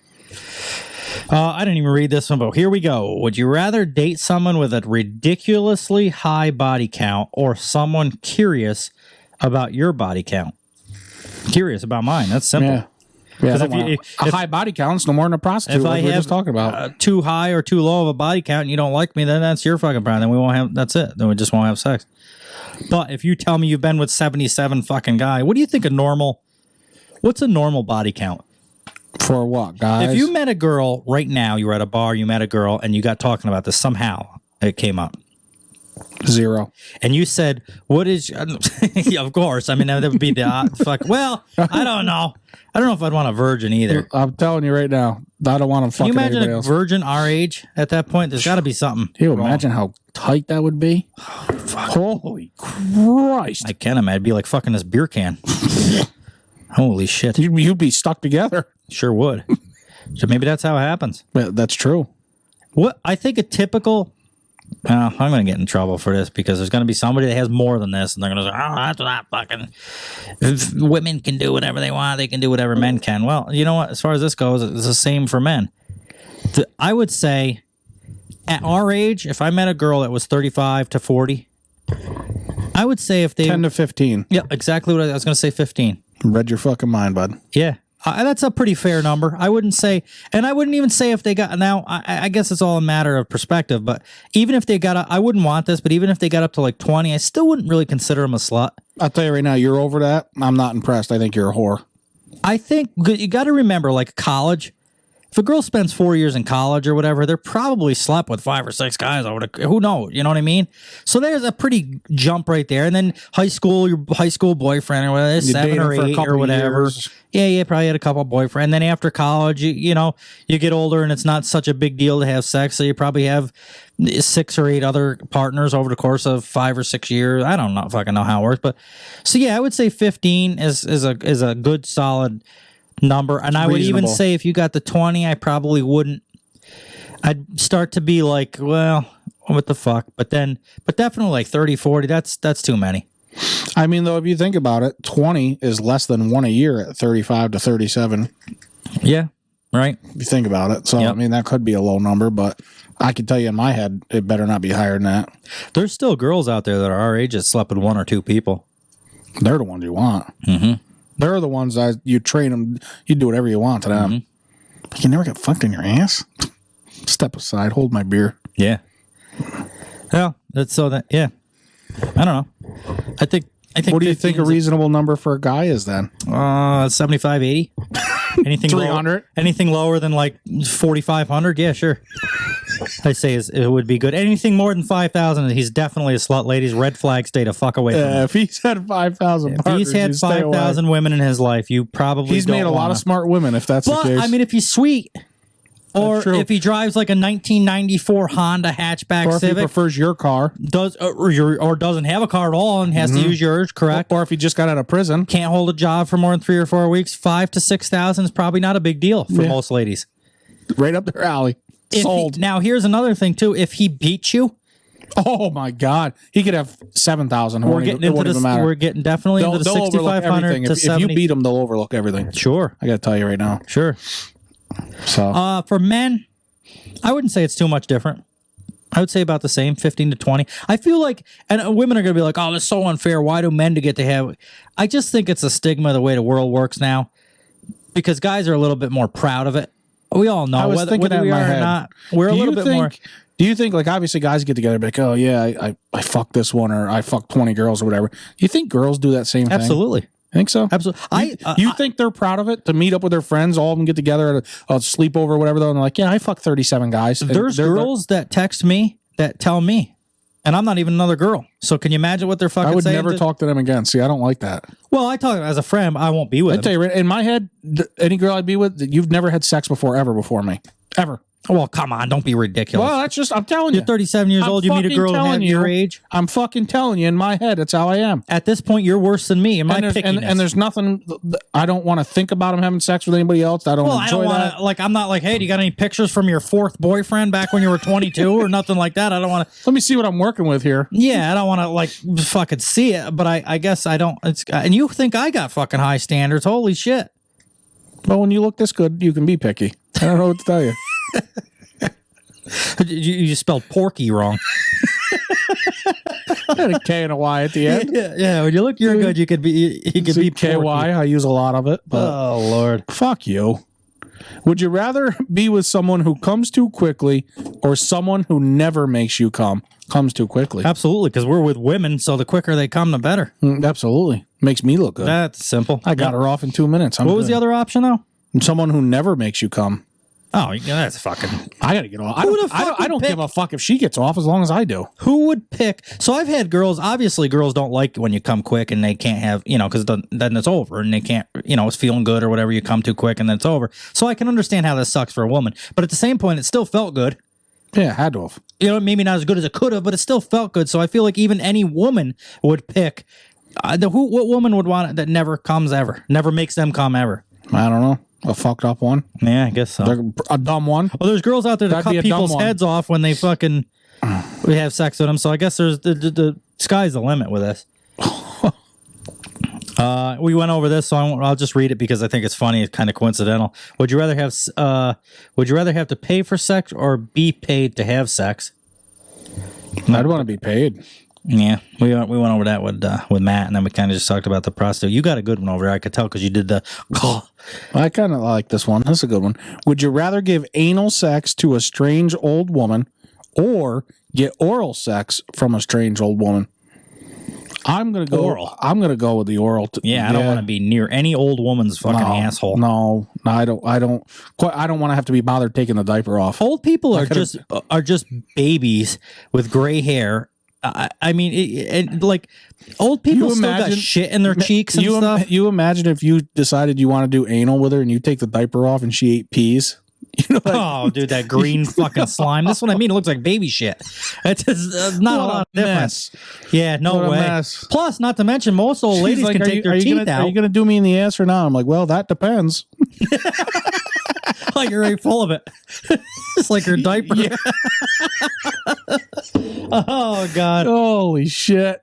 Speaker 1: I didn't even read this one, but here we go. Would you rather date someone with a ridiculously high body count or someone curious about your body count? Curious about mine. That's simple.
Speaker 2: Yeah. If a high body count's no more than a prostitute. Like we were just talking about.
Speaker 1: Too high or too low of a body count, and you don't like me, then that's your fucking problem. Then we won't have. That's it. Then we just won't have sex. But if you tell me you've been with 77 fucking guy, what do you think a normal? What's a normal body count?
Speaker 2: For what, guys?
Speaker 1: If you met a girl right now, you were at a bar, you met a girl, and you got talking about this somehow, it came up.
Speaker 2: 0.
Speaker 1: And you said, what is... yeah, of course. I mean, that would be the... fuck. Well, I don't know. I don't know if I'd want a virgin either.
Speaker 2: I'm telling you right now, I don't want them fucking anybody else.
Speaker 1: Can you imagine a virgin our age at that point? There's got to be something.
Speaker 2: Can you imagine how tight that would be? Oh, fuck. Holy Christ.
Speaker 1: I can imagine. It'd be like fucking this beer can. Holy shit.
Speaker 2: You'd be stuck together.
Speaker 1: Sure would. So maybe that's how it happens.
Speaker 2: That's true.
Speaker 1: What I think a typical... I'm going to get in trouble for this because there's going to be somebody that has more than this, and they're going to say, oh, that's not fucking... If women can do whatever they want, they can do whatever men can. Well, you know what? As far as this goes, it's the same for men. I would say, at our age, if I met a girl that was 35 to 40, I would say if they...
Speaker 2: 10 to 15.
Speaker 1: Yeah, exactly what I was going to say, 15.
Speaker 2: Read your fucking mind, bud.
Speaker 1: Yeah. That's a pretty fair number. I wouldn't say, and I wouldn't even say if they got, now, I guess it's all a matter of perspective, but even if they got, I wouldn't want this, but even if they got up to like 20, I still wouldn't really consider them a slut.
Speaker 2: I'll tell you right now, you're over that. I'm not impressed. I think you're a whore.
Speaker 1: I think you got to remember, like college, if a girl spends 4 years in college or whatever, they're probably slept with 5 or 6 guys over the, who knows, you know what I mean? So there's a pretty jump right there. And then high school, your high school boyfriend or whatever, 7 or 8 or whatever. Years. Yeah, you probably had a couple of boyfriends. And then after college, you know, you get older and it's not such a big deal to have sex. So you probably have 6 or 8 other partners over the course of 5 or 6 years. I don't know, fucking know how it works. But so yeah, I would say 15 is a good solid number. And I would even say if you got the 20, I probably wouldn't. I'd start to be like, well, what the fuck? But definitely like 30, 40, that's too many.
Speaker 2: I mean, though, if you think about it, 20 is less than 1 a year at 35 to 37.
Speaker 1: Yeah, right?
Speaker 2: If you think about it. So,
Speaker 1: Yep.
Speaker 2: I mean, that could be a low number, but I can tell you in my head, it better not be higher than that.
Speaker 1: There's still girls out there that are our age that slept with 1 or 2 people.
Speaker 2: They're the ones you want.
Speaker 1: Mm-hmm.
Speaker 2: They're the ones that you train them. You do whatever you want to them.
Speaker 1: Mm-hmm.
Speaker 2: But you never get fucked in your ass. Step aside. Hold my beer.
Speaker 1: Yeah. Well, that's so that, yeah. I don't know. I think.
Speaker 2: What do you think a reasonable number for a guy is then?
Speaker 1: 75, 80. Anything
Speaker 2: 300?
Speaker 1: Anything lower than like 4,500? Yeah, sure. I say it would be good. Anything more than 5,000, he's definitely a slut. Ladies, red flag, stay the fuck away from him.
Speaker 2: If he's had 5,000
Speaker 1: if he's had 5,000 women in his life, you probably
Speaker 2: he's made a lot of smart women, if that's the case.
Speaker 1: I mean, if he's sweet, or if he drives like a 1994 Honda hatchback
Speaker 2: or if
Speaker 1: Civic,
Speaker 2: he prefers your car,
Speaker 1: or doesn't have a car at all and has to use yours, correct?
Speaker 2: Or if he just got out of prison,
Speaker 1: can't hold a job for more than 3 or 4 weeks, 5,000 to 6,000 is probably not a big deal for most ladies.
Speaker 2: Right up their alley. Sold.
Speaker 1: Now, here's another thing too. If he beats you,
Speaker 2: oh my God, he could have 7,000.
Speaker 1: We're getting definitely into the 6,500 to 70.
Speaker 2: If you beat them, they'll overlook everything.
Speaker 1: Sure,
Speaker 2: I got to tell you right now.
Speaker 1: Sure.
Speaker 2: So,
Speaker 1: for men, I wouldn't say it's too much different. I would say about the same, 15 to 20. I feel like, and women are going to be like, "Oh, this is so unfair. Why do men get to have?" I just think it's a stigma the way the world works now, because guys are a little bit more proud of it. We all know whether we are or not. We're a little bit more.
Speaker 2: Do you think, like, obviously guys get together and be like, oh yeah, I fucked this one, or I fucked 20 girls or whatever. Do you think girls do that same thing?
Speaker 1: Absolutely.
Speaker 2: I think so.
Speaker 1: Absolutely.
Speaker 2: You think they're proud of it to meet up with their friends, all of them get together at a sleepover or whatever, though, and they're like, yeah, I fucked 37 guys.
Speaker 1: There's girls that text me that tell me, and I'm not even another girl. So can you imagine what they're fucking saying?
Speaker 2: I would never talk to them again. See, I don't like that.
Speaker 1: Well, I talk as a friend. I won't be with them.
Speaker 2: I tell you, in my head, any girl I'd be with, you've never had sex before me. Ever.
Speaker 1: Well, come on, don't be ridiculous.
Speaker 2: Well, that's just, I'm telling you.
Speaker 1: You're 37 years old, you meet a girl at your age.
Speaker 2: I'm fucking telling you, in my head, that's how I am.
Speaker 1: At this point, you're worse than me in my pickiness.
Speaker 2: And there's nothing, I don't want to think about him having sex with anybody else. I don't enjoy that.
Speaker 1: Like, I'm not like, hey, do you got any pictures from your 4th boyfriend back when you were 22 or nothing like that? I don't want to.
Speaker 2: Let me see what I'm working with here.
Speaker 1: Yeah, I don't want to, like, fucking see it, but I guess I don't. And you think I got fucking high standards. Holy shit.
Speaker 2: Well, when you look this good, you can be picky. I don't know what to tell you.
Speaker 1: You spelled porky wrong.
Speaker 2: I had a K and a Y at the end.
Speaker 1: Yeah. When you look, you're good. You could be. You could be
Speaker 2: KY. I use a lot of it. But
Speaker 1: oh Lord,
Speaker 2: fuck you. Would you rather be with someone who comes too quickly or someone who never makes you comes too quickly?
Speaker 1: Absolutely, because we're with women, so the quicker they come, the better.
Speaker 2: Absolutely, makes me look good.
Speaker 1: That's simple.
Speaker 2: I got her off in 2 minutes.
Speaker 1: What was the other option though?
Speaker 2: Someone who never makes you come.
Speaker 1: Oh, yeah, that's fucking.
Speaker 2: I gotta get off. I don't give a fuck if she gets off as long as I do.
Speaker 1: Who would pick? So I've had girls. Obviously, girls don't like when you come quick and they can't have, because then it's over and they can't, it's feeling good or whatever. You come too quick and then it's over. So I can understand how this sucks for a woman, but at the same point, it still felt good.
Speaker 2: Yeah, had to have.
Speaker 1: Maybe not as good as it could have, but it still felt good. So I feel like even any woman would pick. What woman would want it that never comes ever, never makes them come ever?
Speaker 2: I don't know. A fucked up one?
Speaker 1: Yeah, I guess so.
Speaker 2: A dumb one?
Speaker 1: Well, there's girls out there that cut people's heads off when they fucking we have sex with them. So I guess there's the sky's the limit with this. We went over this, so I'll just read it because I think it's funny. It's kind of coincidental. Would you rather have to pay for sex or be paid to have sex?
Speaker 2: I'd want to be paid.
Speaker 1: Yeah, we went over that with Matt, and then we kind of just talked about the prostitute. You got a good one over there, I could tell, because you did the.
Speaker 2: I kind of like this one. That's a good one. Would you rather give anal sex to a strange old woman or get oral sex from a strange old woman? I'm gonna go
Speaker 1: oral.
Speaker 2: I'm gonna go with the oral.
Speaker 1: I don't want to be near any old woman's fucking asshole.
Speaker 2: No, I don't want to have to be bothered taking the diaper off.
Speaker 1: Old people are just babies with gray hair. I mean, like old people still got shit in their cheeks and stuff.
Speaker 2: You imagine if you decided you want to do anal with her and you take the diaper off and she ate peas.
Speaker 1: Oh, dude, that green fucking slime. That's what I mean. It looks like baby shit. It's just, not a lot of difference. Yeah, no way. Plus, not to mention, most old ladies can take their teeth out.
Speaker 2: Are you going to do me in the ass or not? I'm like, well, that depends.
Speaker 1: Like you're already full of it. It's like her diaper. Yeah. Oh, God.
Speaker 2: Holy shit.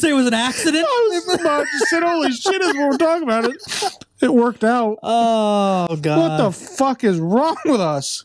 Speaker 1: say it was an accident?
Speaker 2: I was about to say, holy shit, as we were talking about it. It worked out.
Speaker 1: Oh, God.
Speaker 2: What the fuck is wrong with us?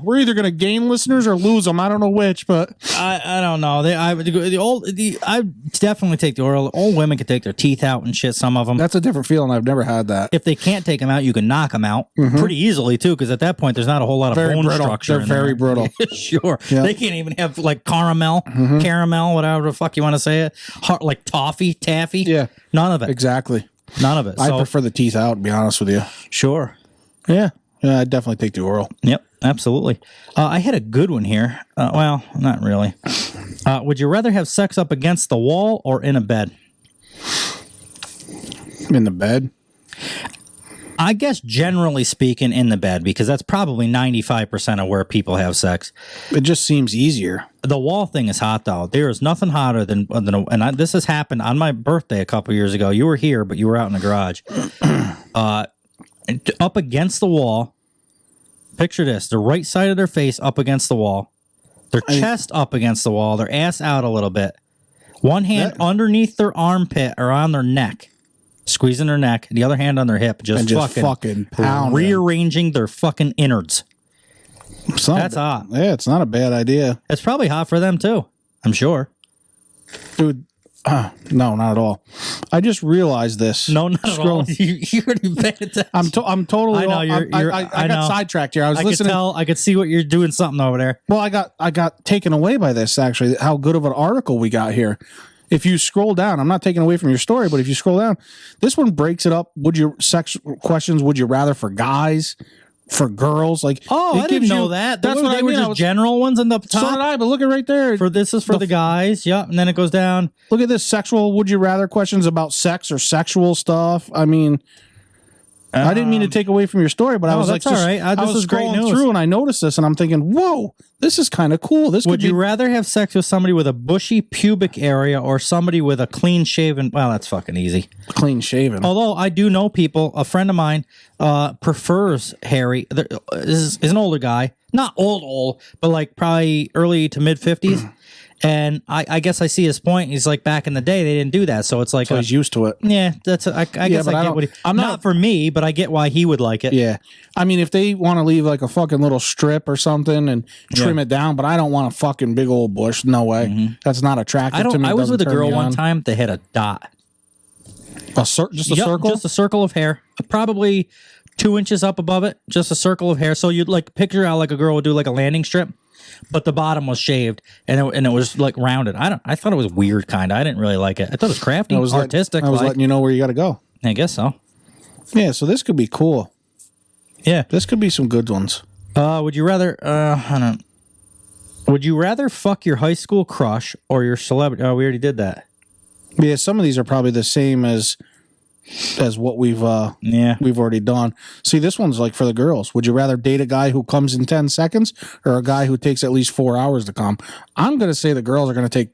Speaker 2: We're either going to gain listeners or lose them. I don't know which, but
Speaker 1: I don't know. I definitely take the oral. Old women can take their teeth out and shit. Some of them.
Speaker 2: That's a different feeling. I've never had that.
Speaker 1: If they can't take them out, you can knock them out pretty easily too. Because at that point, there's not a whole lot of bone structure.
Speaker 2: They're very brittle.
Speaker 1: Sure.
Speaker 2: Yeah.
Speaker 1: They can't even have like caramel, whatever the fuck you want to say it. Like taffy.
Speaker 2: Yeah.
Speaker 1: None of it.
Speaker 2: Exactly.
Speaker 1: None of it.
Speaker 2: I prefer the teeth out, to be honest with you.
Speaker 1: Sure.
Speaker 2: Yeah. Yeah, I'd definitely take the oral.
Speaker 1: Yep, absolutely. I had a good one here. Well, not really. Would you rather have sex up against the wall or in a bed?
Speaker 2: In the bed?
Speaker 1: I guess generally speaking, in the bed, because that's probably 95% of where people have sex.
Speaker 2: It just seems easier.
Speaker 1: The wall thing is hot, though. There is nothing hotter than this has happened on my birthday a couple years ago. You were here, but you were out in the garage. Up against the wall. Picture this: the right side of their face up against the wall, their chest up against the wall, their ass out a little bit, one hand underneath their armpit or on their neck, squeezing their neck, the other hand on their hip, just fucking
Speaker 2: pounding,
Speaker 1: rearranging their fucking innards. That's hot.
Speaker 2: Yeah, it's not a bad idea.
Speaker 1: It's probably hot for them too, I'm sure.
Speaker 2: Dude, no, not at all. I just realized this.
Speaker 1: No, not at all. You already paid attention.
Speaker 2: I'm totally.
Speaker 1: I know.
Speaker 2: I got sidetracked here. I was listening.
Speaker 1: I could see what you're doing something over there.
Speaker 2: Well, I got taken away by this. Actually, how good of an article we got here. If you scroll down, I'm not taking away from your story, but if you scroll down, this one breaks it up. Would you rather for guys? For girls, like
Speaker 1: I didn't know that. That's what they were just general ones in the top.
Speaker 2: So did I, but look at right there.
Speaker 1: This is for the guys. Yep, and then it goes down.
Speaker 2: Look at this sexual. Would you rather questions about sex or sexual stuff? I mean, I didn't mean to take away from your story, but I was like,
Speaker 1: all right.
Speaker 2: This is great news. Through and I noticed this, and I'm thinking, whoa, this is kind of cool.
Speaker 1: Would you rather have sex with somebody with a bushy pubic area or somebody with a clean shaven? Well, that's fucking easy.
Speaker 2: Clean shaven.
Speaker 1: Although I do know people. A friend of mine prefers hairy. Is an older guy, not old, but like probably early to mid 50s. And I guess I see his point. He's like, back in the day, they didn't do that. So it's like...
Speaker 2: So he's used to it.
Speaker 1: Yeah, that's... I guess I get what he... I'm not for me, but I get why he would like it.
Speaker 2: Yeah. I mean, if they want to leave like a fucking little strip or something and trim it down, but I don't want a fucking big old bush. No way. Mm-hmm. That's not attractive to me.
Speaker 1: I was with a girl one time that had a dot.
Speaker 2: Just a circle?
Speaker 1: Just a circle of hair. Probably 2 inches up above it. Just a circle of hair. So you'd like picture how like a girl would do like a landing strip. But the bottom was shaved, and it was like rounded. I thought it was weird, kind of. I didn't really like it. I thought it was crafty, artistic.
Speaker 2: I was letting you know where you got to go.
Speaker 1: I guess so.
Speaker 2: Yeah, so this could be cool.
Speaker 1: Yeah,
Speaker 2: this could be some good ones.
Speaker 1: Would you rather? Would you rather fuck your high school crush or your celebrity? Oh, we already did that.
Speaker 2: Yeah, some of these are probably the same as what we've already done. See, this one's like for the girls. Would you rather date a guy who comes in 10 seconds or a guy who takes at least 4 hours to come? I'm going to say the girls are going to take,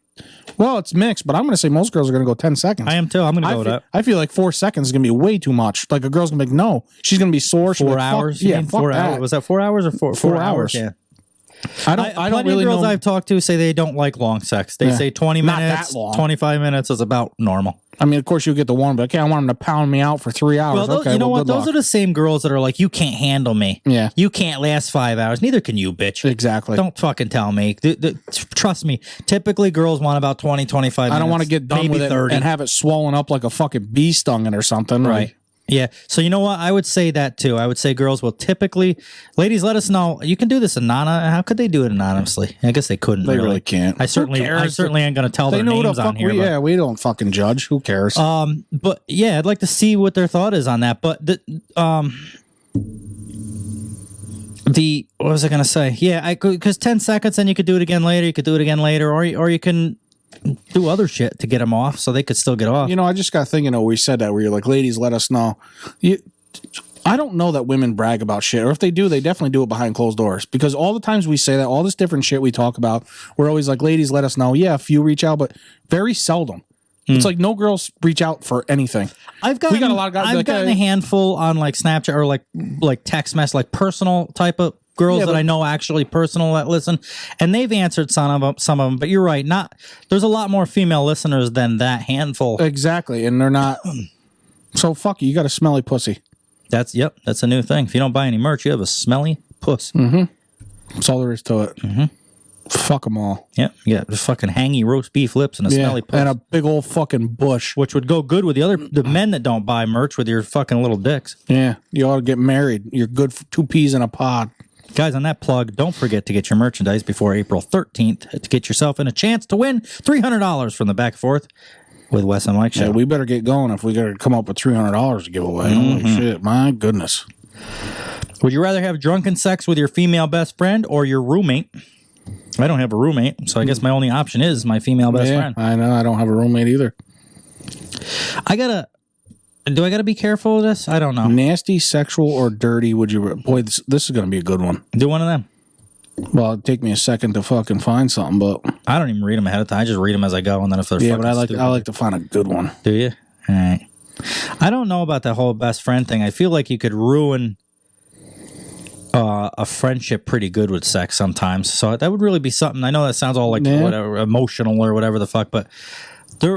Speaker 2: well, it's mixed, but I'm going to say most girls are going to go 10 seconds.
Speaker 1: I am too. I'm going to go with that.
Speaker 2: I feel like 4 seconds is going to be way too much. Like a girl's going to be like, no, she's going to be sore.
Speaker 1: 4 hours?
Speaker 2: Yeah,
Speaker 1: 4 hours. Was that 4 hours or 4 hours? Yeah.
Speaker 2: I don't really
Speaker 1: of girls
Speaker 2: know.
Speaker 1: I've talked to say they don't like long sex. They say 20 minutes, 25 minutes is about normal.
Speaker 2: I mean, of course, you get the one, but okay, I want them to pound me out for 3 hours.
Speaker 1: Well, you know what? Those are the same girls that are like, you can't handle me.
Speaker 2: Yeah.
Speaker 1: You can't last 5 hours. Neither can you, bitch.
Speaker 2: Exactly.
Speaker 1: Don't fucking tell me. Trust me. Typically, girls want about 20, 25 minutes.
Speaker 2: I don't want to get done with it
Speaker 1: 30.
Speaker 2: and have it swollen up like a fucking bee stung it or something.
Speaker 1: Right. Yeah. So you know what? I would say that too. I would say girls will typically, ladies, let us know. You can do this how could they do it anonymously? I guess they couldn't.
Speaker 2: They really can't.
Speaker 1: I certainly ain't going to tell their names on here.
Speaker 2: Yeah, we don't fucking judge. Who cares?
Speaker 1: But yeah, I'd like to see what their thought is on that. But what was I going to say? Yeah, because 10 seconds, then you could do it again later. You could do it again later, or you can do other shit to get them off so they could still get off.
Speaker 2: You know, I just got thinking, we said that where you're like, ladies, let us know. I don't know that women brag about shit, or if they do, they definitely do it behind closed doors, because all the times we say that, all this different shit we talk about, we're always like, ladies, let us know. Yeah, a few reach out, but very seldom. It's like no girls reach out for anything.
Speaker 1: We got a lot of guys. I've gotten a handful on like Snapchat or like text mess, like personal type of girls that I know actually personal that listen, and they've answered some of them. But you're right, there's a lot more female listeners than that handful.
Speaker 2: Exactly, and they're not. So fuck you. You got a smelly pussy.
Speaker 1: That's a new thing. If you don't buy any merch, you have a smelly puss.
Speaker 2: Mm-hmm. That's all there is to it.
Speaker 1: Mm-hmm.
Speaker 2: Fuck them all.
Speaker 1: Yep. Yeah, the fucking hangy roast beef lips and a smelly puss.
Speaker 2: And a big old fucking bush.
Speaker 1: Which would go good with the men that don't buy merch with your fucking little dicks.
Speaker 2: Yeah. You ought to get married. You're good for 2 peas in a pod.
Speaker 1: Guys, on that plug, don't forget to get your merchandise before April 13th to get yourself in a chance to win $300 from the Back and Forth with Wes and Mike show.
Speaker 2: Yeah, we better get going if we got to come up with $300 to give away. Holy shit. My goodness.
Speaker 1: Would you rather have drunken sex with your female best friend or your roommate? I don't have a roommate, so I guess my only option is my female best friend.
Speaker 2: I know. I don't have a roommate either.
Speaker 1: Do I gotta be careful with this? I don't know.
Speaker 2: Nasty, sexual, or dirty? Would you? Boy, this is gonna be a good one.
Speaker 1: Do one of them.
Speaker 2: Well, it'd take me a second to fucking find something, but
Speaker 1: I don't even read them ahead of time. I just read them as I go, and then if they're
Speaker 2: but I like to find a good one.
Speaker 1: Do you? All right. I don't know about that whole best friend thing. I feel like you could ruin a friendship pretty good with sex sometimes. So that would really be something. I know that sounds all like whatever, emotional or whatever the fuck, but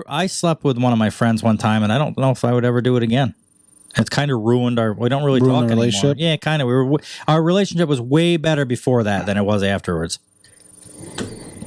Speaker 1: I slept with one of my friends one time, and I don't know if I would ever do it again. It's kind of ruined we don't really talk anymore.
Speaker 2: Relationship?
Speaker 1: Yeah, kind of. Our relationship was way better before that than it was afterwards.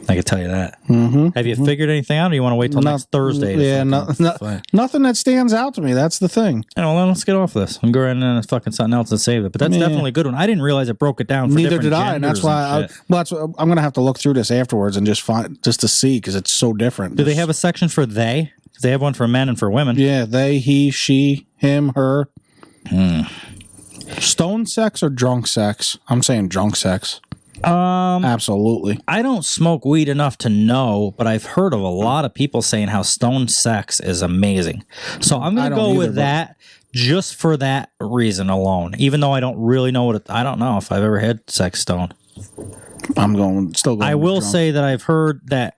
Speaker 1: I can tell you that.
Speaker 2: Mm-hmm.
Speaker 1: Have you figured anything out, or you want to wait till next Thursday?
Speaker 2: Nothing that stands out to me. That's the thing.
Speaker 1: Well, then let's get off this and go right into fucking something else and save it. But that's definitely a good one. I didn't realize it broke it down for
Speaker 2: Neither
Speaker 1: different
Speaker 2: did I, and that's why I'm going to have to look through this afterwards and just to see, because it's so different.
Speaker 1: Do they have a section for they? They have one for men and for women.
Speaker 2: Yeah, they, he, she, him, her. Stone sex or drunk sex? I'm saying drunk sex. Absolutely.
Speaker 1: I don't smoke weed enough to know, but I've heard of a lot of people saying how stone sex is amazing. So I'm going to go with that just for that reason alone. Even though I don't really know I don't know if I've ever had sex stone.
Speaker 2: Still going.
Speaker 1: I will say that I've heard that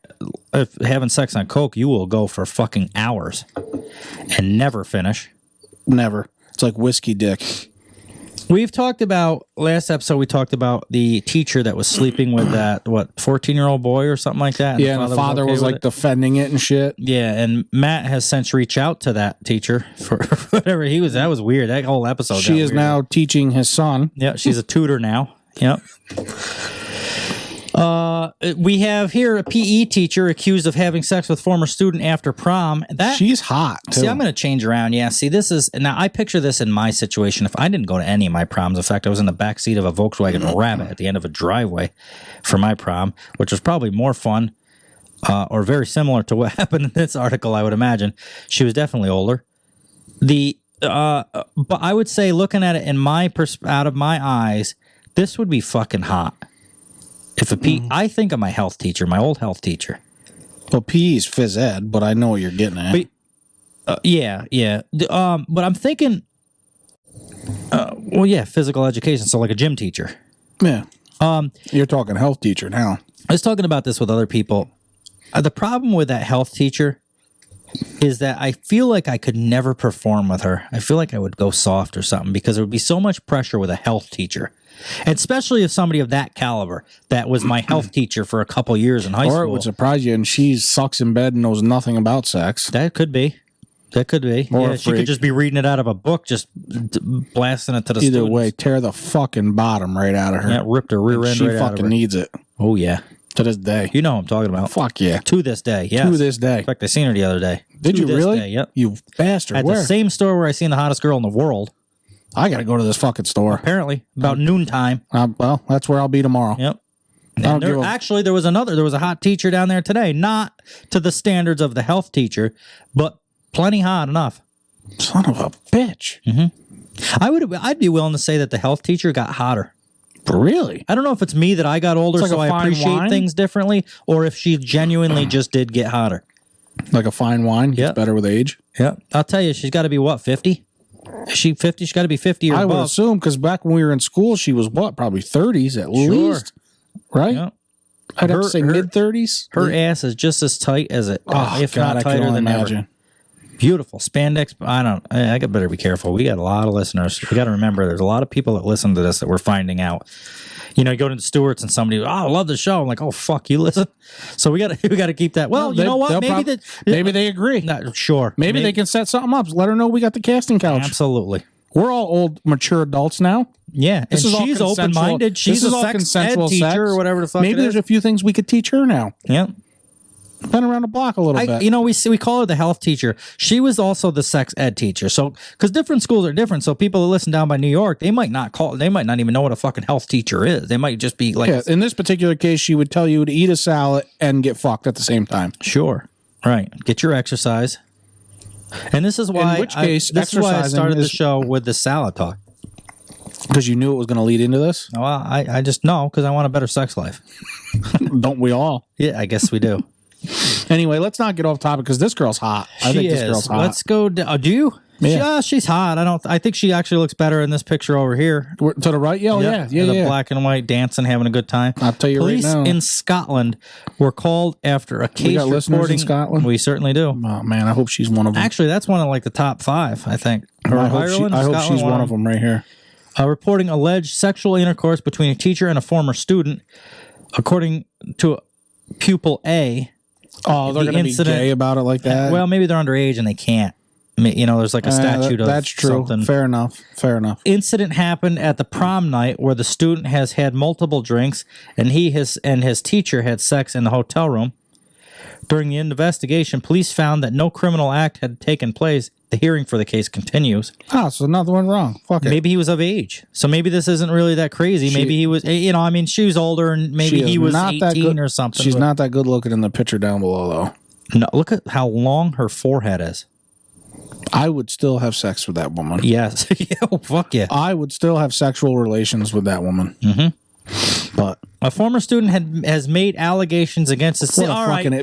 Speaker 1: if having sex on coke, you will go for fucking hours and never finish.
Speaker 2: Never. It's like whiskey dick.
Speaker 1: We've talked about, last episode, we talked about the teacher that was sleeping with that, 14-year-old boy or something like that?
Speaker 2: And the father was like defending it and shit.
Speaker 1: Yeah, and Matt has since reached out to that teacher for whatever he was. That was weird. That whole episode.
Speaker 2: She is now teaching his son.
Speaker 1: Yeah, she's a tutor now. Yep. We have here a PE teacher accused of having sex with former student after prom.
Speaker 2: She's hot, too.
Speaker 1: See, I'm going to change around. Yeah, see, now I picture this in my situation. If I didn't go to any of my proms, in fact, I was in the back seat of a Volkswagen Rabbit at the end of a driveway for my prom, which was probably more fun or very similar to what happened in this article, I would imagine. She was definitely older. But I would say, looking at it out of my eyes, this would be fucking hot. If I think of my health teacher, my old health teacher.
Speaker 2: Well, PE is phys ed, but I know what you're getting at.
Speaker 1: But, yeah. But I'm thinking, physical education. So like a gym teacher.
Speaker 2: Yeah. You're talking health teacher now.
Speaker 1: I was talking about this with other people. The problem with that health teacher is that I feel like I could never perform with her. I feel like I would go soft or something because there would be so much pressure with a health teacher. And especially if somebody of that caliber that was my health teacher for a couple years in high school.
Speaker 2: Or it would surprise you and she sucks in bed and knows nothing about sex.
Speaker 1: That could be. Or she could just be reading it out of a book, just blasting it to the students.
Speaker 2: Either way, tear the fucking bottom right out of her.
Speaker 1: Yeah, ripped her rear end right out of her.
Speaker 2: She fucking needs it.
Speaker 1: Oh, yeah.
Speaker 2: To this day.
Speaker 1: You know what I'm talking about.
Speaker 2: Fuck yeah.
Speaker 1: To this day, yes.
Speaker 2: To this day.
Speaker 1: In fact, I seen her the other day.
Speaker 2: Did you really?
Speaker 1: Day, yep.
Speaker 2: You bastard.
Speaker 1: At the same store where I seen the hottest girl in the world.
Speaker 2: I got to go to this fucking store.
Speaker 1: Apparently. About noontime.
Speaker 2: Well, that's where I'll be tomorrow.
Speaker 1: Yep. Actually, there was a hot teacher down there today. Not to the standards of the health teacher, but plenty hot enough.
Speaker 2: Son of a bitch.
Speaker 1: Mm-hmm. I'd be willing to say that the health teacher got hotter.
Speaker 2: Really?
Speaker 1: I don't know if it's me that I got older, so I appreciate things differently, or if she genuinely just did get hotter.
Speaker 2: Like a fine wine gets better with age?
Speaker 1: Yeah. I'll tell you, she's got to be, 50? Is she 50? She's got to be 50 or above.
Speaker 2: I would assume, because back when we were in school, she was probably 30s at least. Right?
Speaker 1: Yeah.
Speaker 2: I'd have to say mid-30s.
Speaker 1: Her ass is just as tight as it, if not tighter than ever. Beautiful spandex. I better be careful. We got a lot of listeners. We got to remember there's a lot of people that listen to this that we're finding out. You know, you go to Stewart's and somebody, I love the show. I'm like, oh fuck, you listen. So we got to keep that. Well, you know what?
Speaker 2: Maybe they agree.
Speaker 1: Sure.
Speaker 2: Maybe they can set something up. Let her know we got the casting couch.
Speaker 1: Absolutely.
Speaker 2: We're all old, mature adults now.
Speaker 1: Yeah,
Speaker 2: this is
Speaker 1: she's open-minded. She's a sex ed teacher or whatever the fuck.
Speaker 2: Maybe there's a few things we could teach her now.
Speaker 1: Yeah.
Speaker 2: Been around the block a little bit.
Speaker 1: You know, we call her the health teacher. She was also the sex ed teacher. So, because different schools are different. So, people who listen down by New York, they might not even know what a fucking health teacher is. They might just be like,
Speaker 2: yeah, in this particular case, she would tell you to eat a salad and get fucked at the same time.
Speaker 1: Sure, right. Get your exercise. And this is why.
Speaker 2: In which case,
Speaker 1: this is why I started the show with the salad talk.
Speaker 2: Because you knew it was going to lead into this.
Speaker 1: Well, I just know because I want a better sex life.
Speaker 2: Don't we all?
Speaker 1: Yeah, I guess we do.
Speaker 2: Anyway, let's not get off topic because this girl's hot. I think this girl's hot.
Speaker 1: Let's go. Do you?
Speaker 2: Yeah.
Speaker 1: She's hot. I think she actually looks better in this picture over here.
Speaker 2: To the right? Yeah,
Speaker 1: The black and white dancing, having a good time.
Speaker 2: I'll tell you
Speaker 1: Police
Speaker 2: right now.
Speaker 1: in Scotland were called after a case
Speaker 2: we got listeners in Scotland?
Speaker 1: We certainly do.
Speaker 2: Oh, man, I hope she's one of them.
Speaker 1: Actually, that's one of like the top 5, I think.
Speaker 2: I hope she's one of them right here.
Speaker 1: Reporting alleged sexual intercourse between a teacher and a former student. According to pupil A,
Speaker 2: they're going to be gay about it like that?
Speaker 1: Well, maybe they're underage and they can't. You know, there's like a statute of
Speaker 2: that's true.
Speaker 1: Something.
Speaker 2: Fair enough.
Speaker 1: Incident happened at the prom night where the student has had multiple drinks and his teacher had sex in the hotel room. During the investigation, police found that no criminal act had taken place. The hearing for the case continues.
Speaker 2: So nothing went wrong. Fuck it.
Speaker 1: Maybe he was of age. So maybe this isn't really that crazy. Maybe he was, she was older and maybe he was 18 or something.
Speaker 2: She's not that good looking in the picture down below, though.
Speaker 1: No, look at how long her forehead is.
Speaker 2: I would still have sex with that woman.
Speaker 1: Yes. Fuck yeah.
Speaker 2: I would still have sexual relations with that woman.
Speaker 1: Mm-hmm.
Speaker 2: But
Speaker 1: a former student has made allegations against a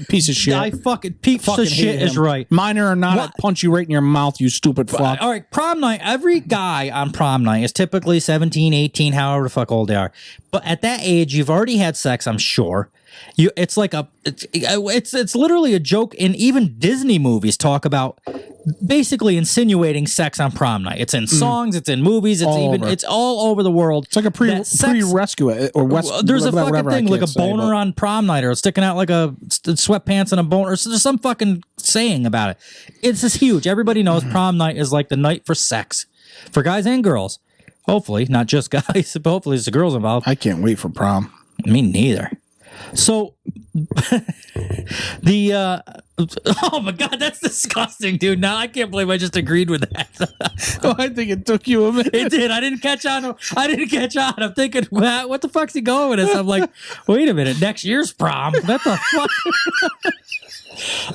Speaker 2: piece of shit.
Speaker 1: I fucking piece of shit is right.
Speaker 2: Minor or not, I'd punch you right in your mouth, you stupid fuck.
Speaker 1: All right, prom night. Every guy on prom night is typically 17, 18, however the fuck old they are. But at that age, you've already had sex, I'm sure. It's like it's literally a joke. And even Disney movies talk about basically insinuating sex on prom night. It's in songs, it's in movies, it's all over the world.
Speaker 2: It's like a pre-rescue or
Speaker 1: there's a fucking thing like a boner on prom night or sticking out like a sweatpants and a boner. So there's some fucking saying about it. It's just huge. Everybody knows prom night is like the night for sex for guys and girls. Hopefully, not just guys, but hopefully there's the girls involved.
Speaker 2: I can't wait for prom.
Speaker 1: Me neither. So oh my god, that's disgusting, dude. Now I can't believe I just agreed with that.
Speaker 2: I think it took you a minute.
Speaker 1: It did. I didn't catch on. I'm thinking, what the fuck's he going with this? I'm like, wait a minute, next year's prom. What the fuck?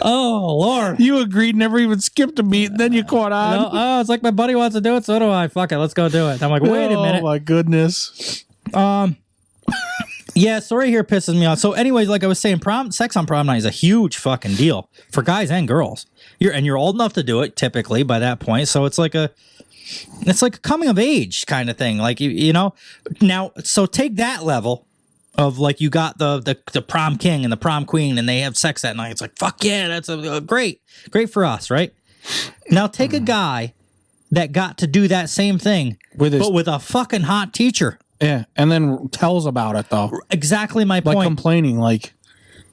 Speaker 1: Oh Lord.
Speaker 2: You agreed, never even skipped a beat, and then you caught on.
Speaker 1: No, it's like my buddy wants to do it, so do I. Fuck it, let's go do it. I'm like, wait a minute.
Speaker 2: Oh my goodness.
Speaker 1: Yeah, so right here pisses me off. So anyways, like I was saying, sex on prom night is a huge fucking deal for guys and girls. You're old enough to do it typically by that point. So it's like a coming of age kind of thing. Like you know. Now, so take that level of like you got the prom king and the prom queen and they have sex that night. It's like fuck yeah, that's great for us, right? Now take a guy that got to do that same thing but with a fucking hot teacher.
Speaker 2: Yeah, and then tells about it, though.
Speaker 1: Exactly my point.
Speaker 2: Like complaining, like,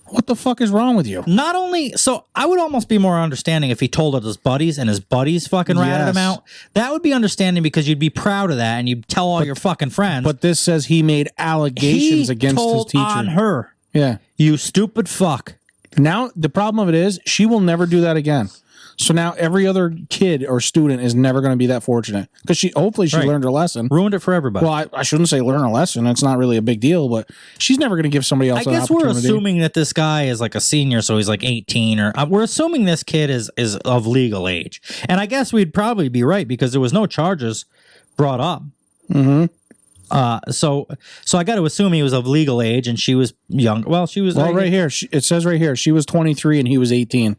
Speaker 2: what the fuck is wrong with you?
Speaker 1: Not only, so I would almost be more understanding if he told it his buddies and his buddies fucking ratted him out. That would be understanding because you'd be proud of that and you'd tell all your fucking friends.
Speaker 2: But this says he made allegations against his teacher.
Speaker 1: On her.
Speaker 2: Yeah.
Speaker 1: You stupid fuck.
Speaker 2: Now, the problem of it is, she will never do that again. So now every other kid or student is never going to be that fortunate because hopefully she learned her lesson.
Speaker 1: Ruined it for everybody.
Speaker 2: Well, I shouldn't say learn a lesson. It's not really a big deal, but she's never going to give somebody else an opportunity.
Speaker 1: I guess we're assuming that this guy is like a senior, so he's like 18 or we're assuming this kid is of legal age. And I guess we'd probably be right because there was no charges brought up.
Speaker 2: Mm-hmm.
Speaker 1: So I got to assume he was of legal age and she was young. Well, she was
Speaker 2: right here. It says right here she was 23 and he was 18.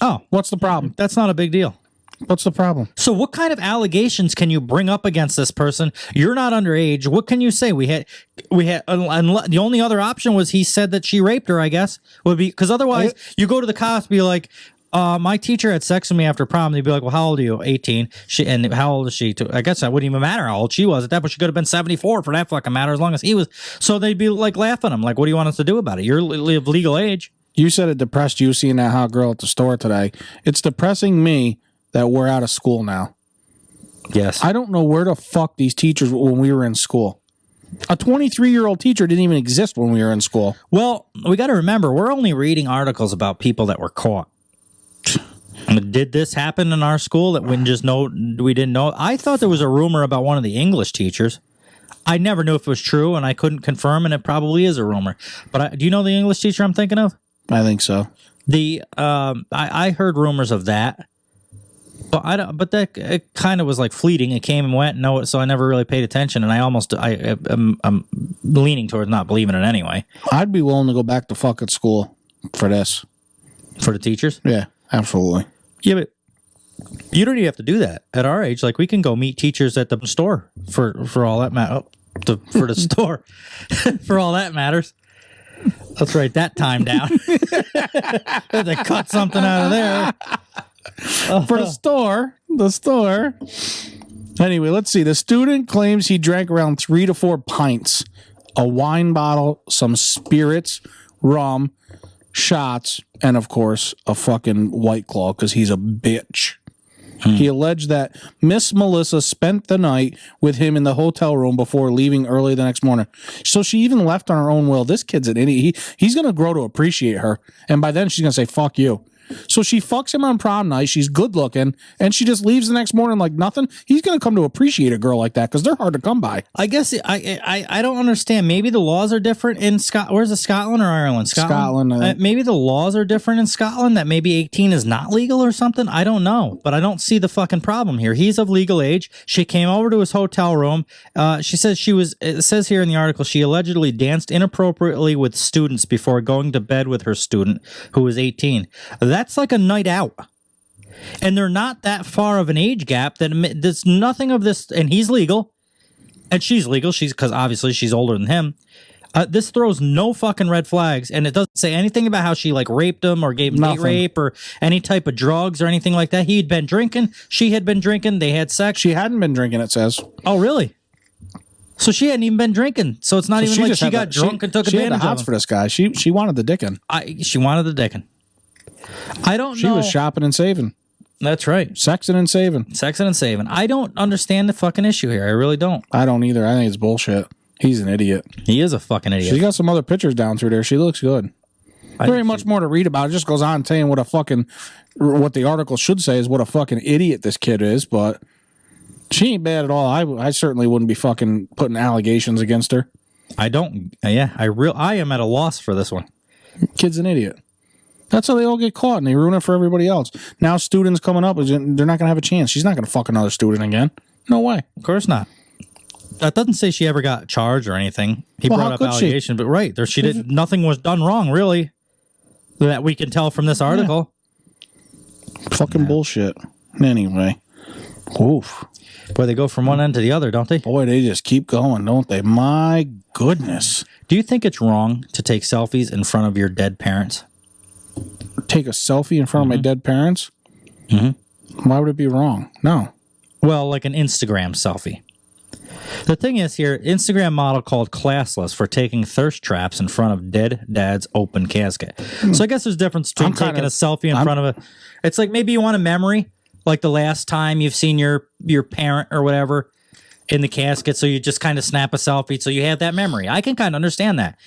Speaker 1: Oh,
Speaker 2: what's the problem?
Speaker 1: That's not a big deal.
Speaker 2: What's the problem?
Speaker 1: So what kind of allegations can you bring up against this person? You're not underage. What can you say? We had the only other option was he said that she raped her, I guess, would be because otherwise you go to the cops be like, My teacher had sex with me after prom. They'd be like, well, how old are you? 18. And how old is she? I guess that wouldn't even matter how old she was at that point. She could have been 74 for that fucking matter, as long as he was. So they'd be like laughing at him. Like, what do you want us to do about it? You're of legal age.
Speaker 2: You said it depressed you seeing that hot girl at the store today. It's depressing me that we're out of school now.
Speaker 1: Yes.
Speaker 2: I don't know where the fuck these teachers were when we were in school. A 23-year-old teacher didn't even exist when we were in school.
Speaker 1: Well, we got to remember, we're only reading articles about people that were caught. Did this happen in our school that we didn't know? I thought there was a rumor about one of the English teachers. I never knew if it was true, and I couldn't confirm, and it probably is a rumor. But do you know the English teacher I'm thinking of?
Speaker 2: I think so.
Speaker 1: I heard rumors of that, but But that it kind of was like fleeting. It came and went. So I never really paid attention, and I'm leaning towards not believing it anyway.
Speaker 2: I'd be willing to go back to fucking school for this.
Speaker 1: For the teachers?
Speaker 2: Yeah, absolutely.
Speaker 1: Yeah, but you don't even have to do that at our age. Like, we can go meet teachers at the store for all that for the store for all that matters. Let's write that time down. Have to cut something out of there.
Speaker 2: For the store. Anyway, let's see. The student claims he drank around 3 to 4 pints, a wine bottle, some spirits, rum, shots, and of course a fucking White Claw because he's a bitch. He alleged that Miss Melissa spent the night with him in the hotel room before leaving early the next morning. So she even left on her own will. This kid's an idiot. He's going to grow to appreciate her. And by then she's going to say, fuck you. So she fucks him on prom night. She's good looking. And she just leaves the next morning like nothing. He's going to come to appreciate a girl like that because they're hard to come by.
Speaker 1: I guess I don't understand. Maybe the laws are different in Scotland. Where's it, Scotland or Ireland?
Speaker 2: Scotland.
Speaker 1: Maybe the laws are different in Scotland, that maybe 18 is not legal or something. I don't know. But I don't see the fucking problem here. He's of legal age. She came over to his hotel room. She says it says here in the article, she allegedly danced inappropriately with students before going to bed with her student who was 18. That's like a night out. And they're not that far of an age gap that there's nothing of this. And he's legal and she's legal. Because obviously she's older than him. This throws no fucking red flags. And it doesn't say anything about how she like raped him or gave him date rape or any type of drugs or anything like that. He'd been drinking. She had been drinking. They had sex.
Speaker 2: She hadn't been drinking, it says.
Speaker 1: Oh, really? So she hadn't even been drinking. So it's not even like she got drunk and took advantage of him.
Speaker 2: She had the hots for this guy. She wanted the dickin'.
Speaker 1: She wanted the dickin'. I don't know.
Speaker 2: She was shopping and saving.
Speaker 1: That's right.
Speaker 2: Sexing and saving.
Speaker 1: I don't understand the fucking issue here. I really don't.
Speaker 2: I don't either. I think it's bullshit. He's an idiot.
Speaker 1: He is a fucking idiot.
Speaker 2: She's got some other pictures down through there. She looks good. There ain't much more to read about. It just goes on saying what the article should say is what a fucking idiot this kid is, but she ain't bad at all. I certainly wouldn't be fucking putting allegations against her.
Speaker 1: I don't. Yeah, I am at a loss for this one.
Speaker 2: Kid's an idiot. That's how they all get caught, and they ruin it for everybody else. Now students coming up, they're not going to have a chance. She's not going to fuck another student again. No way.
Speaker 1: Of course not. That doesn't say she ever got charged or anything. He brought up allegation, but right there, she did. Nothing was done wrong, really, that we can tell from this article.
Speaker 2: Yeah. Fucking bullshit. Anyway, oof.
Speaker 1: Boy, they go from one end to the other, don't they?
Speaker 2: Boy, they just keep going, don't they? My goodness.
Speaker 1: Do you think it's wrong to take selfies in front of your dead parents?
Speaker 2: Take a selfie in front of my dead parents? Mm-hmm. Why would it be wrong? No.
Speaker 1: Well, like an Instagram selfie. The thing is here, Instagram model called classless for taking thirst traps in front of dead dad's open casket. So I guess there's a difference between taking a selfie in front of a... It's like maybe you want a memory, like the last time you've seen your parent or whatever in the casket, so you just kind of snap a selfie so you have that memory. I can kind of understand that.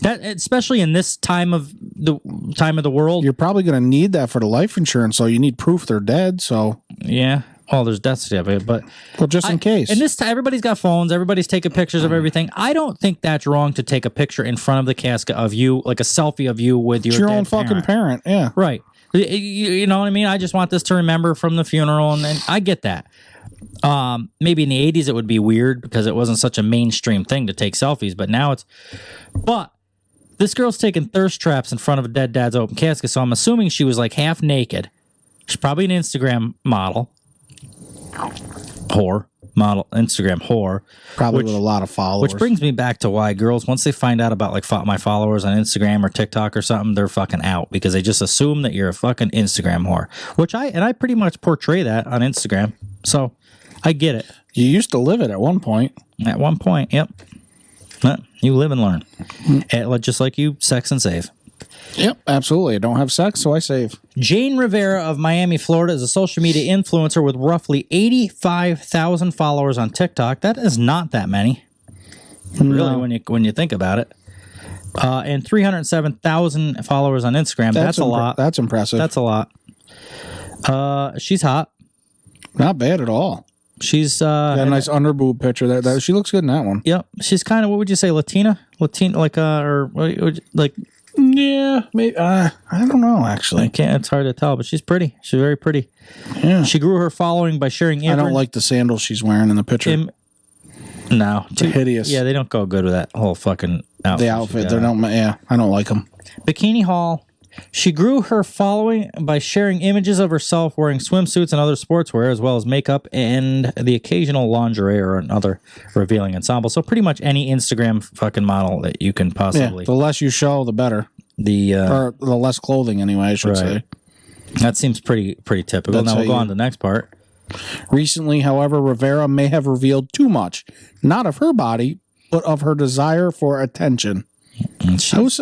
Speaker 1: That, especially in this time of the world.
Speaker 2: You're probably going to need that for the life insurance, so you need proof they're dead, so...
Speaker 1: Yeah. Oh, there's death certificate, but...
Speaker 2: Well, just in case.
Speaker 1: And this time, everybody's got phones. Everybody's taking pictures of everything. I don't think that's wrong to take a picture in front of the casket of you, like a selfie of you with your
Speaker 2: own fucking parent. Yeah.
Speaker 1: Right. You know what I mean? I just want this to remember from the funeral, and I get that. Maybe in the 80s it would be weird because it wasn't such a mainstream thing to take selfies, but now it's... But this girl's taking thirst traps in front of a dead dad's open casket, so I'm assuming she was like half naked. She's probably an Instagram model. Whore. model, Instagram whore.
Speaker 2: Probably with a lot of followers.
Speaker 1: Which brings me back to why girls, once they find out about like my followers on Instagram or TikTok or something, they're fucking out because they just assume that you're a fucking Instagram whore. Which I pretty much portray that on Instagram. So I get it.
Speaker 2: You used to live it at one point.
Speaker 1: At one point, yep. You live and learn. Just like you, sex and save.
Speaker 2: Yep, absolutely. I don't have sex, so I save.
Speaker 1: Jane Rivera of Miami, Florida is a social media influencer with roughly 85,000 followers on TikTok. That is not that many, really, when you think about it. And 307,000 followers on Instagram. That's a lot.
Speaker 2: That's impressive.
Speaker 1: That's a lot. She's hot.
Speaker 2: Not bad at all.
Speaker 1: She's
Speaker 2: got a nice underboob picture. That she looks good in that one.
Speaker 1: Yep. She's kind of, what would you say, Latina, like
Speaker 2: yeah, maybe. I don't know, actually.
Speaker 1: It's hard to tell, but she's pretty. She's very pretty.
Speaker 2: Yeah.
Speaker 1: She grew her following by sharing.
Speaker 2: I don't like the sandals she's wearing in the picture.
Speaker 1: No,
Speaker 2: they're hideous.
Speaker 1: Yeah, they don't go good with that whole fucking outfit.
Speaker 2: The outfit, they're not. Yeah, I don't like them.
Speaker 1: Bikini haul. She grew her following by sharing images of herself wearing swimsuits and other sportswear, as well as makeup and the occasional lingerie or another revealing ensemble. So pretty much any Instagram fucking model that you can possibly.
Speaker 2: Yeah, the less you show, the better. Or the less clothing, anyway, I should say.
Speaker 1: That seems pretty typical. Now we'll go on to the next part.
Speaker 2: Recently, however, Rivera may have revealed too much, not of her body, but of her desire for attention.
Speaker 1: She's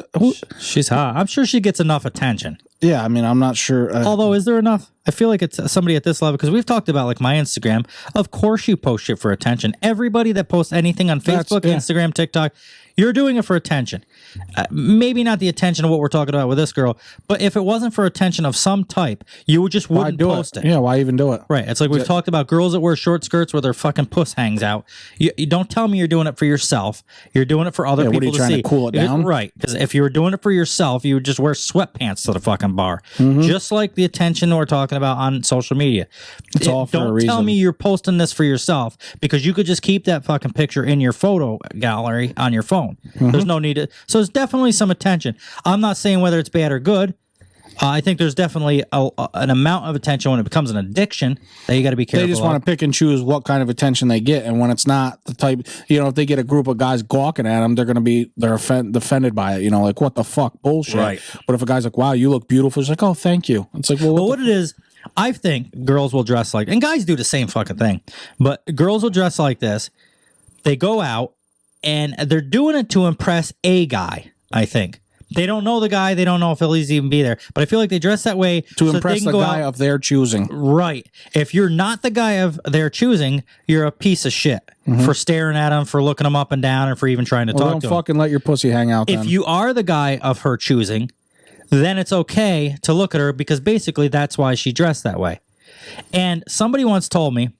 Speaker 1: hot. I'm sure she gets enough attention.
Speaker 2: Yeah, I mean, I'm not sure.
Speaker 1: Although, is there enough? I feel like it's somebody at this level, because we've talked about like my Instagram. Of course you post shit for attention. Everybody that posts anything on Facebook, Instagram, TikTok, you're doing it for attention. Maybe not the attention of what we're talking about with this girl, but if it wasn't for attention of some type, you wouldn't post it.
Speaker 2: Yeah, why even do it?
Speaker 1: Right. It's like we've talked about girls that wear short skirts where their fucking puss hangs out. You don't tell me you're doing it for yourself. You're doing it for other people
Speaker 2: what are you
Speaker 1: to
Speaker 2: trying
Speaker 1: see.
Speaker 2: To cool it down?
Speaker 1: Right. Because if you were doing it for yourself, you would just wear sweatpants to the fucking bar.
Speaker 2: Mm-hmm.
Speaker 1: Just like the attention we're talking about on social media.
Speaker 2: It's all for a reason.
Speaker 1: Don't tell me you're posting this for yourself, because you could just keep that fucking picture in your photo gallery on your phone. Mm-hmm. There's no need to. So there's definitely some attention. I'm not saying whether it's bad or good. I think there's definitely an amount of attention when it becomes an addiction that you got to be careful.
Speaker 2: They just want to pick and choose what kind of attention they get, and when it's not the type, if they get a group of guys gawking at them, they're offended by it. Like, what the fuck, bullshit.
Speaker 1: Right.
Speaker 2: But if a guy's like, wow, you look beautiful, it's like, oh, thank you. It's like, well,
Speaker 1: what it is, I think girls will dress like, and guys do the same fucking thing, but girls will dress like this. They go out and they're doing it to impress a guy. I think. They don't know the guy. They don't know if he'll even be there. But I feel like they dress that way
Speaker 2: to impress the guy of their choosing.
Speaker 1: Right. If you're not the guy of their choosing, you're a piece of shit for staring at him, for looking him up and down, and for even trying to talk to him.
Speaker 2: Don't fucking let your pussy hang out.
Speaker 1: If you are the guy of her choosing, then it's okay to look at her, because basically that's why she dressed that way. And somebody once told me,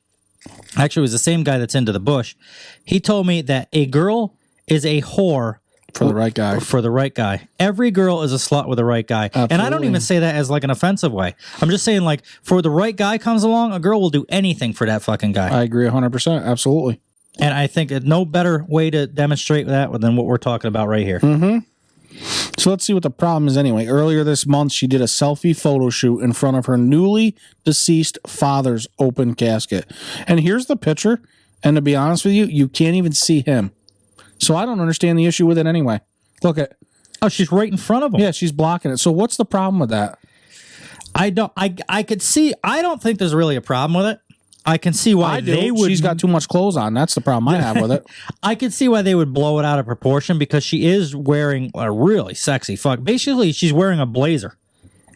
Speaker 1: actually it was the same guy that's into the bush, he told me that a girl is a whore
Speaker 2: for the right guy.
Speaker 1: For the right guy. Every girl is a slut with the right guy.
Speaker 2: Absolutely.
Speaker 1: And I don't even say that as like an offensive way. I'm just saying, like, for the right guy comes along, a girl will do anything for that fucking guy.
Speaker 2: I agree 100%. Absolutely.
Speaker 1: And I think no better way to demonstrate that than what we're talking about right here.
Speaker 2: Mm-hmm. So let's see what the problem is anyway. Earlier this month, she did a selfie photo shoot in front of her newly deceased father's open casket. And here's the picture. And to be honest with you, you can't even see him. So I don't understand the issue with it anyway. Look at.
Speaker 1: Oh, she's right in front of him.
Speaker 2: Yeah, she's blocking it. So what's the problem with that?
Speaker 1: I could see. I don't think there's really a problem with it. I can see why they would.
Speaker 2: She's got too much clothes on. That's the problem I have with it.
Speaker 1: I can see why they would blow it out of proportion, because she is wearing a really sexy fuck. Basically, she's wearing a blazer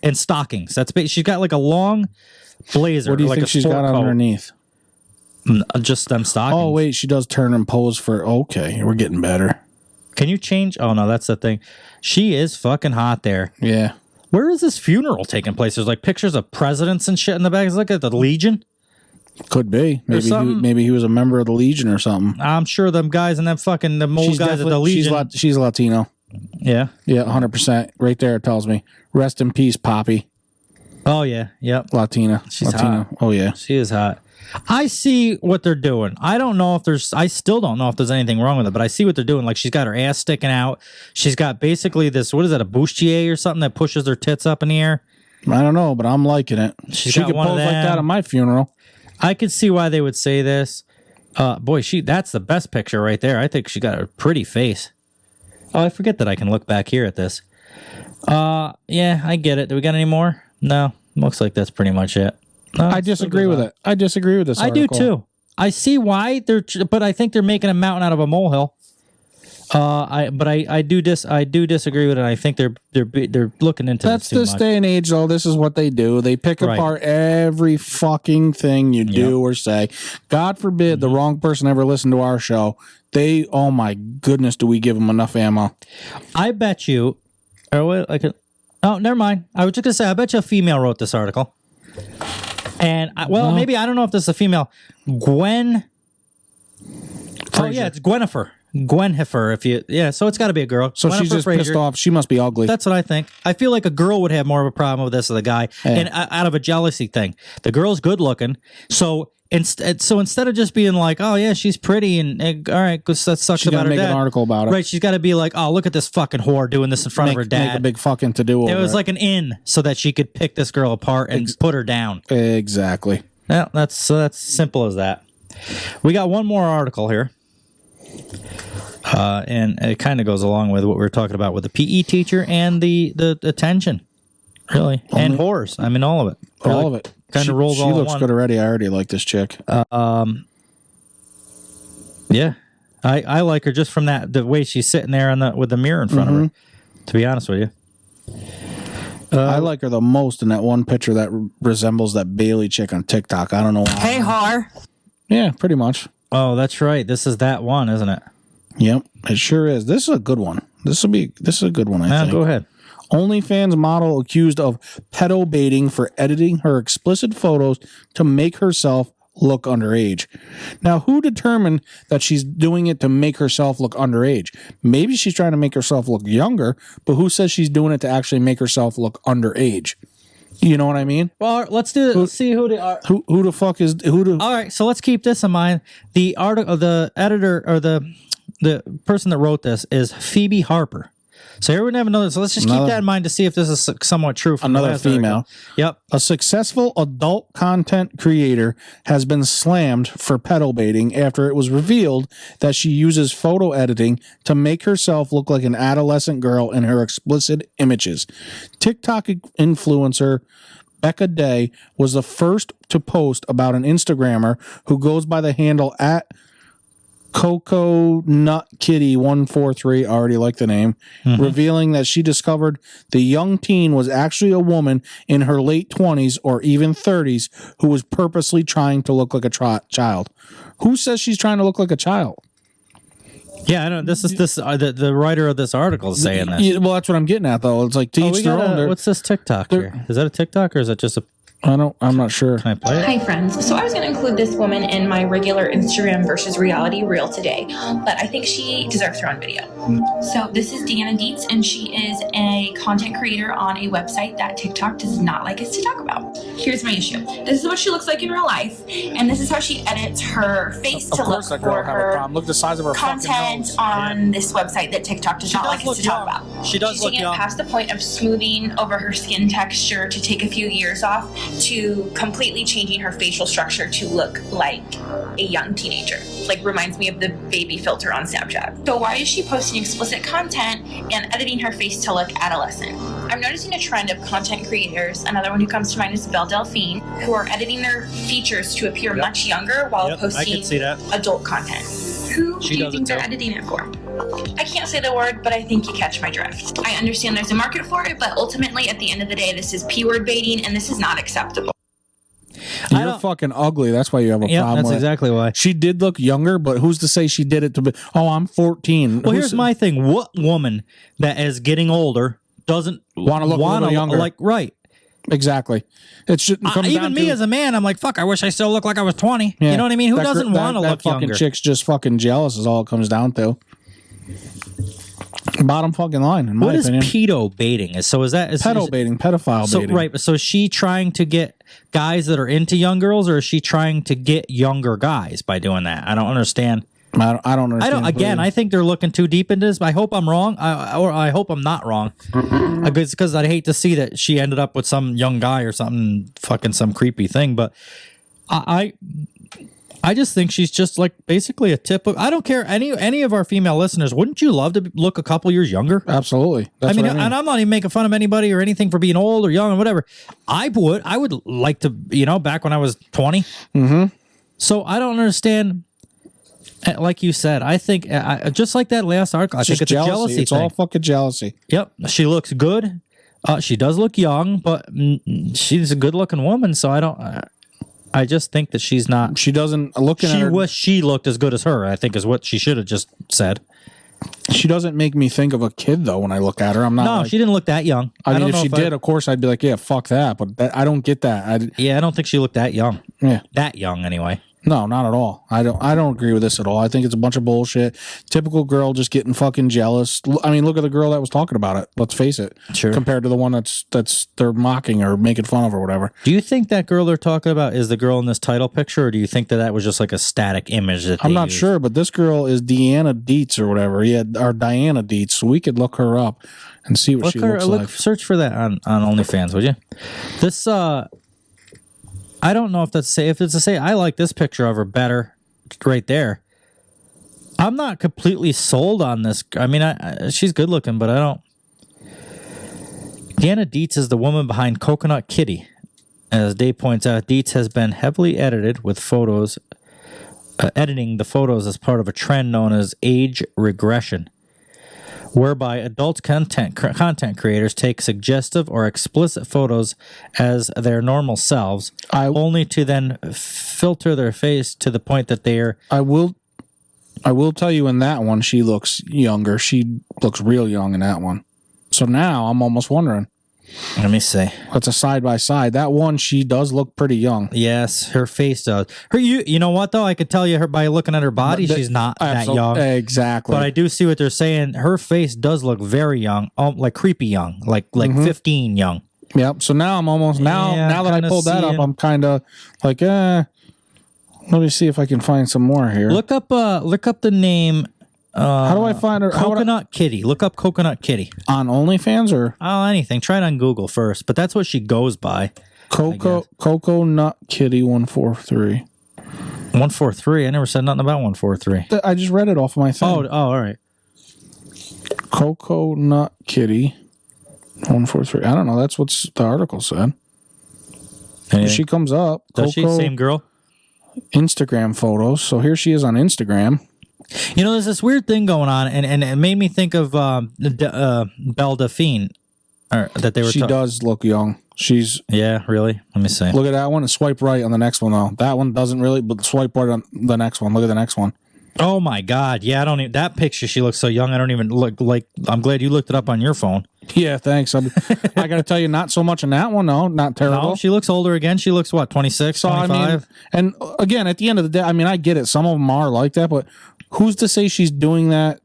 Speaker 1: and stockings. She's got like a long blazer.
Speaker 2: What do you
Speaker 1: like
Speaker 2: think she's got underneath?
Speaker 1: Just them stockings.
Speaker 2: Oh, wait, she does turn and pose for... Okay, we're getting better.
Speaker 1: Can you change? Oh, no, that's the thing. She is fucking hot there.
Speaker 2: Yeah.
Speaker 1: Where is this funeral taking place? There's like pictures of presidents and shit in the back. It's like at the Legion.
Speaker 2: Could be. Maybe he was a member of the Legion or something.
Speaker 1: I'm sure them guys and them fucking the old guys at the Legion.
Speaker 2: She's Latino.
Speaker 1: Yeah.
Speaker 2: Yeah, 100%. Right there it tells me. Rest in peace, Poppy.
Speaker 1: Oh, yeah. Yep.
Speaker 2: Latina.
Speaker 1: She's
Speaker 2: Latino.
Speaker 1: hot.
Speaker 2: Oh, yeah.
Speaker 1: She is hot. I see what they're doing. I still don't know if there's anything wrong with it, but I see what they're doing. Like, she's got her ass sticking out. She's got basically this, what is that, a bustier or something that pushes her tits up in the air?
Speaker 2: I don't know, but I'm liking it. She could pose like that at my funeral.
Speaker 1: I could see why they would say this. Boy, that's the best picture right there. I think she got a pretty face. Oh, I forget that I can look back here at this. Yeah, I get it. Do we got any more? No. Looks like that's pretty much it. No,
Speaker 2: I disagree with it. I disagree with this article.
Speaker 1: I do too. I see why but I think they're making a mountain out of a molehill. I do disagree with it. I think they're looking into
Speaker 2: that's
Speaker 1: this too
Speaker 2: this
Speaker 1: much.
Speaker 2: day and age though. This is what they do. They pick apart every fucking thing you do or say. God forbid the wrong person ever listened to our show. Oh my goodness, do we give them enough ammo?
Speaker 1: I bet you. Oh, never mind. I was just gonna say. I bet you a female wrote this article. And maybe I don't know if this is a female. Gwen. Oh yeah, it's Gwennifer. So it's got to be a girl.
Speaker 2: So she's just pissed off. She must be ugly.
Speaker 1: That's what I think. I feel like a girl would have more of a problem with this than the guy, and out of a jealousy thing. The girl's good looking, so instead of just being like, oh yeah, she's pretty, and all right, that sucks about her dad.
Speaker 2: Make an article about it,
Speaker 1: right? She's got to be like, oh, look at this fucking whore doing this in front of her dad.
Speaker 2: Make a big fucking to do.
Speaker 1: It was like an in, so that she could pick this girl apart and put her down.
Speaker 2: Exactly.
Speaker 1: Yeah, that's simple as that. We got one more article here. And it kind of goes along with what we were talking about with the PE teacher and the attention, really, and whores. I mean, all of it.
Speaker 2: All of it.
Speaker 1: Kind of rolls all in one. She looks
Speaker 2: good already. I already like this chick.
Speaker 1: Yeah, I like her just from the way she's sitting there with the mirror in front of her. To be honest with you,
Speaker 2: I like her the most in that one picture that resembles that Bailey chick on TikTok. I don't know why.
Speaker 7: Hey, whore.
Speaker 2: Yeah, pretty much.
Speaker 1: Oh, that's right. This is that one, isn't it?
Speaker 2: Yep, it sure is. This is a good one. This is a good one, I think.
Speaker 1: Go ahead.
Speaker 2: Onlyfans model accused of pedo baiting for editing her explicit photos to make herself look underage. Now, who determined that she's doing it to make herself look underage? Maybe she's trying to make herself look younger, but who says she's doing it to actually make herself look underage? You know what I mean?
Speaker 1: Well, let's do it. Let's see who they are.
Speaker 2: Who the fuck is who?
Speaker 1: All right, so let's keep this in mind. The article, the editor, or the person that wrote this is Phoebe Harper. So everyone never knows. So let's just keep that in mind to see if this is somewhat true.
Speaker 2: Another female.
Speaker 1: Article. Yep.
Speaker 2: A successful adult content creator has been slammed for pedo baiting after it was revealed that she uses photo editing to make herself look like an adolescent girl in her explicit images. TikTok influencer Becca Day was the first to post about an Instagrammer who goes by the handle at Coco Nut Kitty 143, I already like the name, revealing that she discovered the young teen was actually a woman in her late 20s or even 30s who was purposely trying to look like a child. Who says she's trying to look like a child?
Speaker 1: Yeah, I know. This is the writer of this article is saying this.
Speaker 2: Yeah, well, that's what I'm getting at, though. It's like to each their own.
Speaker 1: What's this TikTok here? Is that a TikTok or is it just a?
Speaker 2: I'm not sure.
Speaker 1: Can I play it?
Speaker 14: Hi, friends. So I was going to include this woman in my regular Instagram versus reality reel today, but I think she deserves her own video. So this is Deanna Dietz, and she is a content creator on a website that TikTok does not like us to talk about. Here's my issue. This is what she looks like in real life, and this is how she edits her face to look for her
Speaker 2: look the size of her
Speaker 14: content on this website that TikTok does not like us to talk about.
Speaker 1: She does look young. She's taking it past
Speaker 14: the point of smoothing over her skin texture to take a few years off, to completely changing her facial structure to look like a young teenager. Like, reminds me of the baby filter on Snapchat. So why is she posting explicit content and editing her face to look adolescent? I'm noticing a trend of content creators, another one who comes to mind is Belle Delphine, who are editing their features to appear much younger while posting adult content. Who do you think they're editing it for? I can't say the word, but I think you catch my drift. I understand there's a market for it, but ultimately, at the end of the day, this is P-word baiting, and this is not acceptable.
Speaker 2: You're fucking ugly. That's why you have a problem
Speaker 1: that's
Speaker 2: with
Speaker 1: exactly why.
Speaker 2: She did look younger, but who's to say she did it to be, I'm 14.
Speaker 1: Well, here's my thing. What woman that is getting older doesn't
Speaker 2: want to look a little younger?
Speaker 1: Like, right.
Speaker 2: Exactly. It shouldn't come down
Speaker 1: even me as a man, I'm like, fuck, I wish I still looked like I was 20. Yeah. You know what I mean? Who doesn't want to look
Speaker 2: fucking
Speaker 1: younger?
Speaker 2: Chick's just fucking jealous is all it comes down to. Bottom fucking line, in my opinion.
Speaker 1: What is pedo baiting?
Speaker 2: Pedo baiting, pedophile baiting.
Speaker 1: Right. So is she trying to get guys that are into young girls, or is she trying to get younger guys by doing that? I don't understand.
Speaker 2: I don't understand.
Speaker 1: Again, I think they're looking too deep into this. I hope I'm wrong, or I hope I'm not wrong. Because I'd hate to see that she ended up with some young guy or something, fucking some creepy thing. But I I just think she's just like basically a typical. I don't care any of our female listeners. Wouldn't you love to look a couple years younger?
Speaker 2: Absolutely.
Speaker 1: I mean, and I'm not even making fun of anybody or anything for being old or young or whatever. I would like to, back when I was 20.
Speaker 2: Mm-hmm.
Speaker 1: So I don't understand. Like you said, I think just like that last article, I think it's a jealousy
Speaker 2: It's
Speaker 1: thing.
Speaker 2: all fucking jealousy.
Speaker 1: Yep, she looks good. She does look young, but she's a good-looking woman. So I just think that she's not.
Speaker 2: She doesn't look.
Speaker 1: She looked as good as her. I think is what she should have just said.
Speaker 2: She doesn't make me think of a kid though. When I look at her, I'm not.
Speaker 1: No, she didn't look that young.
Speaker 2: I mean, if she did, of course, I'd be like, yeah, fuck that. But I don't get that.
Speaker 1: I don't think she looked that young.
Speaker 2: Yeah,
Speaker 1: that young anyway.
Speaker 2: No, not at all. I don't agree with this at all. I think it's a bunch of bullshit. Typical girl just getting fucking jealous. I mean, look at the girl that was talking about it. Let's face it.
Speaker 1: Sure.
Speaker 2: Compared to the one that's they're mocking or making fun of or whatever.
Speaker 1: Do you think that girl they're talking about is the girl in this title picture, or do you think that was just like a static image that
Speaker 2: I'm not sure, but this girl is Deanna Dietz or whatever. Yeah, or Diana Dietz. So we could look her up and see what she looks like.
Speaker 1: Search for that on OnlyFans, would you? This I don't know if it's to say I like this picture of her better right there. I'm not completely sold on this. I mean, she's good looking, but I don't. Deanna Dietz is the woman behind Coconut Kitty. As Dave points out, Dietz has been heavily edited with photos, editing the photos as part of a trend known as age regression, whereby adult content creators take suggestive or explicit photos as their normal selves, only to then filter their face to the point that they are.
Speaker 2: I will tell you in that one, she looks younger. She looks real young in that one. So now I'm almost wondering.
Speaker 1: Let me see.
Speaker 2: It's a side by side. That one, she does look pretty young.
Speaker 1: Yes, her face does. You know what though? I could tell you her by looking at her body, she's not that young.
Speaker 2: Exactly.
Speaker 1: But I do see what they're saying. Her face does look very young, like creepy young, like 15 young.
Speaker 2: Yep. So now I'm almost now that I pulled that up, I'm kind of like, let me see if I can find some more here.
Speaker 1: Look up the name.
Speaker 2: How do I find her?
Speaker 1: Coconut Kitty. Look up Coconut Kitty
Speaker 2: on OnlyFans or
Speaker 1: anything. Try it on Google first, but that's what she goes by.
Speaker 2: Coconut Kitty 143.
Speaker 1: 143. I never said nothing about 143.
Speaker 2: I just read it off my thing.
Speaker 1: Oh, all right.
Speaker 2: Coconut Kitty 143. I don't know. That's what the article said. She comes up.
Speaker 1: Does she? Same girl.
Speaker 2: Instagram photos. So here she is on Instagram.
Speaker 1: There's this weird thing going on, and it made me think of Belle Delphine. That they were.
Speaker 2: She does look young.
Speaker 1: Yeah, really. Let me see.
Speaker 2: Look at that one and swipe right on the next one though. That one doesn't really, but swipe right on the next one. Look at the next one.
Speaker 1: Oh my God! Yeah, I don't even. That picture, she looks so young. I don't even look like. I'm glad you looked it up on your phone.
Speaker 2: Yeah, thanks. I got to tell you, not so much in that one. No, not terrible.
Speaker 1: No, she looks older again. She looks what, 26, 25?
Speaker 2: I mean, and again, at the end of the day, I mean, I get it. Some of them are like that, but who's to say she's doing that?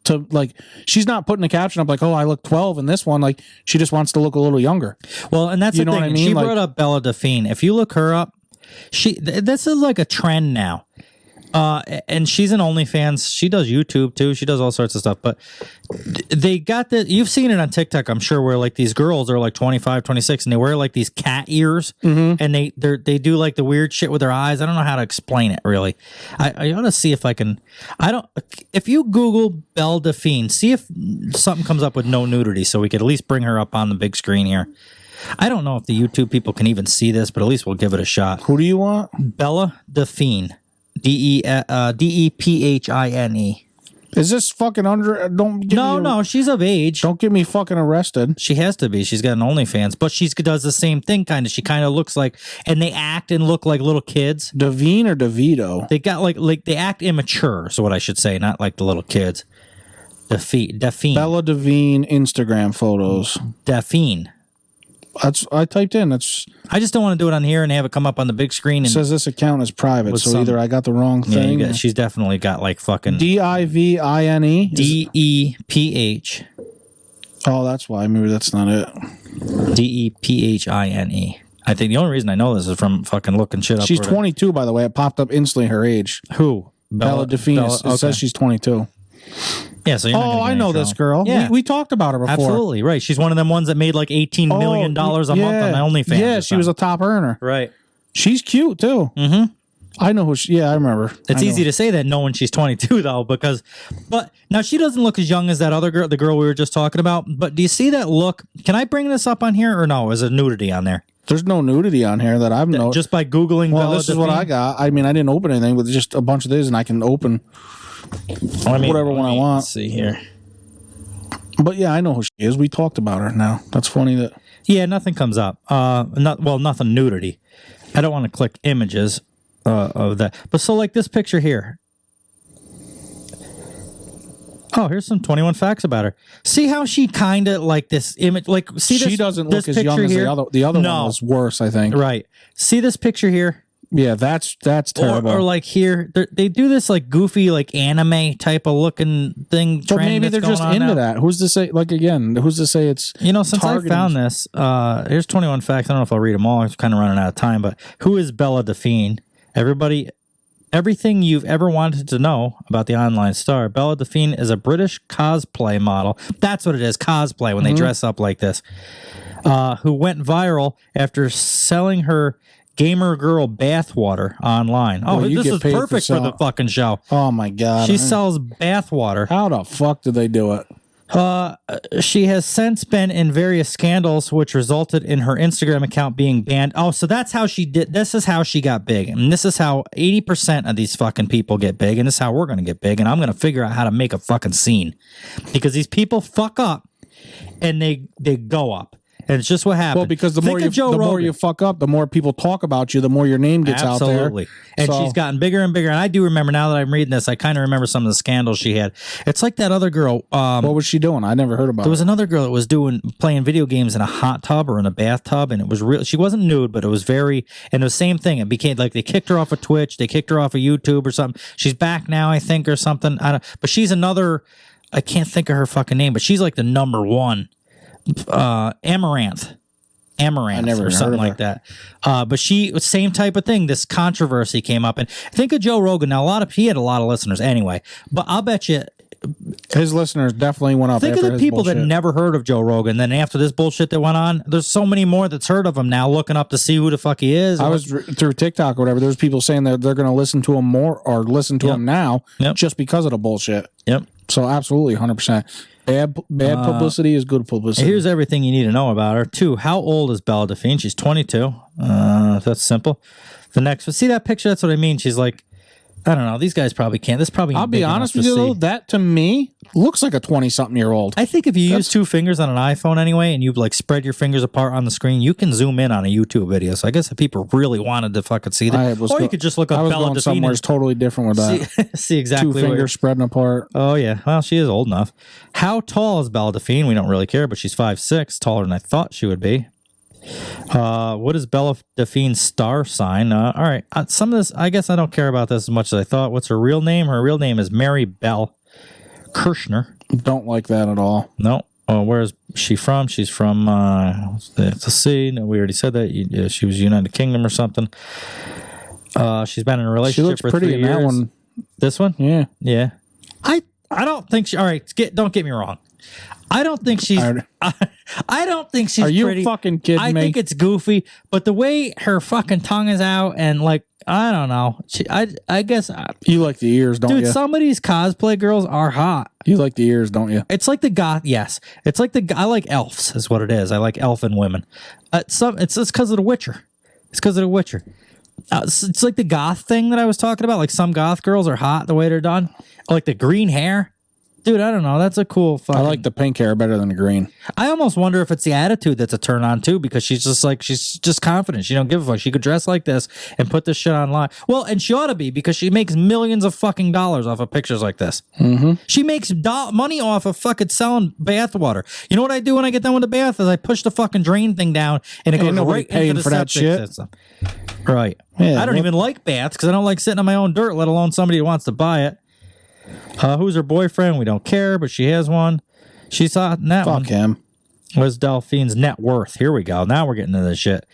Speaker 2: To like, she's not putting a caption up like, "Oh, I look 12" in this one. Like, she just wants to look a little younger.
Speaker 1: Well, and that's the thing. What I mean? She brought up Belle Delphine. If you look her up, this is like a trend now. And she's an OnlyFans. She does YouTube too. She does all sorts of stuff. But they got that. You've seen it on TikTok, I'm sure, where like these girls are like 25, 26, and they wear like these cat ears, and they do like the weird shit with their eyes. I don't know how to explain it really. I ought to see if I can. If you Google Belle Delphine, see if something comes up with no nudity, so we could at least bring her up on the big screen here. I don't know if the YouTube people can even see this, but at least we'll give it a shot.
Speaker 2: Who do you want?
Speaker 1: Belle Delphine. Dephine.
Speaker 2: Is this fucking under?
Speaker 1: No, she's of age.
Speaker 2: Don't get me fucking arrested.
Speaker 1: She has to be. She's got an OnlyFans, but she does the same thing. Kind of. She kind of looks like, and they act and look like little kids.
Speaker 2: Devine or DeVito?
Speaker 1: They got like they act immature. So what I should say, not like the little kids. Delphine.
Speaker 2: Bella Devine Instagram photos.
Speaker 1: Delphine.
Speaker 2: I typed in. I just
Speaker 1: don't want to do it on here and have it come up on the big screen. And
Speaker 2: it says this account is private, so either I got the wrong thing.
Speaker 1: Yeah, she's definitely got like fucking
Speaker 2: Divine.
Speaker 1: Deph.
Speaker 2: Oh, that's why. Maybe that's not it.
Speaker 1: Dephine. I think the only reason I know this is from fucking looking shit up.
Speaker 2: She's 22, by the way. It popped up instantly. Her age.
Speaker 1: Who?
Speaker 2: Bella Delphine. It says she's 22.
Speaker 1: Yeah, so
Speaker 2: I know this girl. Yeah. We talked about her before.
Speaker 1: Absolutely, right. She's one of them ones that made like $18 million a month on OnlyFans.
Speaker 2: Yeah, she was a top earner.
Speaker 1: Right.
Speaker 2: She's cute, too.
Speaker 1: Mm-hmm.
Speaker 2: I know who she, I remember.
Speaker 1: It's easy to say that knowing she's 22 though, but now she doesn't look as young as that other girl, the girl we were just talking about. But do you see that look? Can I bring this up on here or no? Is there nudity on there?
Speaker 2: There's no nudity on here that I've noticed.
Speaker 1: Just by Googling Bella
Speaker 2: this is what
Speaker 1: Delphine?
Speaker 2: I got. I mean, I didn't open anything, but just a bunch of these, and I can open whatever one I want.
Speaker 1: Let's see here.
Speaker 2: But yeah, I know who she is. We talked about her now. That's funny that...
Speaker 1: Yeah, nothing comes up. Nothing nudity. I don't want to click images of that. But so like this picture here. Oh, here's some 21 facts about her. See how she kind of like this image, like see this.
Speaker 2: She doesn't look as young as the other. The other one was worse, I think.
Speaker 1: Right. See this picture here.
Speaker 2: Yeah, that's terrible.
Speaker 1: Or like here, they do this like goofy, like anime type of looking thing.
Speaker 2: But maybe they're just into that. Who's to say? Like again, who's to say it's
Speaker 1: since I found this, here's 21 facts. I don't know if I'll read them all. I'm kind of running out of time. But who is Bella Delphine? Everything you've ever wanted to know about the online star. Bella Delphine is a British cosplay model. That's what it is, cosplay, when they dress up like this. Who went viral after selling her gamer girl bathwater online. Oh, this is perfect for the fucking show.
Speaker 2: Oh my God.
Speaker 1: She sells bathwater.
Speaker 2: How the fuck did they do it?
Speaker 1: She has since been in various scandals, which resulted in her Instagram account being banned. Oh, so that's how she did. This is how she got big. And this is how 80% of these fucking people get big. And this is how we're going to get big. And I'm going to figure out how to make a fucking scene because these people fuck up and they go up. And it's just what happened.
Speaker 2: Well, because the more you fuck up, the more people talk about you, the more your name gets out there.
Speaker 1: Absolutely. And she's gotten bigger and bigger. And I do remember, now that I'm reading this, I kind of remember some of the scandals she had. It's like that other girl.
Speaker 2: What was she doing? I never heard about
Speaker 1: There was another girl that was playing video games in a hot tub or in a bathtub. And it was real. She wasn't nude, but it was and the same thing. It became like they kicked her off of Twitch. They kicked her off of YouTube or something. She's back now, I think, or something. But she's another, I can't think of her fucking name, but she's like the number one. Amaranth or something like that. But same type of thing. This controversy came up, and think of Joe Rogan. Now, he had a lot of listeners anyway, but I'll bet you
Speaker 2: his listeners definitely went up.
Speaker 1: Think of the people that never heard of Joe Rogan. Then after this bullshit that went on, there's so many more that's heard of him now, looking up to see who the fuck he is.
Speaker 2: I was through TikTok or whatever. There's people saying that they're going to listen to him more or listen to him now just because of the bullshit.
Speaker 1: Yep.
Speaker 2: So absolutely, 100%. Bad publicity is good publicity.
Speaker 1: Here's everything you need to know about her. 2, how old is Bella Delphine? She's 22. That's simple. The next one. See that picture? That's what I mean. She's like, I don't know. These guys probably can't. This probably.
Speaker 2: I'll be honest with you, though. That to me looks like a 20-something-year-old.
Speaker 1: I think if you use 2 fingers on an iPhone anyway, and you like spread your fingers apart on the screen, you can zoom in on a YouTube video. So I guess if people really wanted to fucking see that, or you could just look up Bella Delphine.
Speaker 2: Somewhere totally different with that.
Speaker 1: See exactly
Speaker 2: 2 fingers spreading apart.
Speaker 1: Oh yeah. Well, she is old enough. How tall is Bella Delphine? We don't really care, but she's 5'6", taller than I thought she would be. What is Bella Delphine's star sign? All right. Some of this, I guess I don't care about this as much as I thought. What's her real name? Her real name is Mary Bell Kirshner.
Speaker 2: Don't like that at all.
Speaker 1: No. Where is she from? She's from, let's see. No, we already said that. She was United Kingdom or something. She's been in a relationship for 3 years. She looks pretty in that one. This one?
Speaker 2: Yeah.
Speaker 1: Yeah. I don't think all right, don't get me wrong. I don't think she's. I don't think she's.
Speaker 2: Are you
Speaker 1: pretty.
Speaker 2: Fucking kidding me?
Speaker 1: I think it's goofy, but the way her fucking tongue is out and like I don't know. I guess
Speaker 2: you like the ears, don't you?
Speaker 1: Dude, some of these cosplay girls are hot.
Speaker 2: You like the ears, don't you?
Speaker 1: It's like the goth. Yes, it's like I like elves. Is what it is. I like elfin women. It's because of The Witcher. It's because of The Witcher. It's like the goth thing that I was talking about. Like some goth girls are hot the way they're done. Like the green hair. Dude, I don't know. That's a cool fucking...
Speaker 2: I like the pink hair better than the green.
Speaker 1: I almost wonder if it's the attitude that's a turn on too, because she's just confident. She don't give a fuck. She could dress like this and put this shit online. Well, and she ought to be, because she makes millions of fucking dollars off of pictures like this.
Speaker 2: Mm-hmm.
Speaker 1: She makes money off of fucking selling bath water. You know what I do when I get done with the bath is I push the fucking drain thing down and it goes right into the septic system. Right. Yeah, I don't even like baths because I don't like sitting on my own dirt, let alone somebody who wants to buy it. Who's her boyfriend? We don't care, but she has one. She's hot in that one.
Speaker 2: Fuck him.
Speaker 1: What's Delphine's net worth? Here we go. Now we're getting into this shit.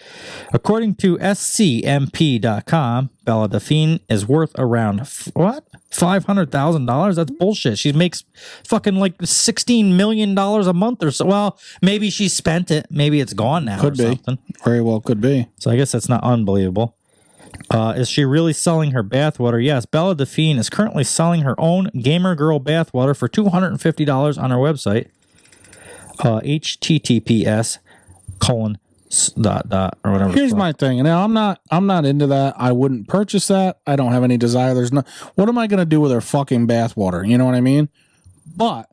Speaker 1: According to scmp.com, Bella Delphine is worth around, $500,000? That's bullshit. She makes fucking like $16 million a month or so. Well, maybe she spent it. Maybe it's gone now
Speaker 2: could
Speaker 1: or
Speaker 2: be.
Speaker 1: something.
Speaker 2: Very well could be.
Speaker 1: So I guess that's not unbelievable. Is she really selling her bathwater? Yes, Bella Delphine is currently selling her own Gamer Girl bathwater for $250 on her website. HTTPS : or whatever.
Speaker 2: Here's my thing. Now I'm not into that. I wouldn't purchase that. I don't have any desire. There's no. What am I going to do with her fucking bathwater? You know what I mean? But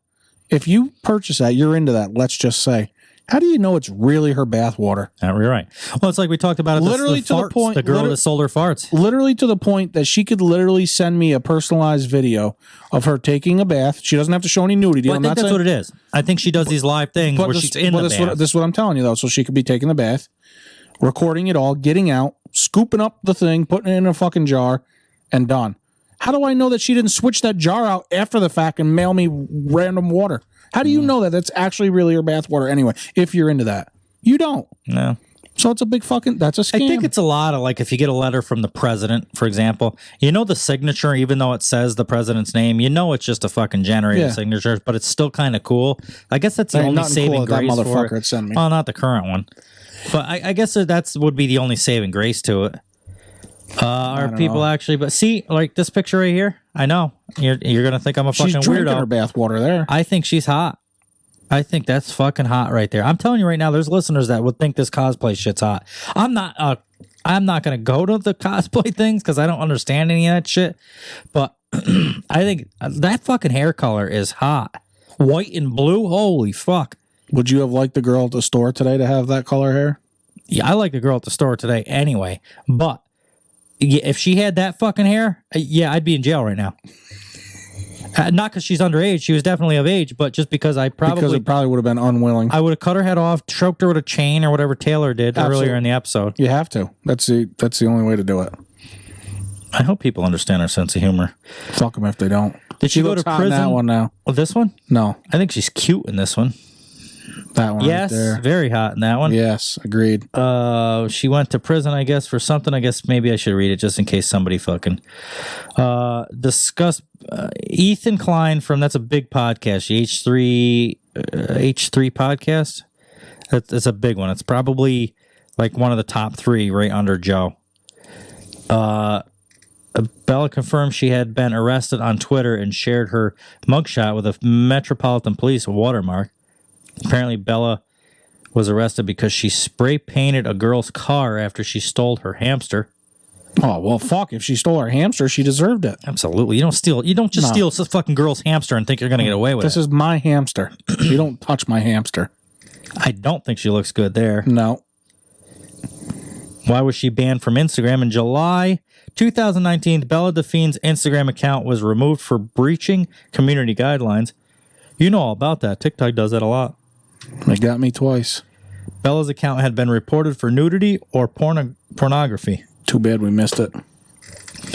Speaker 2: if you purchase that, you're into that. Let's just say. How do you know it's really her bathwater?
Speaker 1: You're right. Well, it's like we talked about it.
Speaker 2: Literally to the point,
Speaker 1: the girl that sold her farts.
Speaker 2: Literally to the point that she could literally send me a personalized video of her taking a bath. She doesn't have to show any nudity.
Speaker 1: Well, I think that's what it is. I think she does these live things where she's in the bath.
Speaker 2: This is what I'm telling you, though. So she could be taking the bath, recording it all, getting out, scooping up the thing, putting it in a fucking jar, and done. How do I know that she didn't switch that jar out after the fact and mail me random water? How do you know that that's actually really her bathwater anyway, if you're into that? You don't.
Speaker 1: No.
Speaker 2: So it's a big fucking, that's a scam.
Speaker 1: I think it's a lot of, like, if you get a letter from the president, for example, you know the signature, even though it says the president's name, you know it's just a fucking generated signature, but it's still kind of cool. I guess that's the only saving grace
Speaker 2: that
Speaker 1: for
Speaker 2: motherfucker
Speaker 1: it.
Speaker 2: sent me.
Speaker 1: Well, not the current one. But I guess that would be the only saving grace to it. Are people actually? But see, like this picture right here, I know you're gonna think I'm a fucking
Speaker 2: she's drinking
Speaker 1: weirdo.
Speaker 2: her bathwater there.
Speaker 1: I think she's hot. I think that's fucking hot right there. I'm telling you right now, there's listeners that would think this cosplay shit's hot. I'm not gonna go to the cosplay things because I don't understand any of that shit. But I think that fucking hair color is hot. White and blue. Holy fuck.
Speaker 2: Would you have liked the girl at the store today to have that color hair?
Speaker 1: Yeah, I like the girl at the store today anyway. But if she had that fucking hair, I'd be in jail right now. Not because she's underage. She was definitely of age, but just because it probably
Speaker 2: would have been unwilling.
Speaker 1: I would have cut her head off, choked her with a chain or whatever Taylor did earlier in the episode.
Speaker 2: You have to. That's the only way to do it.
Speaker 1: I hope people understand our sense of humor.
Speaker 2: Fuck them if they don't.
Speaker 1: Did she go to prison?
Speaker 2: That one now.
Speaker 1: Well, this one?
Speaker 2: No.
Speaker 1: I think she's cute in this one.
Speaker 2: That one.
Speaker 1: Yes,
Speaker 2: right there.
Speaker 1: Very hot in that one.
Speaker 2: Yes, agreed.
Speaker 1: She went to prison, I guess, for something. I guess maybe I should read it just in case somebody fucking discussed Ethan Klein from, that's a big podcast, the H3 podcast. It's a big one. It's probably like one of the top 3 right under Joe. Bella confirmed she had been arrested on Twitter and shared her mugshot with a Metropolitan Police watermark. Apparently, Bella was arrested because she spray painted a girl's car after she stole her hamster.
Speaker 2: Oh, well, fuck. If she stole her hamster, she deserved it.
Speaker 1: Absolutely. You don't just steal some fucking girl's hamster and think you're going to get away with it.
Speaker 2: This is my hamster. You don't touch my hamster.
Speaker 1: I don't think she looks good there.
Speaker 2: No.
Speaker 1: Why was she banned from Instagram? In July 2019, Bella Delphine's Instagram account was removed for breaching community guidelines. You know all about that. TikTok does that a lot.
Speaker 2: They got me twice.
Speaker 1: Bella's account had been reported for nudity or pornography.
Speaker 2: Too bad we missed it.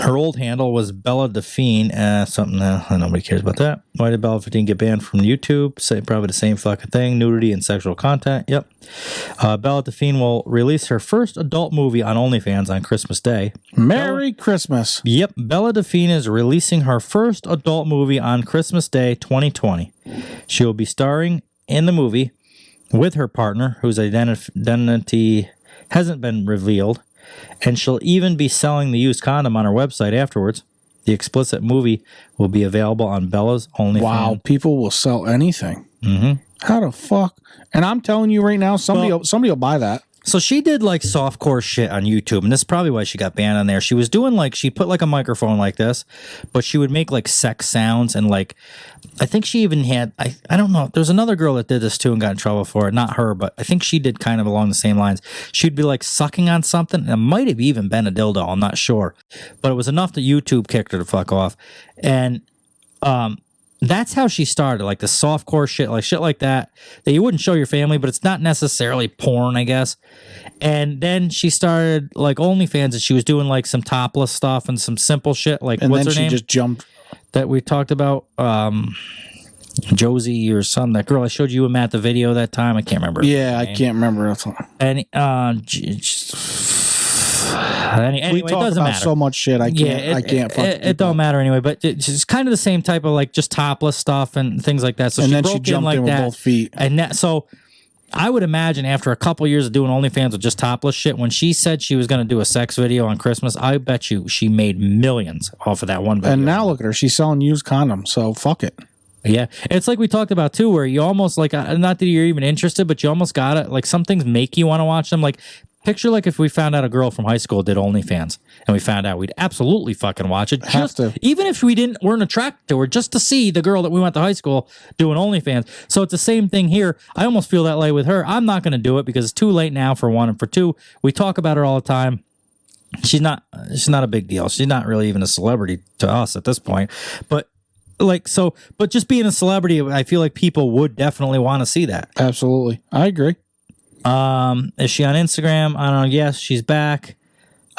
Speaker 1: Her old handle was Bella Delphine. Something nobody cares about that. Why did Bella Delphine get banned from YouTube? Probably the same fucking thing. Nudity and sexual content. Yep. Bella Delphine will release her first adult movie on OnlyFans on Christmas Day.
Speaker 2: Merry Christmas.
Speaker 1: Yep. Bella Delphine is releasing her first adult movie on Christmas Day 2020. She will be starring in the movie with her partner, whose identity hasn't been revealed, and she'll even be selling the used condom on her website afterwards. The explicit movie will be available on Bella's OnlyFans.
Speaker 2: Wow, people will sell anything.
Speaker 1: Mm-hmm.
Speaker 2: How the fuck? And I'm telling you right now, somebody will buy that.
Speaker 1: So she did like softcore shit on YouTube, and this is probably why she got banned on there. She was doing like, she put like a microphone like this, but she would make like sex sounds, and like, I think she even had, I don't know, there's another girl that did this too and got in trouble for it. Not her, but I think she did kind of along the same lines. She'd be like sucking on something, and it might have even been a dildo, I'm not sure. But it was enough that YouTube kicked her to fuck off. And that's how she started, like the softcore shit like that you wouldn't show your family, but it's not necessarily porn, I guess. And then she started like OnlyFans, and she was doing like some topless stuff and some simple shit. Like,
Speaker 2: and
Speaker 1: what's
Speaker 2: then
Speaker 1: her name?
Speaker 2: She just jumped.
Speaker 1: That we talked about, Josie or something. That girl I showed you and Matt the video that time. I can't remember.
Speaker 2: Yeah, I can't remember.
Speaker 1: And anyway,
Speaker 2: we talk
Speaker 1: it doesn't
Speaker 2: about
Speaker 1: matter.
Speaker 2: So much shit. I can't.
Speaker 1: It don't matter anyway. But it's kind of the same type of like just topless stuff and things like that. So
Speaker 2: and
Speaker 1: she
Speaker 2: then
Speaker 1: broke
Speaker 2: she jumped
Speaker 1: like
Speaker 2: in with
Speaker 1: that,
Speaker 2: both feet.
Speaker 1: And that, so I would imagine after a couple years of doing OnlyFans with just topless shit, when she said she was going to do a sex video on Christmas, I bet you she made millions off of that one video.
Speaker 2: And now look at her. She's selling used condoms, so fuck it.
Speaker 1: Yeah. It's like we talked about, too, where you almost, like, not that you're even interested, but you almost got it. Like, some things make you want to watch them. Like, picture, like, if we found out a girl from high school did OnlyFans, and we found out, we'd absolutely fucking watch it. Even if we weren't attracted to her, just to see the girl that we went to high school doing OnlyFans. So it's the same thing here. I almost feel that way with her. I'm not going to do it because it's too late now, for one, and for two, we talk about her all the time. She's not a big deal. She's not really even a celebrity to us at this point. But just being a celebrity, I feel like people would definitely want to see that.
Speaker 2: Absolutely. I agree.
Speaker 1: Is she on Instagram? I don't know. Yes, she's back.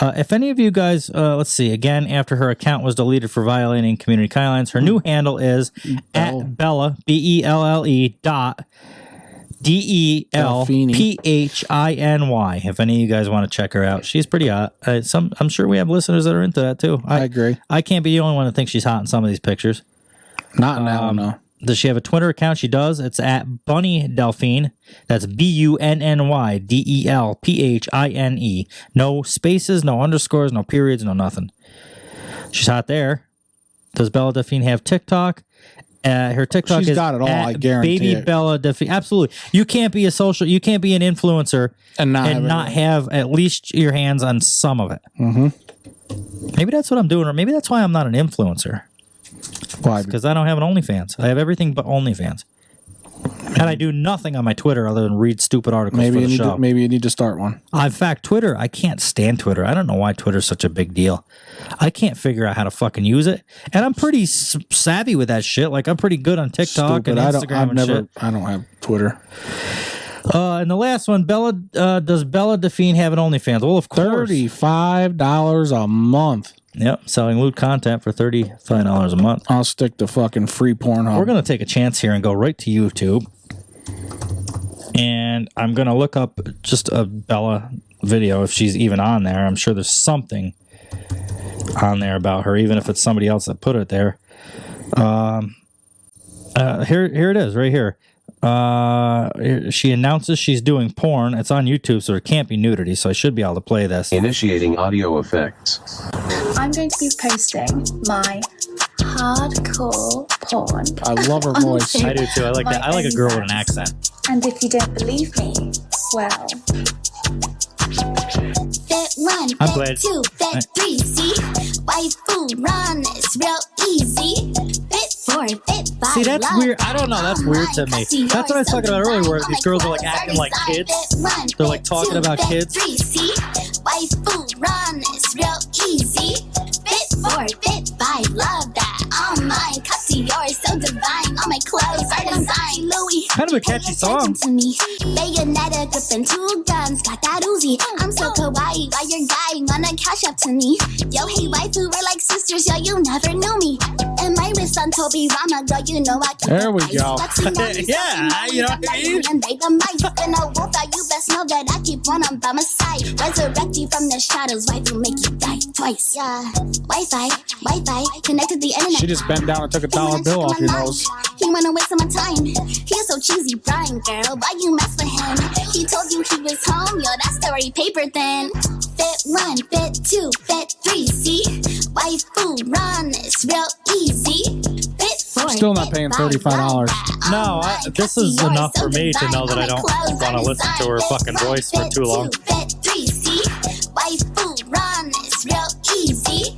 Speaker 1: If any of you guys, let's see, again, after her account was deleted for violating community guidelines, her new handle is at Bella, BELLE DELPHINY. If any of you guys want to check her out, she's pretty hot. I'm sure we have listeners that are into that too.
Speaker 2: I agree.
Speaker 1: I can't be the only one that thinks she's hot in some of these pictures.
Speaker 2: Not now, no.
Speaker 1: Does she have a Twitter account? She does. It's at Bunny Delphine. That's BUNNYDELPHINE. No spaces, no underscores, no periods, no nothing. She's hot there. Does Bella Delphine have TikTok? Her TikTok
Speaker 2: She's
Speaker 1: is
Speaker 2: got it all, I guarantee
Speaker 1: Baby
Speaker 2: it.
Speaker 1: Bella Delphine. Absolutely. You can't be an influencer and not have at least your hands on some of it.
Speaker 2: Mm-hmm.
Speaker 1: Maybe that's what I'm doing, or maybe that's why I'm not an influencer.
Speaker 2: Why?
Speaker 1: Because I don't have an OnlyFans. I have everything but OnlyFans. And I do nothing on my Twitter other than read stupid articles for the show.
Speaker 2: Maybe you need to start one.
Speaker 1: In fact, Twitter, I can't stand Twitter. I don't know why Twitter's such a big deal. I can't figure out how to fucking use it. And I'm pretty savvy with that shit. Like, I'm pretty good on TikTok and Instagram shit.
Speaker 2: I don't have Twitter.
Speaker 1: And the last one, does Bella Delphine have an OnlyFans? Well, of course.
Speaker 2: $35 a month.
Speaker 1: Yep, selling lewd content for $35 a month.
Speaker 2: I'll stick to fucking free Pornhub.
Speaker 1: We're going to take a chance here and go right to YouTube. And I'm going to look up just a Bella video if she's even on there. I'm sure there's something on there about her, even if it's somebody else that put it there. Here it is, right here. She announces she's doing porn. It's on YouTube, so it can't be nudity, so I should be able to play this.
Speaker 12: Initiating audio effects.
Speaker 18: I'm going to be posting my hardcore porn.
Speaker 2: I love her voice.
Speaker 1: I do too. I like that. I like a girl with an accent.
Speaker 18: And if you don't believe me, well.
Speaker 8: Fit 1,
Speaker 1: I'm
Speaker 8: fit
Speaker 1: glad.
Speaker 8: 2, fit 3, see? Waifu run, it's real easy. Fit 4, fit 5.
Speaker 1: See, that's weird. I don't know. That's weird to me. That's what I was talking about earlier, where these girls are like acting like kids. They're like talking about kids.
Speaker 8: 3, see? Waifu run, it's real easy. Fit 4, fit 5, love that. All mine, cut to yours, so divine. All my clothes are designed, Louis.
Speaker 1: Kind of a catchy song.
Speaker 8: To me, Bayonetta gripping 2 guns, got that Uzi. I'm so kawaii, why your guy wanna cash up to me? Yo, hey waifu, we're like sisters, yo, you never knew me. And my wrist on Toby Rama, girl, you know I keep
Speaker 2: There we
Speaker 8: the
Speaker 2: go.
Speaker 1: Yeah, you know what I mean?
Speaker 8: And they the mice, been a wolf, you best know that I keep one on by my side. Resurrect you from the shadows, waifu make you die twice. Yeah, Wi-Fi, connected the internet.
Speaker 2: She just bent down and took a $1 bill off your nose.
Speaker 8: He wanna waste my time. He's so cheesy, Brian, girl. Why you mess with him? He told you he was home, yo, that story paper thin. Fit 1, fit 2, fit 3, see? Waifu run, it's real easy. Fit 4,
Speaker 2: Still not paying $35.
Speaker 1: No, this is enough for me to know that I don't want to listen to her fucking voice for too long.
Speaker 8: Fit 3, see? Waifu run, it's real easy.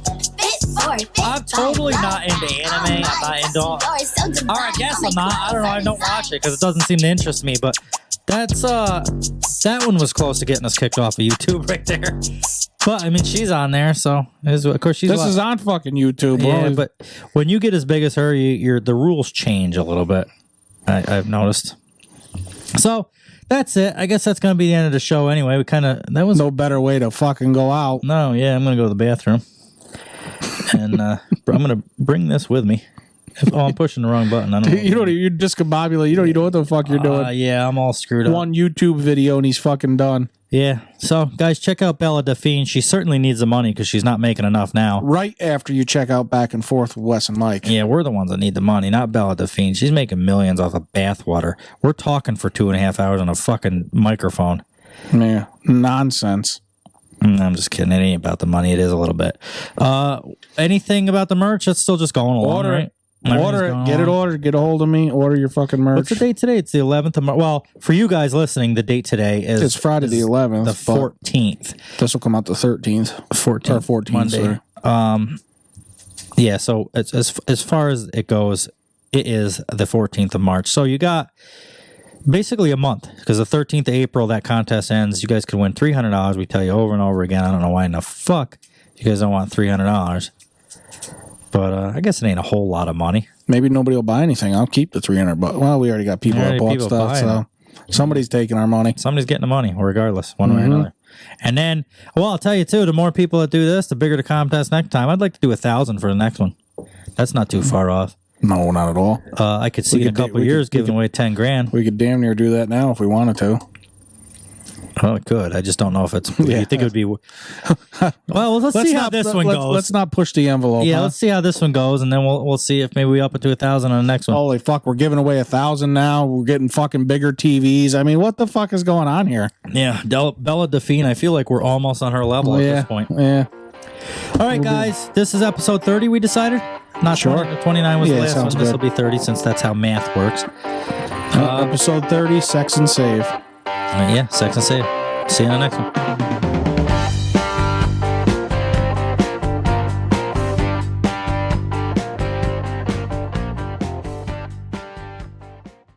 Speaker 1: I'm totally not into anime. I'm not into all. Or I guess I'm not. I don't know. I don't watch it because it doesn't seem to interest me. But that's that one was close to getting us kicked off of YouTube right there. But I mean, she's on there, so of course she's.
Speaker 2: This is on fucking YouTube.
Speaker 1: Yeah, but when you get as big as her, the rules change a little bit. I've noticed. So that's it. I guess that's gonna be the end of the show anyway. That was
Speaker 2: no better way to fucking go out.
Speaker 1: No, yeah, I'm gonna go to the bathroom. And I'm going to bring this with me. I'm pushing the wrong button. I don't know.
Speaker 2: You're discombobulated. You don't know what the fuck you're doing.
Speaker 1: Yeah, I'm all screwed up.
Speaker 2: One YouTube video and he's fucking done.
Speaker 1: Yeah. So, guys, check out Bella Delphine. She certainly needs the money because she's not making enough now.
Speaker 2: Right after you check out Back and Forth with Wes and Mike.
Speaker 1: Yeah, we're the ones that need the money, not Bella Delphine. She's making millions off of bathwater. We're talking for 2.5 hours on a fucking microphone.
Speaker 2: Yeah, nonsense.
Speaker 1: I'm just kidding. It ain't about the money. It is a little bit. Anything about the merch? That's still just going along, right?
Speaker 2: Order it. Get it ordered. Get a hold of me. Order your fucking merch.
Speaker 1: What's the date today? It's the 11th of March. Well, for you guys listening, the date today is...
Speaker 2: It's Friday the 11th.
Speaker 1: The 14th.
Speaker 2: This will come out the 13th.
Speaker 1: 14th.
Speaker 2: Or 14th,
Speaker 1: Monday.
Speaker 2: sorry.
Speaker 1: Yeah, so as far as it goes, it is the 14th of March. So you got basically a month, because the 13th of April, that contest ends. You guys could win $300. We tell you over and over again. I don't know why in the fuck you guys don't want $300. But I guess it ain't a whole lot of money.
Speaker 2: Maybe nobody will buy anything. I'll keep the $300. Well, we already got people that bought stuff, so somebody's taking our money.
Speaker 1: Somebody's getting the money, regardless, one way or another. And then, well, I'll tell you too, the more people that do this, the bigger the contest next time. I'd like to do 1,000 for the next one. That's not too far off.
Speaker 2: No, not at all.
Speaker 1: I could see in a couple years giving away 10 grand.
Speaker 2: We could damn near do that now if we wanted to.
Speaker 1: Oh, it could. I just don't know if it's... You think it would be... Well, let's see how this one goes.
Speaker 2: Let's not push the envelope.
Speaker 1: Yeah, let's see how this one goes, and then we'll see if maybe we up it to 1,000 on the next one.
Speaker 2: Holy fuck, we're giving away 1,000 now. We're getting fucking bigger TVs. I mean, what the fuck is going on here?
Speaker 1: Yeah, Bella Delphine, I feel like we're almost on her level at this point.
Speaker 2: Yeah.
Speaker 1: All right, guys, this is episode 30, we decided? Not
Speaker 2: sure.
Speaker 1: 29 was the last one.
Speaker 2: Sounds
Speaker 1: This will
Speaker 2: good.
Speaker 1: be 30 since that's how math works.
Speaker 2: Episode 30, Sex and Save.
Speaker 1: Yeah, Sex and Save. See you in the next one.